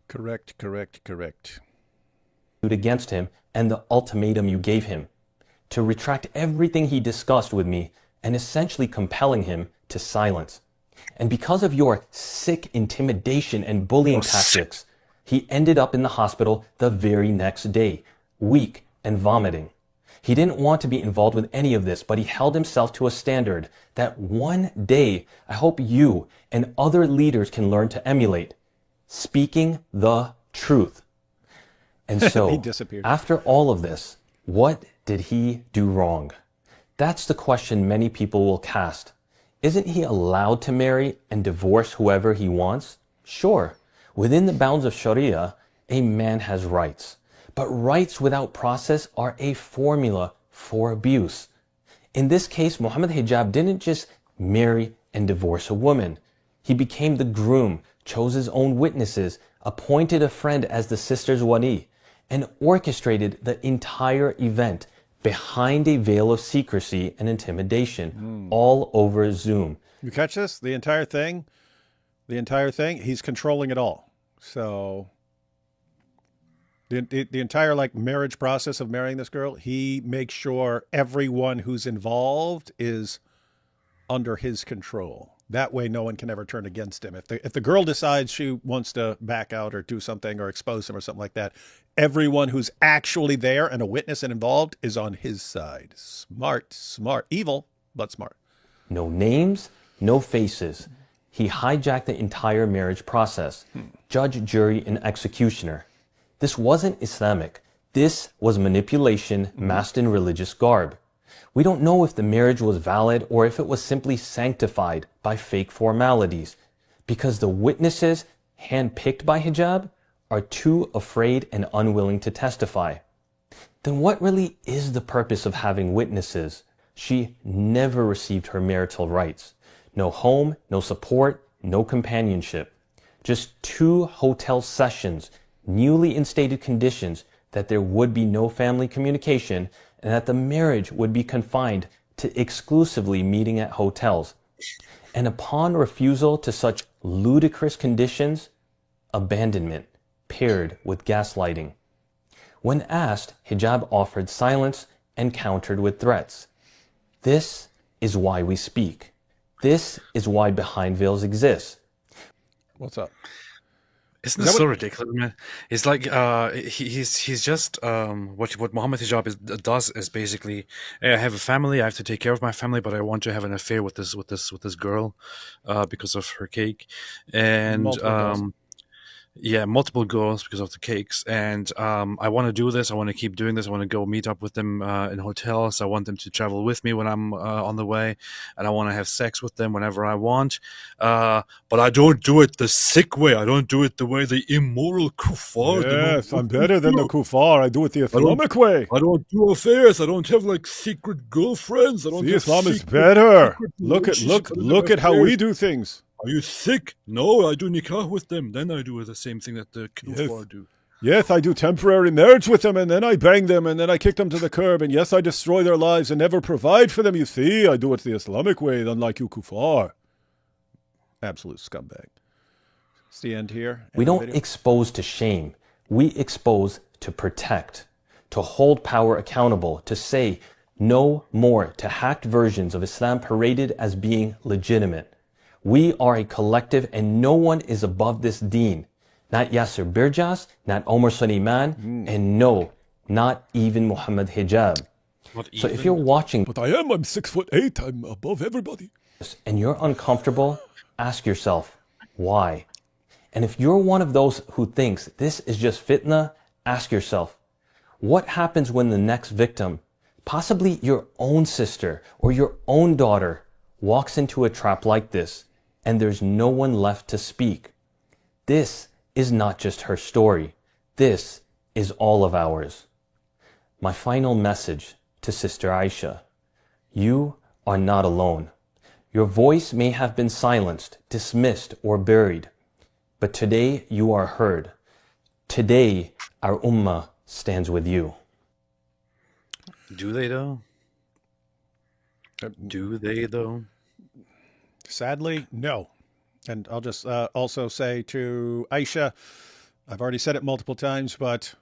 Correct. Against him and the ultimatum you gave him to retract everything he discussed with me and essentially compelling him to silence. And because of your sick intimidation and bullying tactics, he ended up in the hospital the very next day, weak and vomiting. He didn't want to be involved with any of this, but he held himself to a standard that one day I hope you and other leaders can learn to emulate, speaking the truth. And so, he disappeared. After all of this, what did he do wrong? That's the question many people will cast. Isn't he allowed to marry and divorce whoever he wants? Sure, within the bounds of Sharia, a man has rights. But rights without process are a formula for abuse. In this case, Mohammed Hijab didn't just marry and divorce a woman. He became the groom, chose his own witnesses, appointed a friend as the sister's wali, and orchestrated the entire event behind a veil of secrecy and intimidation, all over Zoom. You catch this? The entire thing? The entire thing? He's controlling it all. So the entire like marriage process of marrying this girl, he makes sure everyone who's involved is under his control. That way no one can ever turn against him. If the girl decides she wants to back out or do something or expose him or something like that, everyone who's actually there and a witness and involved is on his side. Smart. Evil, but smart. No names, no faces. He hijacked the entire marriage process. Judge, jury, and executioner. This wasn't Islamic. This was manipulation masked in religious garb. We don't know if the marriage was valid or if it was simply sanctified by fake formalities, because the witnesses handpicked by Hijab are too afraid and unwilling to testify. Then what really is the purpose of having witnesses? She never received her marital rights. No home, no support, no companionship. Just 2 hotel sessions, newly instated conditions that there would be no family communication and that the marriage would be confined to exclusively meeting at hotels. And upon refusal to such ludicrous conditions, abandonment paired with gaslighting. When asked, Hijab offered silence and countered with threats. This is why we speak. This is why Behind Veils exists. What's up? Isn't this so ridiculous, man? It's like he's just what Mohammed Hijab does is basically, hey, I have a family, I have to take care of my family, but I want to have an affair with this girl because of her cake, and multiple girls because of the cakes, and I want to do this. I want to keep doing this. I want to go meet up with them in hotels. I want them to travel with me when I'm on the way, and I want to have sex with them whenever I want. But I don't do it the sick way. I don't do it the way the immoral kuffar. Yes, I'm better than the kuffar. I do it the Islamic way. I don't do affairs. I don't have like secret girlfriends. I don't. See, Islam is better. Look at how we do things. Are you sick? No, I do nikah with them. Then I do the same thing that the kuffar do. Yes, I do temporary marriage with them, and then I bang them, and then I kick them to the curb, and yes, I destroy their lives and never provide for them. You see, I do it the Islamic way, unlike you kuffar. Absolute scumbag. It's the end here. We don't expose to shame. We expose to protect, to hold power accountable, to say no more to hacked versions of Islam paraded as being legitimate. We are a collective and no one is above this deen. Not Yasser Birjas, not Omar Suleiman, and no, not even Mohammed Hijab. So if you're watching... But I'm 6'8", I'm above everybody. And you're uncomfortable, ask yourself, why? And if you're one of those who thinks this is just fitna, ask yourself, what happens when the next victim, possibly your own sister or your own daughter, walks into a trap like this, and there's no one left to speak? This is not just her story. This is all of ours. My final message to Sister Aisha: you are not alone. Your voice may have been silenced, dismissed, or buried, but today you are heard. Today our ummah stands with you. Do they though? Do they though? Sadly, no. And I'll just also say to Aisha, I've already said it multiple times, but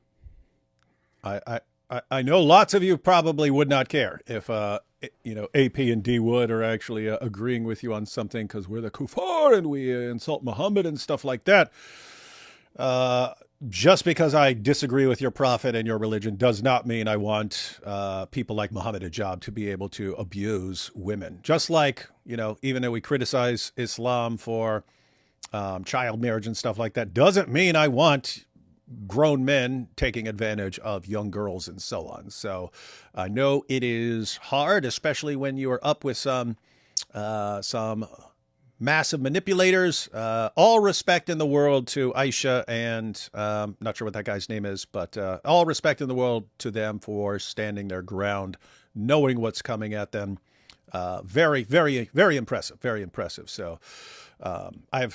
I know lots of you probably would not care if AP and D Wood are actually agreeing with you on something because we're the kuffar and we insult Muhammad and stuff like that. Just because I disagree with your prophet and your religion does not mean I want people like Mohammed Hijab to be able to abuse women. Just like, even though we criticize Islam for child marriage and stuff like that, doesn't mean I want grown men taking advantage of young girls and so on. So I know it is hard, especially when you are up with some some massive manipulators. All respect in the world to Aisha and not sure what that guy's name is, but all respect in the world to them for standing their ground, knowing what's coming at them. Very, very, very impressive. Very impressive. So I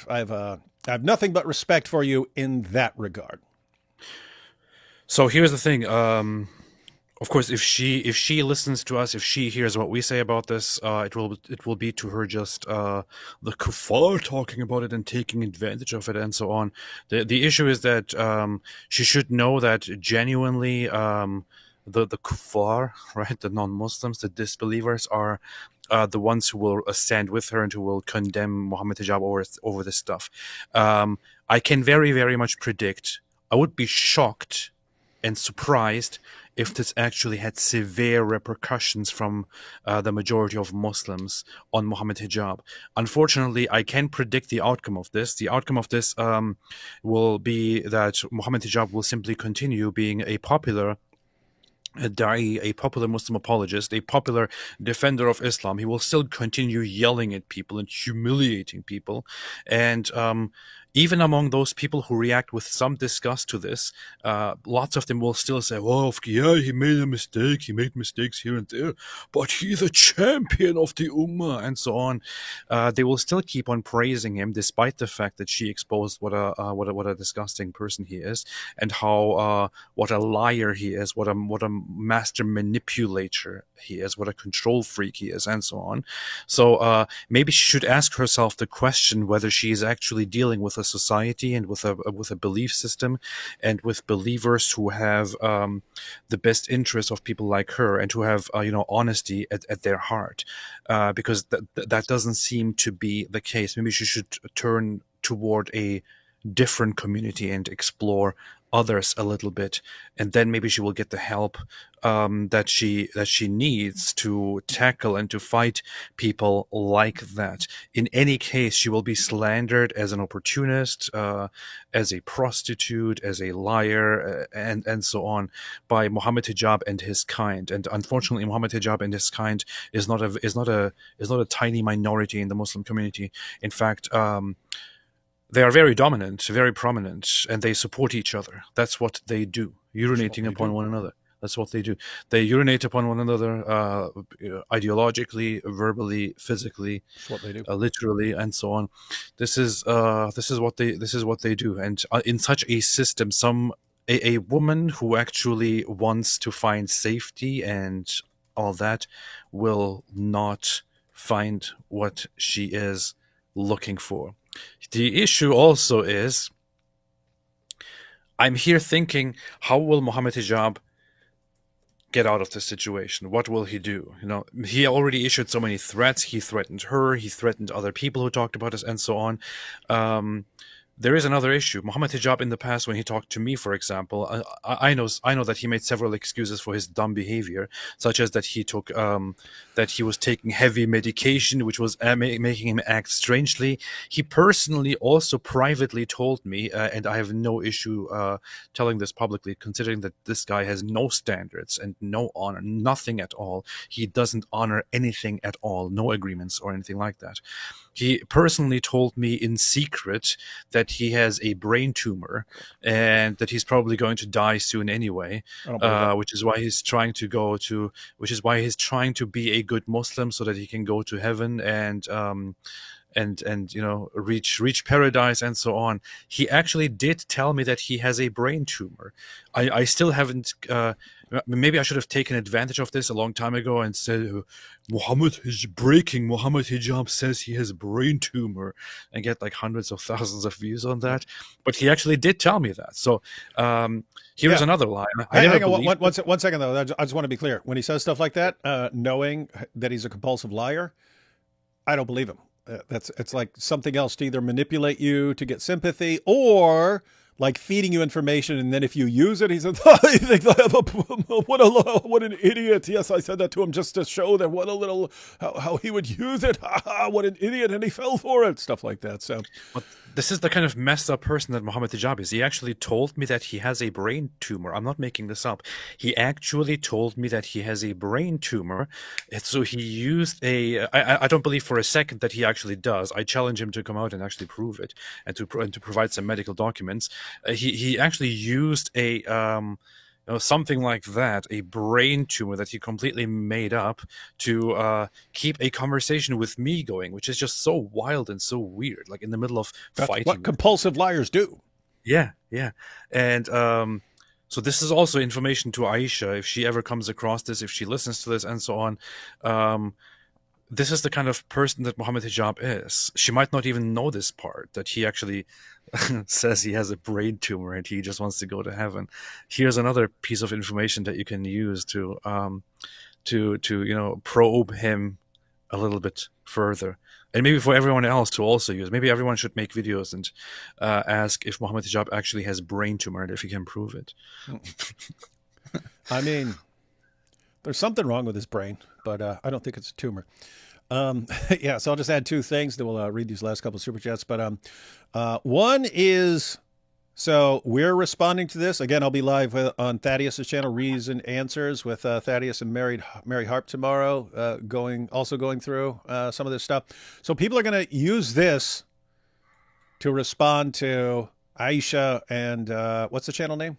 have nothing but respect for you in that regard. So here's the thing. Of course, if she listens to us, if she hears what we say about this, it will be to her just the kuffar talking about it and taking advantage of it and so on. The issue is that she should know that genuinely the kuffar, right, the non-Muslims, the disbelievers are the ones who will stand with her and who will condemn Mohammed Hijab over this stuff. I can very, very much predict. I would be shocked and surprised if this actually had severe repercussions from the majority of Muslims on Mohammed Hijab. Unfortunately, I can predict the outcome of this. The outcome of this will be that Mohammed Hijab will simply continue being a popular da'i, a popular Muslim apologist, a popular defender of Islam. He will still continue yelling at people and humiliating people. And even among those people who react with some disgust to this, lots of them will still say, well, yeah, he made a mistake. He made mistakes here and there, but he's a champion of the Ummah and so on. They will still keep on praising him despite the fact that she exposed what a disgusting person he is and how what a liar he is, what a master manipulator he is, what a control freak he is, and so on. So maybe she should ask herself the question whether she is actually dealing with a society and with a belief system and with believers who have the best interests of people like her and who have honesty at their heart, because that doesn't seem to be the case. Maybe she should turn toward a different community and explore others a little bit, and then maybe she will get the help that she needs to tackle and to fight people like that. In any case, she will be slandered as an opportunist, as a prostitute, as a liar, and so on by Mohammed Hijab and his kind. And unfortunately, Mohammed Hijab and his kind is not a tiny minority in the Muslim community. In fact, they are very dominant, very prominent, and they support each other. That's what they do, urinating upon one another. That's what they do. They urinate upon one another, ideologically, verbally, physically, that's what they do. Literally, and so on. This is what they do. And in such a system, a woman who actually wants to find safety and all that will not find what she is looking for. The issue also is, I'm here thinking, how will Mohammed Hijab get out of this situation? What will he do? He already issued so many threats. He threatened her. He threatened other people who talked about this, and so on. There is another issue. Mohammed Hijab in the past, when he talked to me, for example, I know that he made several excuses for his dumb behavior, such as that he was taking heavy medication, which was making him act strangely. He personally also privately told me, and I have no issue telling this publicly, considering that this guy has no standards and no honor, nothing at all. He doesn't honor anything at all, no agreements or anything like that. He personally told me in secret that he has a brain tumor and that he's probably going to die soon anyway, which is why he's trying to be a good Muslim so that he can go to heaven and reach paradise and so on. He actually did tell me that he has a brain tumor. I still haven't. Maybe I should have taken advantage of this a long time ago and said, Mohammed is breaking. Mohammed Hijab says he has a brain tumor, and get like hundreds of thousands of views on that. But he actually did tell me that. So here's another lie. Hang on, one second though. I just want to be clear. When he says stuff like that, knowing that he's a compulsive liar, I don't believe him. It's like something else to either manipulate you to get sympathy or like feeding you information, and then if you use it, he says, "I think I have what an idiot." Yes, I said that to him just to show that what a little how he would use it. What an idiot, and he fell for it. Stuff like that. So, but this is the kind of messed up person that Mohammed Hijab is. He actually told me that he has a brain tumor. I'm not making this up. He actually told me that he has a brain tumor. And so he used I don't believe for a second that he actually does. I challenge him to come out and actually prove it, and to provide some medical documents. He actually used something like that, a brain tumor that he completely made up to keep a conversation with me going, which is just so wild and so weird, like in the middle of fighting. What compulsive liars do. Yeah. And so this is also information to Aisha, if she ever comes across this, if she listens to this, and so on. This is the kind of person that Mohammed Hijab is. She might not even know this part, that he actually says he has a brain tumor and he just wants to go to heaven. Here's another piece of information that you can use to probe him a little bit further. And maybe for everyone else to also use. Maybe everyone should make videos and ask if Mohammed Hijab actually has brain tumor and if he can prove it. I mean, there's something wrong with his brain, but I don't think it's a tumor. Yeah, so I'll just add two things. Then we'll read these last couple of super chats. But one is, so we're responding to this. Again, I'll be live on Thaddeus' channel, Reads and Answers, with Thaddeus and Mary Harp tomorrow, going through some of this stuff. So people are going to use this to respond to Aisha and what's the channel name?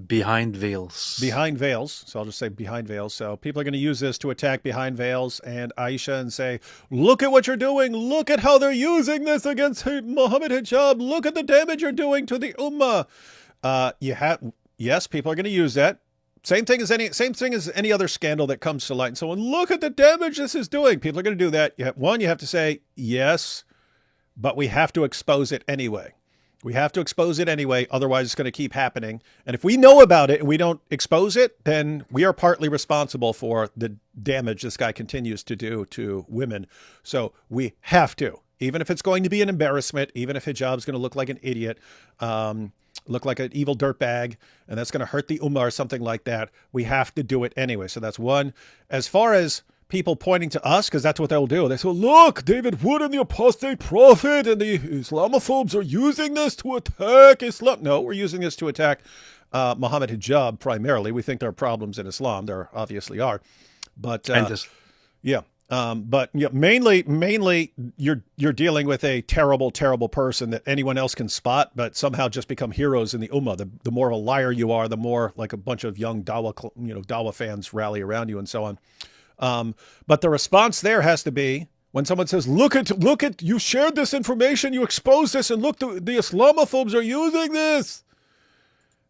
Behind Veils. Behind Veils. So I'll just say Behind Veils. So people are going to use this to attack Behind Veils and Aisha and say, look at what you're doing. Look at how they're using this against Mohammed Hijab. Look at the damage you're doing to the Ummah. Yes, people are going to use that. Same thing as any other scandal that comes to light. And so look at the damage this is doing. People are going to do that. You have to say, yes, but we have to expose it anyway. We have to expose it anyway, otherwise it's going to keep happening. And if we know about it and we don't expose it, then we are partly responsible for the damage this guy continues to do to women. So we have to, even if it's going to be an embarrassment, even if Hijab's going to look like an idiot, look like an evil dirtbag, and that's going to hurt the Ummah or something like that, we have to do it anyway. So that's one. As far as people pointing to us, because that's what they'll do. They say, look, David Wood and the Apostate Prophet and the Islamophobes are using this to attack Islam. No, we're using this to attack Mohammed Hijab primarily. We think there are problems in Islam. There obviously are. But mainly you're dealing with a terrible, terrible person that anyone else can spot, but somehow just become heroes in the Ummah. The more of a liar you are, the more like a bunch of young Dawah fans rally around you and so on. But the response there has to be when someone says, look at, you shared this information, you exposed this, and look, the Islamophobes are using this.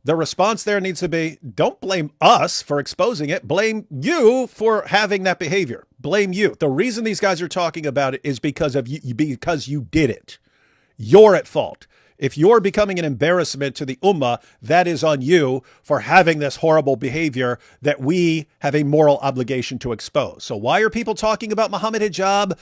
The response there needs to be, don't blame us for exposing it. Blame you for having that behavior. Blame you. The reason these guys are talking about it is because you did it. You're at fault. If you're becoming an embarrassment to the Ummah, that is on you for having this horrible behavior that we have a moral obligation to expose. So why are people talking about Mohammed Hijab?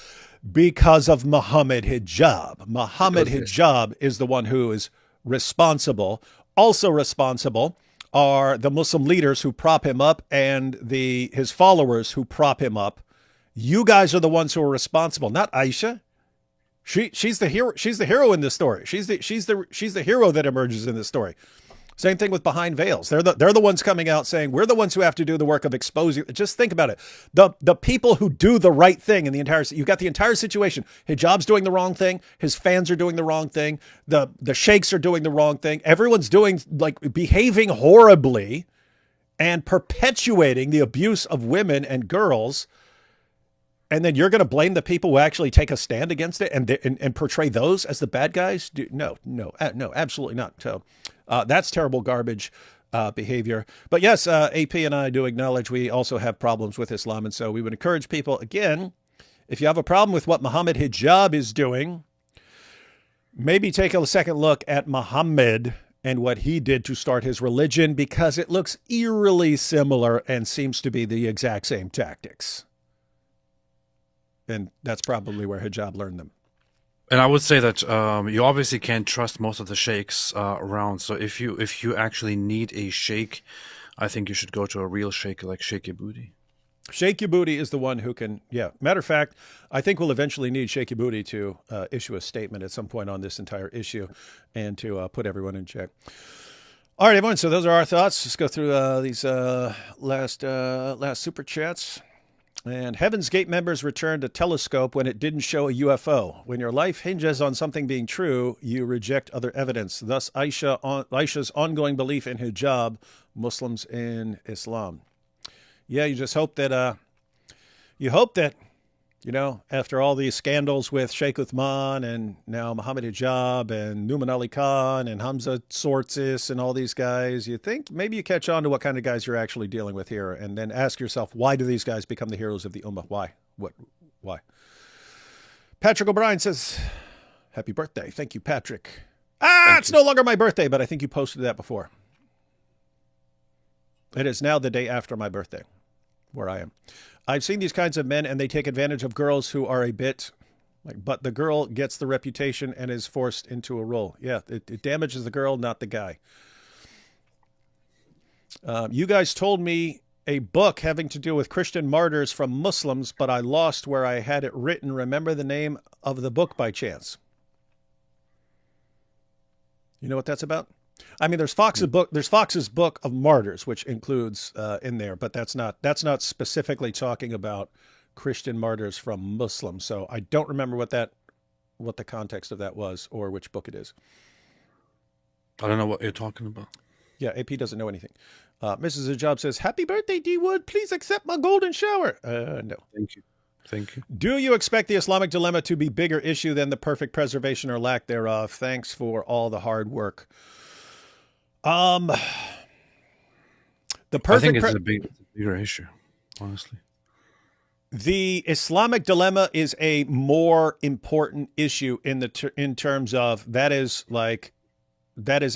Because of Mohammed Hijab. Mohammed Hijab is the one who is responsible. Also responsible are the Muslim leaders who prop him up and his followers who prop him up. You guys are the ones who are responsible, not Aisha. She's the hero. She's the hero in this story. She's the hero that emerges in this story. Same thing with Behind Veils. They're the ones coming out saying we're the ones who have to do the work of exposing. Just think about it. The people who do the right thing in you've got the entire situation. Hijab's doing the wrong thing. His fans are doing the wrong thing. The sheikhs are doing the wrong thing. Everyone's behaving horribly and perpetuating the abuse of women and girls. And then you're going to blame the people who actually take a stand against it and portray those as the bad guys? No, absolutely not. So that's terrible garbage behavior. But yes, AP and I do acknowledge we also have problems with Islam. And so we would encourage people, again, if you have a problem with what Mohammed Hijab is doing, maybe take a second look at Muhammad and what he did to start his religion, because it looks eerily similar and seems to be the exact same tactics. And that's probably where Hijab learned them. And I would say that you obviously can't trust most of the sheikhs around. So if you actually need a sheikh, I think you should go to a real sheikh like Sheikh Yabudi. Sheikh Yabudi is the one who can, yeah. Matter of fact, I think we'll eventually need Sheikh Yabudi to issue a statement at some point on this entire issue and to put everyone in check. All right, everyone. So those are our thoughts. Let's go through these last super chats. And Heaven's Gate members returned a telescope when it didn't show a UFO. When your life hinges on something being true, you reject other evidence. Thus, Aisha's ongoing belief in hijab, Muslims in Islam. Yeah, you just hope that, you know, after all these scandals with Sheikh Uthman and now Mohammed Hijab and Numan Ali Khan and Hamza Sortis and all these guys, you think maybe you catch on to what kind of guys you're actually dealing with here and then ask yourself, why do these guys become the heroes of the Ummah? Why? Why? Patrick O'Brien says, happy birthday. Thank you, Patrick. It's no longer my birthday, but I think you posted that before. It is now the day after my birthday, where I am. I've seen these kinds of men, and they take advantage of girls who are a bit like, but the girl gets the reputation and is forced into a role. Yeah, it damages the girl, not the guy. You guys told me a book having to do with Christian martyrs from Muslims, but I lost where I had it written. Remember the name of the book by chance? You know what that's about? I mean, there's Fox's book of martyrs, which includes in there, but that's not specifically talking about Christian martyrs from Muslims. So I don't remember what the context of that was or which book it is. I don't know what you're talking about. Yeah, AP doesn't know anything. Mrs. Hijab says, happy birthday, D Wood. Please accept my golden shower. No. Thank you. Do you expect the Islamic dilemma to be bigger issue than the perfect preservation or lack thereof? Thanks for all the hard work. I think it's a bigger issue, honestly. The Islamic dilemma is a more important issue in terms of that is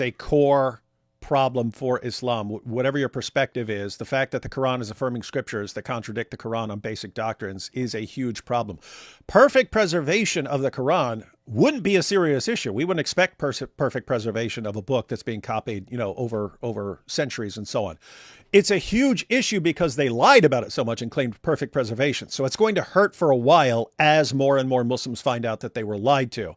a core problem for Islam. Whatever your perspective is, the fact that the Quran is affirming scriptures that contradict the Quran on basic doctrines is a huge problem. Perfect preservation of the Quran wouldn't be a serious issue. We wouldn't expect perfect preservation of a book that's being copied, you know, over centuries and so on. It's a huge issue because they lied about it so much and claimed perfect preservation. So it's going to hurt for a while as more and more Muslims find out that they were lied to.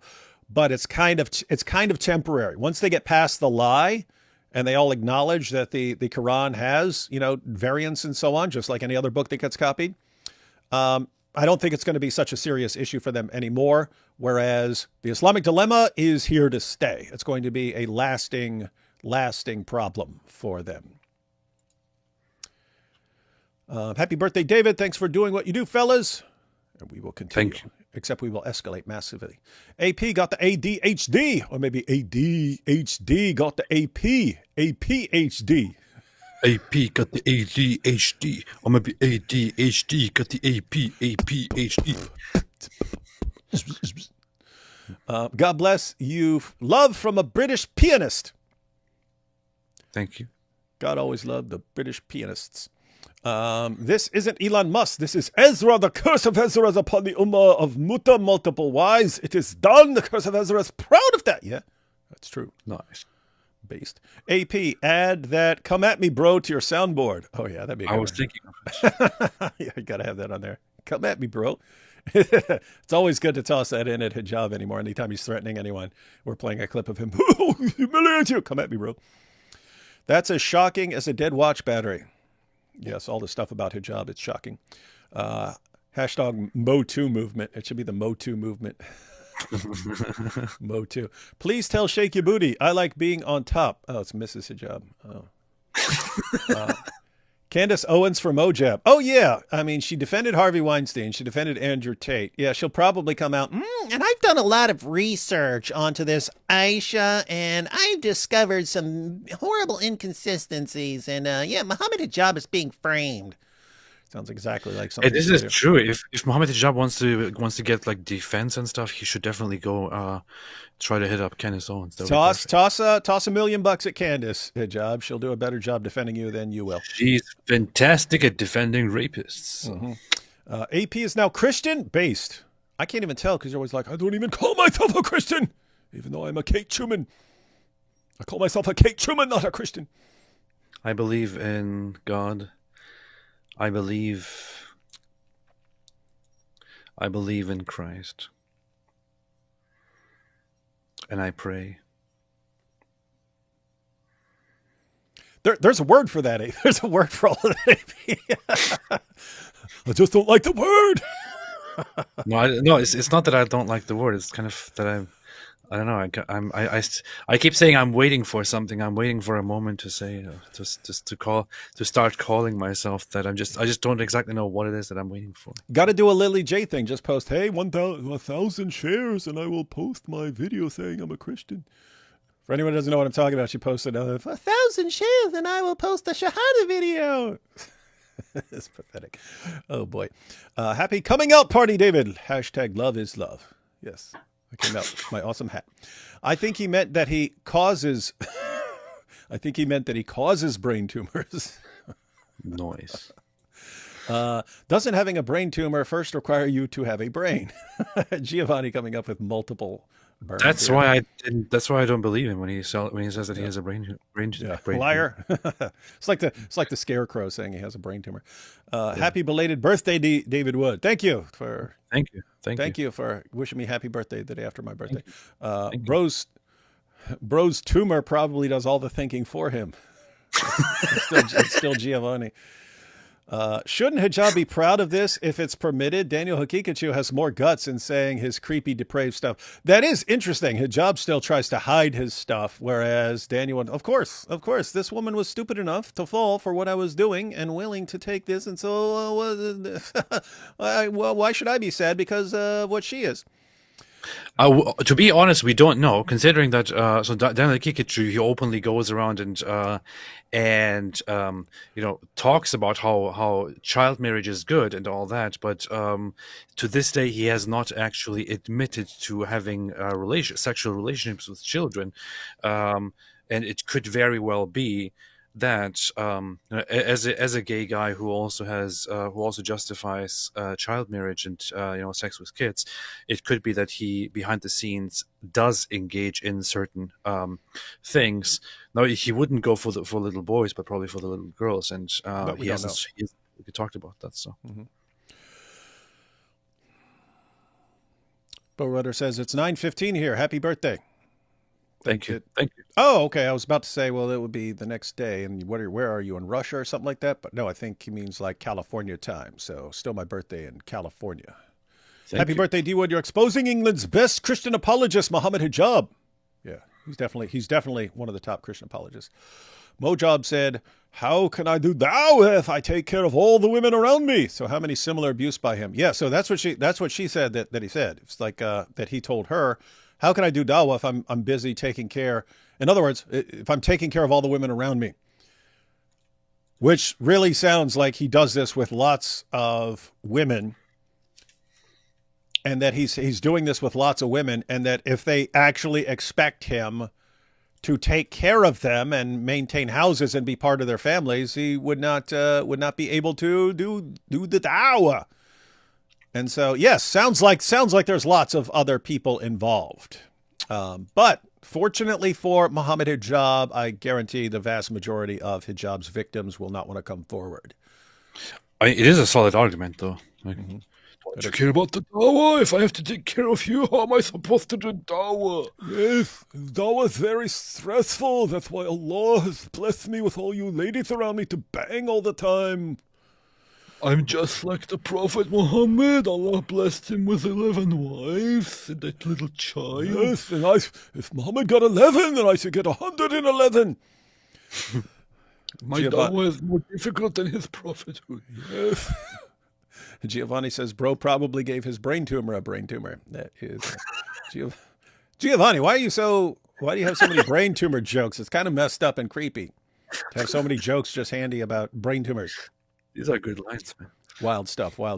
But it's kind of temporary. Once they get past the lie and they all acknowledge that the Quran has, you know, variants and so on, just like any other book that gets copied, I don't think it's going to be such a serious issue for them anymore. Whereas the Islamic dilemma is here to stay. It's going to be a lasting problem for them. Happy birthday, David. Thanks for doing what you do, fellas. And we will continue. Thank you. Except we will escalate massively. AP got the ADHD, or maybe ADHD got the AP. APHD. AP got the ADHD, or maybe ADHD got the APHD. God bless you. Love from a British pianist. Thank you. God always loved the British pianists. This isn't Elon Musk. This is Ezra. The curse of Ezra is upon the Ummah of Muta multiple wives. It is done. The curse of Ezra is proud of that. Yeah, that's true. Nice. Based. AP, add that come at me, bro, to your soundboard. Oh, yeah, that'd be I was thinking of it. Yeah, you got to have that on there. Come at me, bro. It's always good to toss that in at Hijab anymore. Anytime he's threatening anyone, we're playing a clip of him. Humiliate you. Come at me, bro. That's as shocking as a dead watch battery. Yes, all the stuff about hijab, it's shocking. Hashtag Mo2 movement. It should be the Mo2 movement. Mo2. Please tell Sheikh Yabudi I like being on top. Oh, it's Mrs. Hijab. Oh. Candace Owens from Mojab. Oh, yeah. I mean, she defended Harvey Weinstein. She defended Andrew Tate. Yeah, she'll probably come out. And I've done a lot of research onto this Aisha, and I've discovered some horrible inconsistencies. And, yeah, Mohammed Hijab is being framed. Sounds exactly like something. This is true. If Mohammed Hijab wants to get like defense and stuff, he should definitely go try to hit up Candace Owens. Toss $1 million at Candace Hijab. She'll do a better job defending you than you will. She's fantastic at defending rapists. Mm-hmm. AP is now Christian based. I can't even tell because you're always like, I don't even call myself a Christian, even though I'm a Kate Truman. I call myself a Kate Truman, not a Christian. I believe in God. I believe in Christ. And I pray. There's a word for that. There's a word for all of that. I just don't like the word. No, it's not that I don't like the word. It's kind of that I don't know. I keep saying I'm waiting for something. I'm waiting for a moment to say, to start calling myself that. I just don't exactly know what it is that I'm waiting for. Got to do a Lily J thing. Just post, hey, 1,000 shares, and I will post my video saying I'm a Christian. For anyone who doesn't know what I'm talking about, she posted 1,000 shares, and I will post a Shahada video. It's pathetic. Oh boy. Happy coming out party, David. Hashtag love is love. Yes. I came out with my awesome hat. I think he meant that he causes brain tumors. Noise. Doesn't having a brain tumor first require you to have a brain? Giovanni coming up with multiple burns. That's why I don't believe him when he says that he has a brain liar. It's like the scarecrow saying he has a brain tumor. Happy belated birthday, David Wood. Thank you for wishing me happy birthday the day after my birthday. Bro's tumor probably does all the thinking for him. It's still Giovanni. Shouldn't Hijab be proud of this if it's permitted? Daniel Hakikachu has more guts in saying his creepy, depraved stuff. That is interesting. Hijab still tries to hide his stuff, whereas Daniel, of course, this woman was stupid enough to fall for what I was doing and willing to take this. And so, why should I be sad because of what she is? To be honest, we don't know, considering that Daniel Kikichu, he openly goes around and talks about how child marriage is good and all that, but to this day he has not actually admitted to having sexual relationships with children, and it could very well be that as a gay guy who also justifies child marriage and sex with kids, it could be that he behind the scenes does engage in certain things. Now he wouldn't go for little boys, but probably for the little girls, and we talked about that. So. Mm-hmm. Bo Rudder says it's 9:15 here. Happy birthday. Thank you. Oh, okay. I was about to say, well, it would be the next day. And where are you, in Russia or something like that? But no, I think he means like California time. So still my birthday in California. Happy birthday, D Wood. You're exposing England's best Christian apologist, Mohammed Hijab. Yeah, he's definitely one of the top Christian apologists. Mojab said, how can I do dawah if I take care of all the women around me? So how many similar abuse by him? Yeah, so that's what she said that he said. It's like that he told her, how can I do dawah if I'm busy taking care? In other words, if I'm taking care of all the women around me, which really sounds like he does this with lots of women, and that he's doing this with lots of women, and that if they actually expect him to take care of them and maintain houses and be part of their families, he would not be able to do the dawah. And so, yes, sounds like there's lots of other people involved. But fortunately for Mohammed Hijab, I guarantee the vast majority of Hijab's victims will not want to come forward. It is a solid argument, though. Don't you care about the dawah? If I have to take care of you, how am I supposed to do dawah? Yes, dawah is very stressful. That's why Allah has blessed me with all you ladies around me to bang all the time. I'm just like the Prophet Muhammad. Allah blessed him with 11 wives and that little child. Yes, and if Muhammad got 11, then I should get 111. My dawah is more difficult than his prophethood. Yes. Giovanni says, bro probably gave his brain tumor a brain tumor. That is... Giovanni, why do you have so many brain tumor jokes? It's kind of messed up and creepy to have so many jokes just handy about brain tumors. These are good lines, man. Wild stuff. All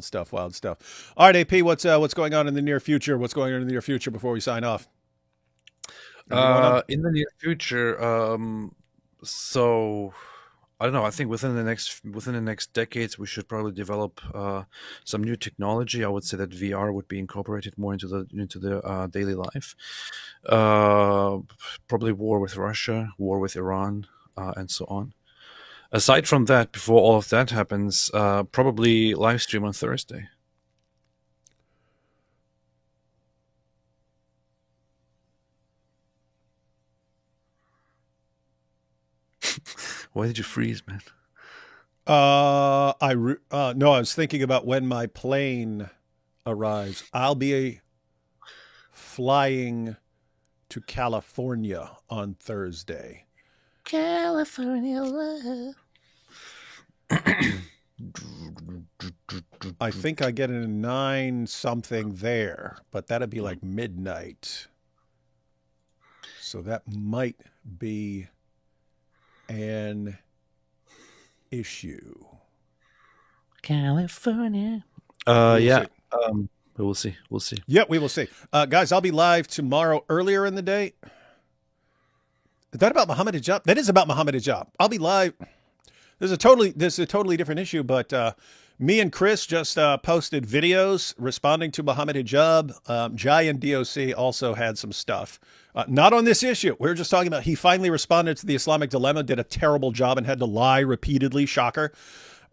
right, AP, what's going on in the near future? What's going on in the near future before we sign off? In the near future, I don't know. I think within the next decades, we should probably develop some new technology. I would say that VR would be incorporated more into the daily life. Probably war with Russia, war with Iran, and so on. Aside from that, before all of that happens, probably live stream on Thursday. Why did you freeze, man? No, I was thinking about when my plane arrives. I'll be flying to California on Thursday. California love. I think I get a 9 something there, but that'd be like midnight. So that might be an issue. California. Yeah. We'll see. We'll see. Yeah, we will see. Guys, I'll be live tomorrow earlier in the day. Is that about Mohammed Hijab? That is about Mohammed Hijab. I'll be live. This is a totally different issue, but me and Chris just posted videos responding to Mohammed Hijab. Jai and DOC also had some stuff. Not on this issue. We were just talking about he finally responded to the Islamic dilemma, did a terrible job and had to lie repeatedly. Shocker.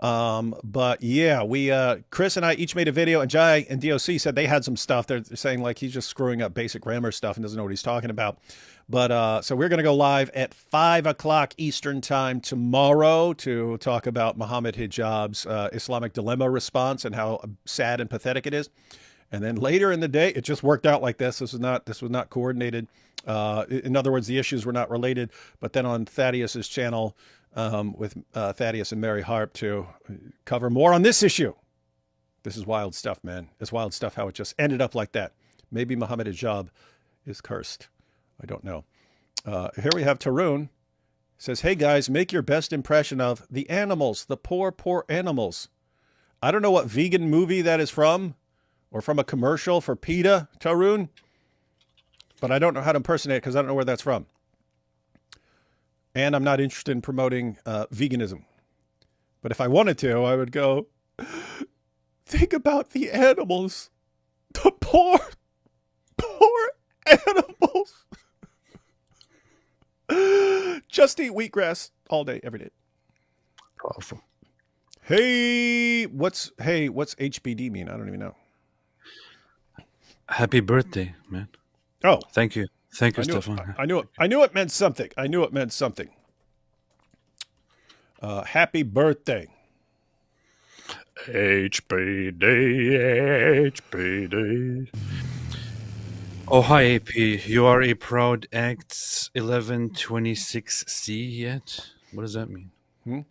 But yeah, Chris and I each made a video, and Jai and DOC said they had some stuff. They're saying like he's just screwing up basic grammar stuff and doesn't know what he's talking about. But so we're going to go live at 5 o'clock Eastern time tomorrow to talk about Mohammed Hijab's Islamic dilemma response and how sad and pathetic it is. And then later in the day, it just worked out like this. This was not coordinated. In other words, the issues were not related. But then on Thaddeus's channel with Thaddeus and Mary Harp to cover more on this issue. This is wild stuff, man. It's wild stuff how it just ended up like that. Maybe Mohammed Hijab is cursed. I don't know. Here we have Tarun. Says, hey guys, make your best impression of the animals, the poor animals. I don't know what vegan movie that is from or from a commercial for PETA, Tarun. But I don't know how to impersonate it because I don't know where that's from. And I'm not interested in promoting veganism. But if I wanted to, I would go, think about the animals. The poor animals. Just eat wheatgrass all day, every day. Powerful. Hey, what's HBD mean? I don't even know. Happy birthday, man. Oh, thank you. Thank you, Stefan. I knew it meant something. Happy birthday. HBD. Oh, hi, AP. You are a proud Acts 11:26C yet? What does that mean? What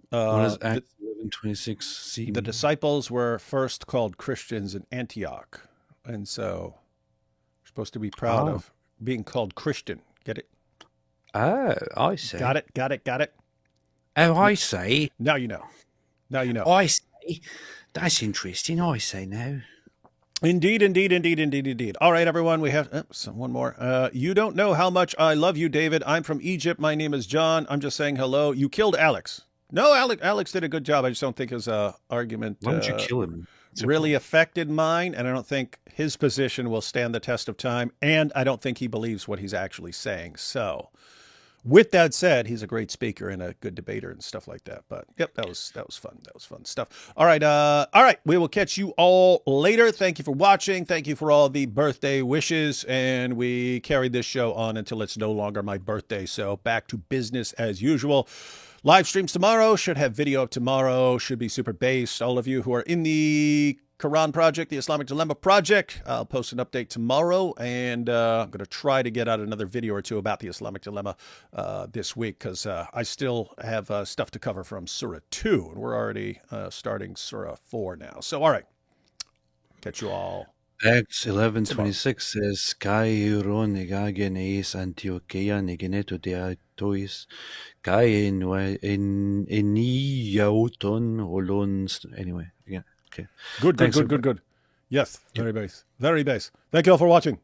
does Acts 11:26C mean? The disciples were first called Christians in Antioch. And so we're supposed to be proud of being called Christian. Get it? Oh, I see. Got it. Oh, I see. Now you know. I see. That's interesting. I see now. Indeed. All right, everyone, we have one more. You don't know how much I love you, David. I'm from Egypt. My name is John. I'm just saying hello. You killed Alex. No, Alex did a good job. I just don't think his argument Why don't you kill him? really affected mine, and I don't think his position will stand the test of time, and I don't think he believes what he's actually saying. So with that said, he's a great speaker and a good debater and stuff like that. But yep, that was fun. That was fun stuff. All right. We will catch you all later. Thank you for watching. Thank you for all the birthday wishes. And we carried this show on until it's no longer my birthday. So back to business as usual. Live streams tomorrow, should have video up tomorrow, should be super based. All of you who are in the Quran Project, the Islamic Dilemma Project, I'll post an update tomorrow, and I'm going to try to get out another video or two about the Islamic Dilemma this week, because I still have stuff to cover from Surah 2, and we're already starting Surah 4 now. So, all right. Catch you all. Acts 11:26 says, Kai Euron Negagenes Antiochia Negeneto de Atois, Kai in Eniauton Olons. Anyway, again. Okay. Good. Yes, very base. Thank you all for watching.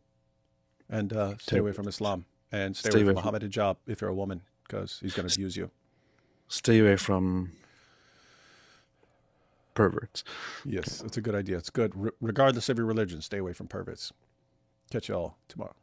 And stay away from Islam. And stay away from Mohammed Hijab if you're a woman. because he's going to abuse you. Stay away from perverts. Yes, it's a good idea. It's good. Regardless of your religion, stay away from perverts. Catch you all tomorrow.